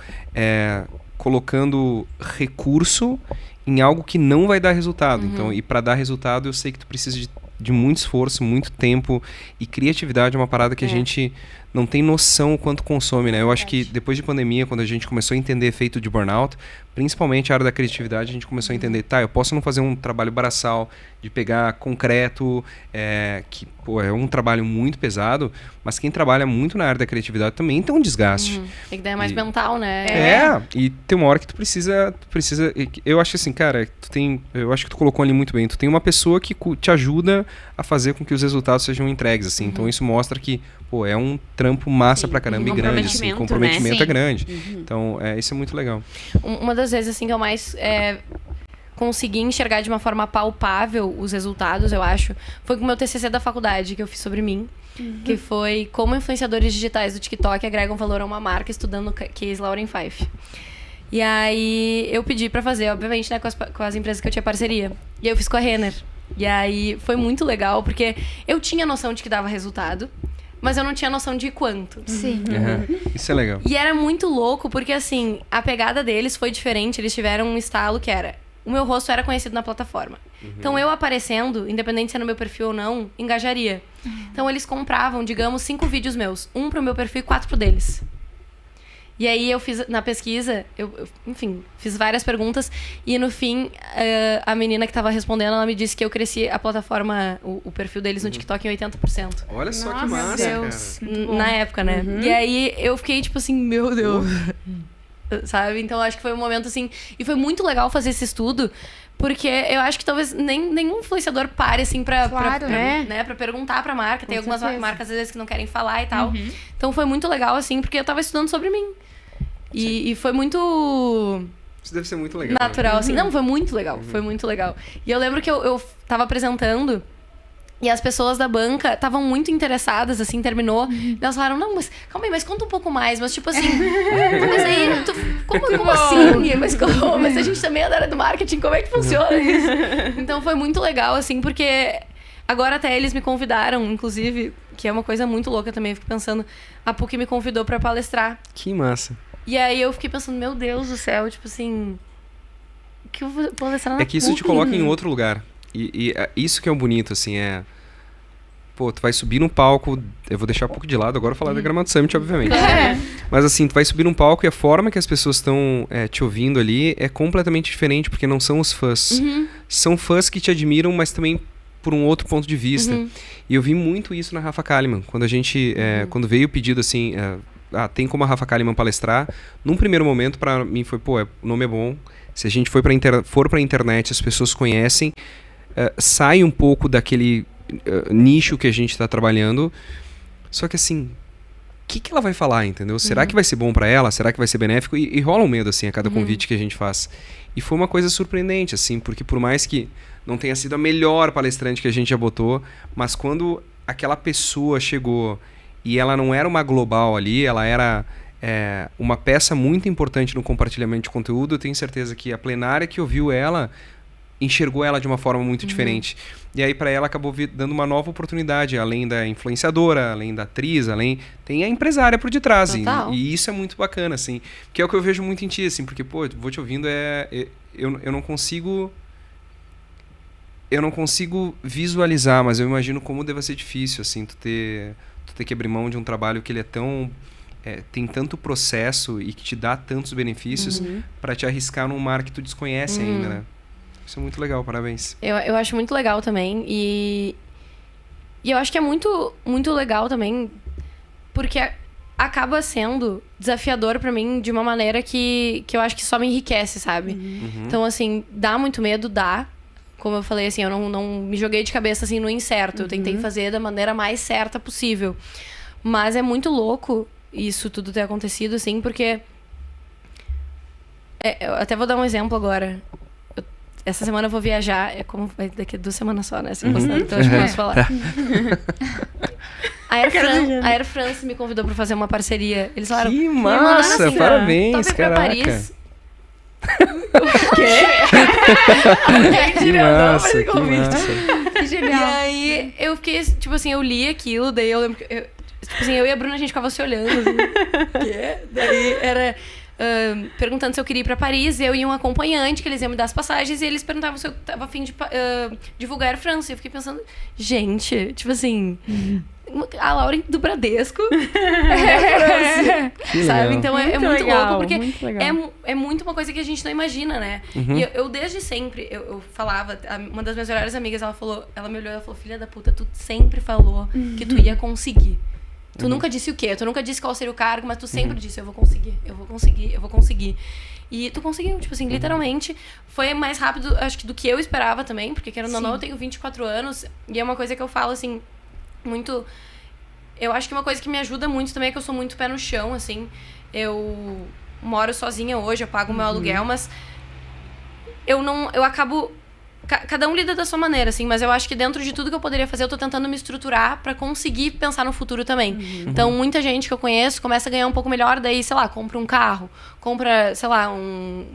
colocando recurso em algo que não vai dar resultado. Então, e para dar resultado, eu sei que tu precisa de muito esforço, muito tempo, e criatividade é uma parada que a gente não tem noção o quanto consome, né? Eu acho que depois de pandemia, quando a gente começou a entender efeito de burnout, principalmente a área da criatividade, a gente começou a entender, eu posso não fazer um trabalho braçal de pegar concreto, que é um trabalho muito pesado, mas quem trabalha muito na área da criatividade também tem um desgaste. Tem que dar mais mental, né? E tem uma hora que tu precisa... Eu acho assim, cara, eu acho que tu colocou ali muito bem, tu tem uma pessoa que te ajuda a fazer com que os resultados sejam entregues, assim. Então isso mostra que, é um trampo massa pra caramba e grande, assim. Comprometimento, né? É grande. Então, isso é muito legal. Uma das vezes, assim, que eu mais consegui enxergar de uma forma palpável os resultados, eu acho, foi com o meu TCC da faculdade, que eu fiz sobre mim, que foi como influenciadores digitais do TikTok agregam valor a uma marca, estudando o case Lauren Fife. E aí, eu pedi pra fazer, obviamente, né, com as empresas que eu tinha parceria. E aí, eu fiz com a Renner. E aí, foi muito legal, porque eu tinha noção de que dava resultado, mas eu não tinha noção de quanto. Sim. Isso é legal. E era muito louco, porque assim, a pegada deles foi diferente. Eles tiveram um estalo que era... O meu rosto era conhecido na plataforma. Então, eu aparecendo, independente se é no meu perfil ou não, engajaria. Então, eles compravam, digamos, 5 vídeos meus. 1 pro meu perfil e 4 pro deles. E aí, eu fiz, na pesquisa, enfim, fiz várias perguntas. E no fim, a menina que tava respondendo, ela me disse que eu cresci a plataforma, o perfil deles no TikTok em 80%. Olha só que massa, Deus, cara. Na época, né? E aí, eu fiquei tipo assim, meu Deus. Sabe? Então, acho que foi um momento assim... E foi muito legal fazer esse estudo, porque eu acho que talvez nenhum influenciador pare, assim, pra perguntar pra marca. Tem algumas marcas, às vezes, que não querem falar e tal. Então, foi muito legal, assim, porque eu tava estudando sobre mim. E foi muito... Isso deve ser muito legal. Natural, assim. Não, foi muito legal. Foi muito legal. E eu lembro que eu tava apresentando E as pessoas da banca estavam muito interessadas, assim, terminou. E elas falaram, não, mas calma aí, mas conta um pouco mais. Mas tipo assim, mas aí, como assim? Mas a gente também é da área do marketing, como é que funciona isso? Então foi muito legal, assim, porque agora até eles me convidaram, inclusive, que é uma coisa muito louca também, eu fico pensando, a PUC me convidou pra palestrar. Que massa. E aí eu fiquei pensando, meu Deus do céu, tipo assim, que eu vou palestrar na PUC? É que isso te coloca em outro lugar. E isso que é o bonito, assim, Pô, tu vai subir num palco... Eu vou deixar um pouco de lado agora falar da Gramado Summit, obviamente. Mas assim, tu vai subir num palco e a forma que as pessoas estão te ouvindo ali é completamente diferente, porque não são os fãs. São fãs que te admiram, mas também por um outro ponto de vista. E eu vi muito isso na Rafa Kalimann. Quando a gente... quando veio o pedido, assim... tem como a Rafa Kalimann palestrar. Num primeiro momento, pra mim, foi... Pô, o nome é bom. Se a gente for pra internet, as pessoas conhecem. Sai um pouco daquele... nicho que a gente está trabalhando, só que assim, o que ela vai falar, entendeu? Será que vai ser bom para ela? Será que vai ser benéfico? E rola um medo, assim, a cada convite que a gente faz. E foi uma coisa surpreendente, assim, porque por mais que não tenha sido a melhor palestrante que a gente já botou, mas quando aquela pessoa chegou e ela não era uma global ali, ela era uma peça muito importante no compartilhamento de conteúdo, eu tenho certeza que a plenária que ouviu ela enxergou ela de uma forma muito diferente. E aí para ela acabou dando uma nova oportunidade, além da influenciadora, além da atriz, tem a empresária por detrás. E isso é muito bacana, assim. Que é o que eu vejo muito em ti, assim, porque, pô, vou te ouvindo, eu não consigo... Eu não consigo visualizar, mas eu imagino como deve ser difícil, assim, tu ter que abrir mão de um trabalho que ele é tão... tem tanto processo e que te dá tantos benefícios para te arriscar num mar que tu desconhece ainda, né? Isso é muito legal, parabéns. Eu acho muito legal também. E eu acho que é muito, muito legal também, porque acaba sendo desafiador pra mim de uma maneira que eu acho que só me enriquece, sabe? Então, assim, dá muito medo, dá. Como eu falei, assim, eu não me joguei de cabeça assim no incerto. Eu tentei fazer da maneira mais certa possível. Mas é muito louco isso tudo ter acontecido, assim, porque... eu até vou dar um exemplo agora. Essa semana eu vou viajar, daqui a 2 semanas só, né? Então acho que eu posso falar. A Air France me convidou pra fazer uma parceria. Eles falaram... Que massa! Assim, parabéns, caraca! Paris. O quê? Que massa, que massa. Que genial. E aí, eu fiquei, tipo assim, eu li aquilo, daí eu lembro que... tipo assim, eu e a Bruna, a gente ficava se olhando, assim. Quê? Daí era... perguntando se eu queria ir pra Paris, eu e um acompanhante, que eles iam me dar as passagens, e eles perguntavam se eu tava a fim de divulgar a França. E eu fiquei pensando, gente, tipo assim, a Lauren do Bradesco é França, sabe? Então é muito legal, louco, porque é muito uma coisa que a gente não imagina, né? E eu desde sempre, eu falava, uma das minhas melhores amigas, ela me olhou e falou, filha da puta, tu sempre falou que tu ia conseguir. Tu nunca disse o quê? Tu nunca disse qual seria o cargo, mas tu sempre disse, eu vou conseguir, eu vou conseguir, eu vou conseguir. E tu conseguiu, tipo assim, literalmente. Foi mais rápido, acho que do que eu esperava também, porque querendo ou não, eu tenho 24 anos, e é uma coisa que eu falo, assim, muito... Eu acho que uma coisa que me ajuda muito também é que eu sou muito pé no chão, assim. Eu moro sozinha hoje, eu pago o meu aluguel, mas eu acabo... Cada um lida da sua maneira, assim, mas eu acho que dentro de tudo que eu poderia fazer, eu tô tentando me estruturar pra conseguir pensar no futuro também. Então, muita gente que eu conheço começa a ganhar um pouco melhor, daí, sei lá, compra um carro, compra, sei lá,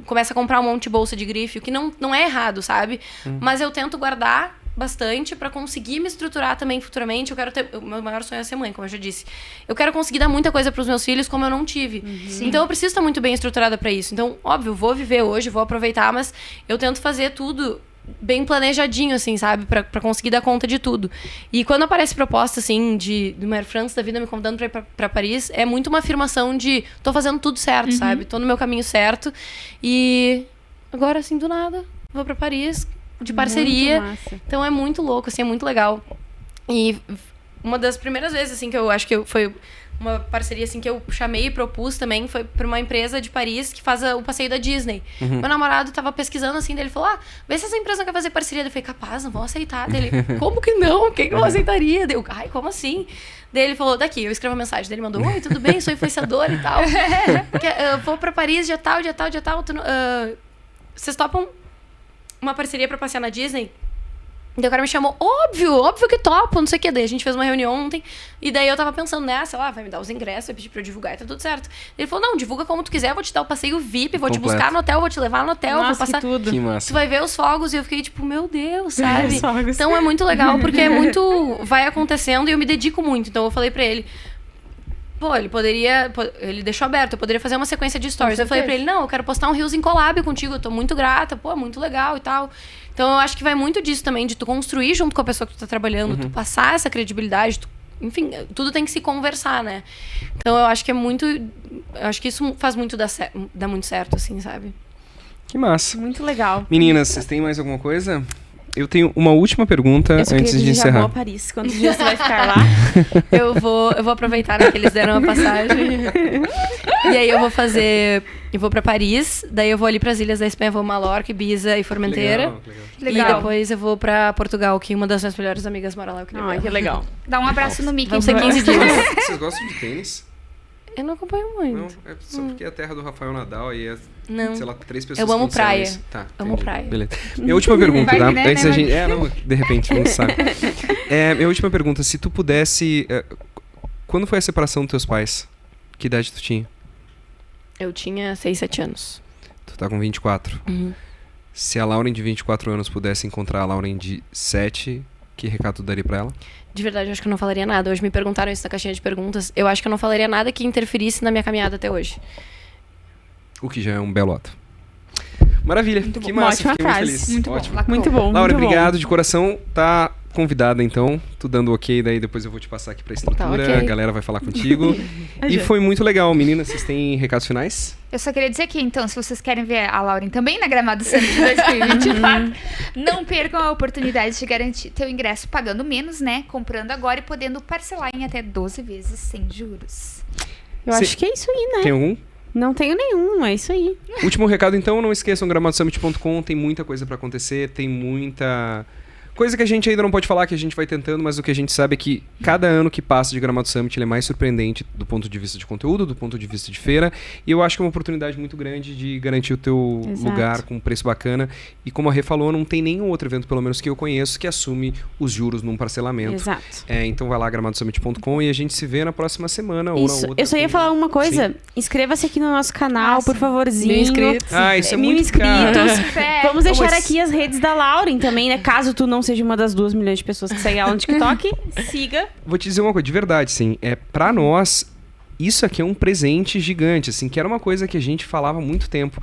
começa a comprar um monte de bolsa de grife, o que não é errado, sabe? Mas eu tento guardar bastante pra conseguir me estruturar também futuramente. Eu quero ter... O meu maior sonho é ser mãe, como eu já disse. Eu quero conseguir dar muita coisa pros meus filhos como eu não tive. Então, eu preciso estar muito bem estruturada pra isso. Então, óbvio, vou viver hoje, vou aproveitar, mas eu tento fazer tudo bem planejadinho, assim, sabe? Pra conseguir dar conta de tudo. E quando aparece proposta, assim, de uma Air France da vida me convidando pra ir pra Paris, é muito uma afirmação de tô fazendo tudo certo, sabe? Tô no meu caminho certo. E agora, assim, do nada, vou pra Paris, de parceria. Então é muito louco, assim, é muito legal. E uma das primeiras vezes, assim, que eu acho que foi uma parceria, assim, que eu chamei e propus também, foi pra uma empresa de Paris que faz o passeio da Disney. Meu namorado tava pesquisando, assim, daí ele falou, vê se essa empresa não quer fazer parceria. Eu falei, capaz, não vou aceitar. Daí ele, como que não? Quem que eu aceitaria? Daí eu, ai, como assim? Daí ele falou, daqui, eu escrevo uma mensagem. Daí ele mandou, oi, tudo bem? Sou influenciador e tal. Eu vou pra Paris, dia tal. Vocês topam uma parceria pra passear na Disney? Daí o cara me chamou, óbvio que topo, não sei o que. Daí a gente fez uma reunião ontem, e daí eu tava pensando, né, sei lá, vai me dar os ingressos, vai pedir pra eu divulgar e tá tudo certo. Ele falou, não, divulga como tu quiser, eu vou te dar o passeio VIP, vou te buscar no hotel, vou te levar no hotel, vou passar... tudo. Que massa. Tu vai ver os fogos, e eu fiquei tipo, meu Deus, sabe? Então é muito legal, porque é muito... vai acontecendo e eu me dedico muito. Então eu falei pra ele... Pô, ele deixou aberto, eu poderia fazer uma sequência de stories. Eu falei pra ele, não, eu quero postar um Reels em collab contigo, eu tô muito grata, pô, muito legal e tal. Então eu acho que vai muito disso também, de tu construir junto com a pessoa que tu tá trabalhando, tu passar essa credibilidade, enfim, tudo tem que se conversar, né? Então eu acho que é muito... eu acho que isso faz muito dar muito certo, assim, sabe? Que massa. Muito legal. Meninas, vocês têm mais alguma coisa? Eu tenho uma última pergunta antes de encerrar. Eu vou a Paris. Quantos dias você vai ficar lá? Eu vou aproveitar, né, que eles deram a passagem. E aí eu vou pra Paris, daí eu vou ali pras ilhas da Espanha, vou Mallorca, Ibiza e Formentera. Legal. E depois eu vou pra Portugal, que uma das minhas melhores amigas mora lá. Que legal. Dá um abraço no Mickey. Vão ser 15 dias. Vocês gostam de tênis? Eu não acompanho muito. Não, é só porque é a terra do Rafael Nadal e é, Não. sei lá, 3 pessoas Eu amo que disseram praia. isso. Tá, Amo entendi. praia. Beleza. Minha última pergunta, Vai tá? que, né, Antes da né, gente... não, de repente, não sabe. Minha última pergunta, se tu pudesse... quando foi a separação dos teus pais? Que idade tu tinha? Eu tinha 6, 7 anos. Tu tá com 24. Se a Lauren de 24 anos pudesse encontrar a Lauren de 7, que recado tu daria pra ela? De verdade, eu acho que eu não falaria nada. Hoje me perguntaram isso na caixinha de perguntas. Eu acho que eu não falaria nada que interferisse na minha caminhada até hoje. O que já é um belo ato. Maravilha, que Uma massa, ótima fiquei muito frase. feliz. Muito Ótimo. bom. Muito bom. Laura, muito obrigado bom. de coração. Tá convidada, então. Tu dando ok, daí depois eu vou te passar aqui pra estrutura. ok. A galera vai falar contigo. E foi muito legal. Meninas, vocês têm recados finais? Eu só queria dizer que, então, se vocês querem ver a Lauren também na Gramado Summit 2024, não percam a oportunidade de garantir teu ingresso pagando menos, né? Comprando agora e podendo parcelar em até 12 vezes sem juros. Eu acho que é isso aí, né? Tem algum? Não tenho nenhum, é isso aí. Último recado, então, não esqueçam gramadosummit.com, tem muita coisa pra acontecer, tem muita coisa que a gente ainda não pode falar, que a gente vai tentando, mas o que a gente sabe é que cada ano que passa de Gramado Summit ele é mais surpreendente do ponto de vista de conteúdo, do ponto de vista de feira, e eu acho que é uma oportunidade muito grande de garantir o teu lugar com um preço bacana, e como a Rê falou, não tem nenhum outro evento, pelo menos que eu conheço, que assume os juros num parcelamento. Exato. Então vai lá, gramadosummit.com, e a gente se vê na próxima semana ou Isso. na outra. Eu só ia falar uma coisa. Inscreva-se aqui no nosso canal, por favorzinho. 1000 inscritos. Ah, isso é 1000 muito caro. inscritos. Fé. Vamos deixar Mas- aqui as redes da Lauren também, né? Caso tu não seja uma das 2 milhões de pessoas que segue ela no TikTok, siga. Vou te dizer uma coisa, de verdade, sim. Pra nós, isso aqui é um presente gigante, assim, que era uma coisa que a gente falava há muito tempo.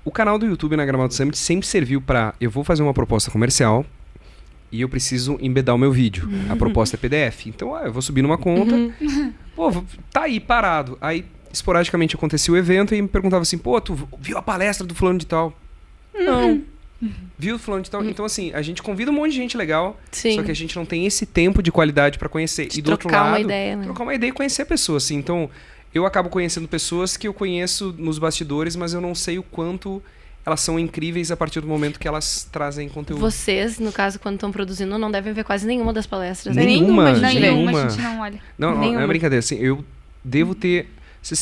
O canal do YouTube na Gramado Summit sempre serviu pra... Eu vou fazer uma proposta comercial e eu preciso embedar o meu vídeo. A proposta é PDF. Então, eu vou subir numa conta. Pô, tá aí, parado. Aí, esporadicamente, acontecia o evento e me perguntava assim, pô, tu viu a palestra do fulano de tal? Não. Viu fulano de tal? Então, assim, a gente convida um monte de gente legal, Sim. só que a gente não tem esse tempo de qualidade pra conhecer. De E do outro trocar lado, uma ideia, né? trocar uma ideia e conhecer a pessoa, assim. Então, eu acabo conhecendo pessoas que eu conheço nos bastidores, mas eu não sei o quanto elas são incríveis a partir do momento que elas trazem conteúdo. Vocês, no caso, quando estão produzindo, não devem ver quase nenhuma das palestras. né? Nenhuma, Não, nenhuma. a gente não olha. Não, não é Nenhuma. brincadeira. Assim, eu devo ter...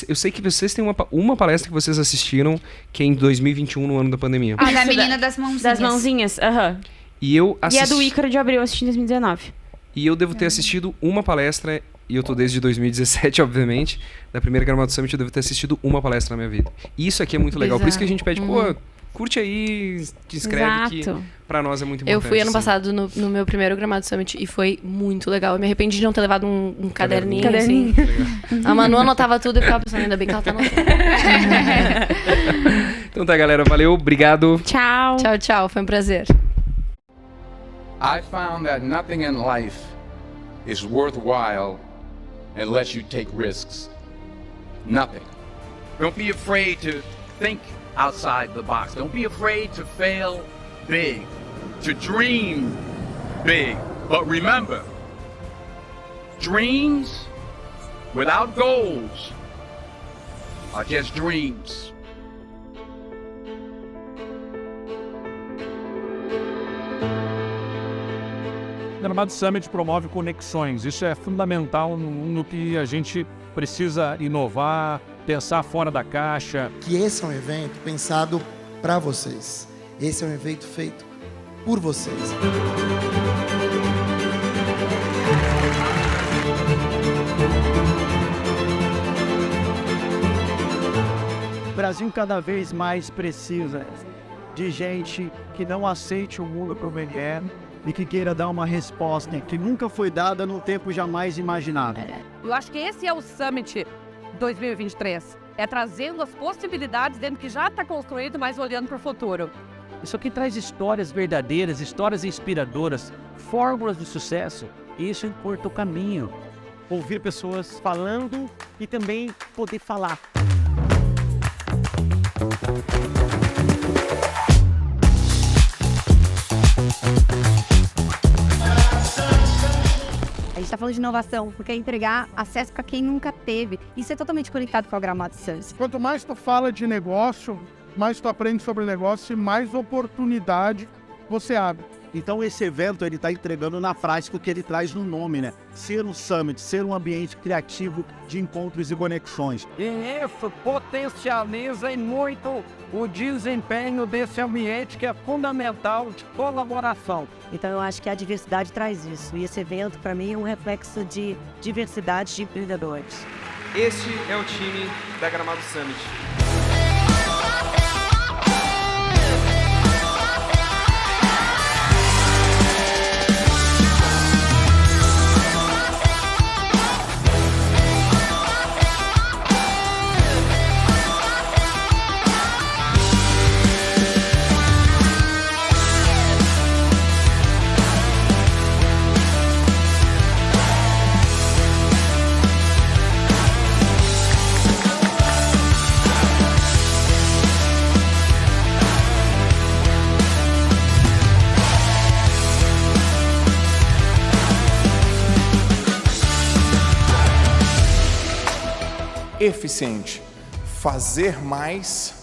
Eu sei que vocês têm uma palestra que vocês assistiram, que é em 2021, no ano da pandemia. Ah, da Isso, menina das mãozinhas. Das mãozinhas, aham. E eu E a assisti... do Ícaro de Abril eu assisti em 2019. E eu devo ter assistido uma palestra, e eu tô desde 2017, obviamente. Da primeira Gramado Summit, eu devo ter assistido uma palestra na minha vida. E isso aqui é muito legal. Por isso que a gente pede, pô, curte aí, te inscreve, que Exato. pra nós é muito importante. Eu fui ano assim. passado no meu primeiro Gramado Summit e foi muito legal. Eu me arrependi de não ter levado um caderninho. Caderninho. Assim. A Manu anotava tudo e eu ficava pensando, ainda bem que ela tá anotando. Então tá, galera. Valeu, obrigado. Tchau. Tchau, tchau. Foi um prazer. I found that nothing in life is worthwhile unless you take risks. Nothing. Don't be afraid to think outside the box. Don't be afraid to fail big, to dream big. But remember, dreams without goals are just dreams. O Gramado Summit promove conexões. Isso é fundamental no que a gente precisa inovar, pensar fora da caixa. Que esse é um evento pensado para vocês. Esse é um evento feito por vocês. O Brasil cada vez mais precisa de gente que não aceite o mundo como ele é e que queira dar uma resposta que nunca foi dada num tempo jamais imaginado. Eu acho que esse é o Summit 2023. É trazendo as possibilidades dentro do que já está construído, mas olhando para o futuro. Isso aqui traz histórias verdadeiras, histórias inspiradoras, fórmulas de sucesso. E isso encurta o caminho. Ouvir pessoas falando e também poder falar. A gente está falando de inovação, porque é entregar acesso para quem nunca teve. Isso é totalmente conectado com a Gramado Summit. Quanto mais tu fala de negócio, mais tu aprende sobre negócio e mais oportunidade você abre. Então esse evento ele está entregando na prática o que ele traz no nome, né? Ser um summit, ser um ambiente criativo de encontros e conexões. E isso potencializa muito o desempenho desse ambiente que é fundamental de colaboração. Então eu acho que a diversidade traz isso. E esse evento, para mim, é um reflexo de diversidade de empreendedores. Este é o time da Gramado Summit. Eficiente. Fazer mais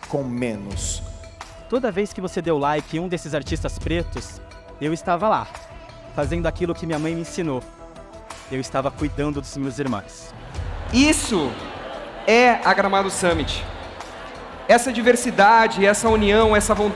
com menos. Toda vez que você deu like em um desses artistas pretos, eu estava lá, fazendo aquilo que minha mãe me ensinou. Eu estava cuidando dos meus irmãos. Isso é a Gramado Summit. Essa diversidade, essa união, essa vontade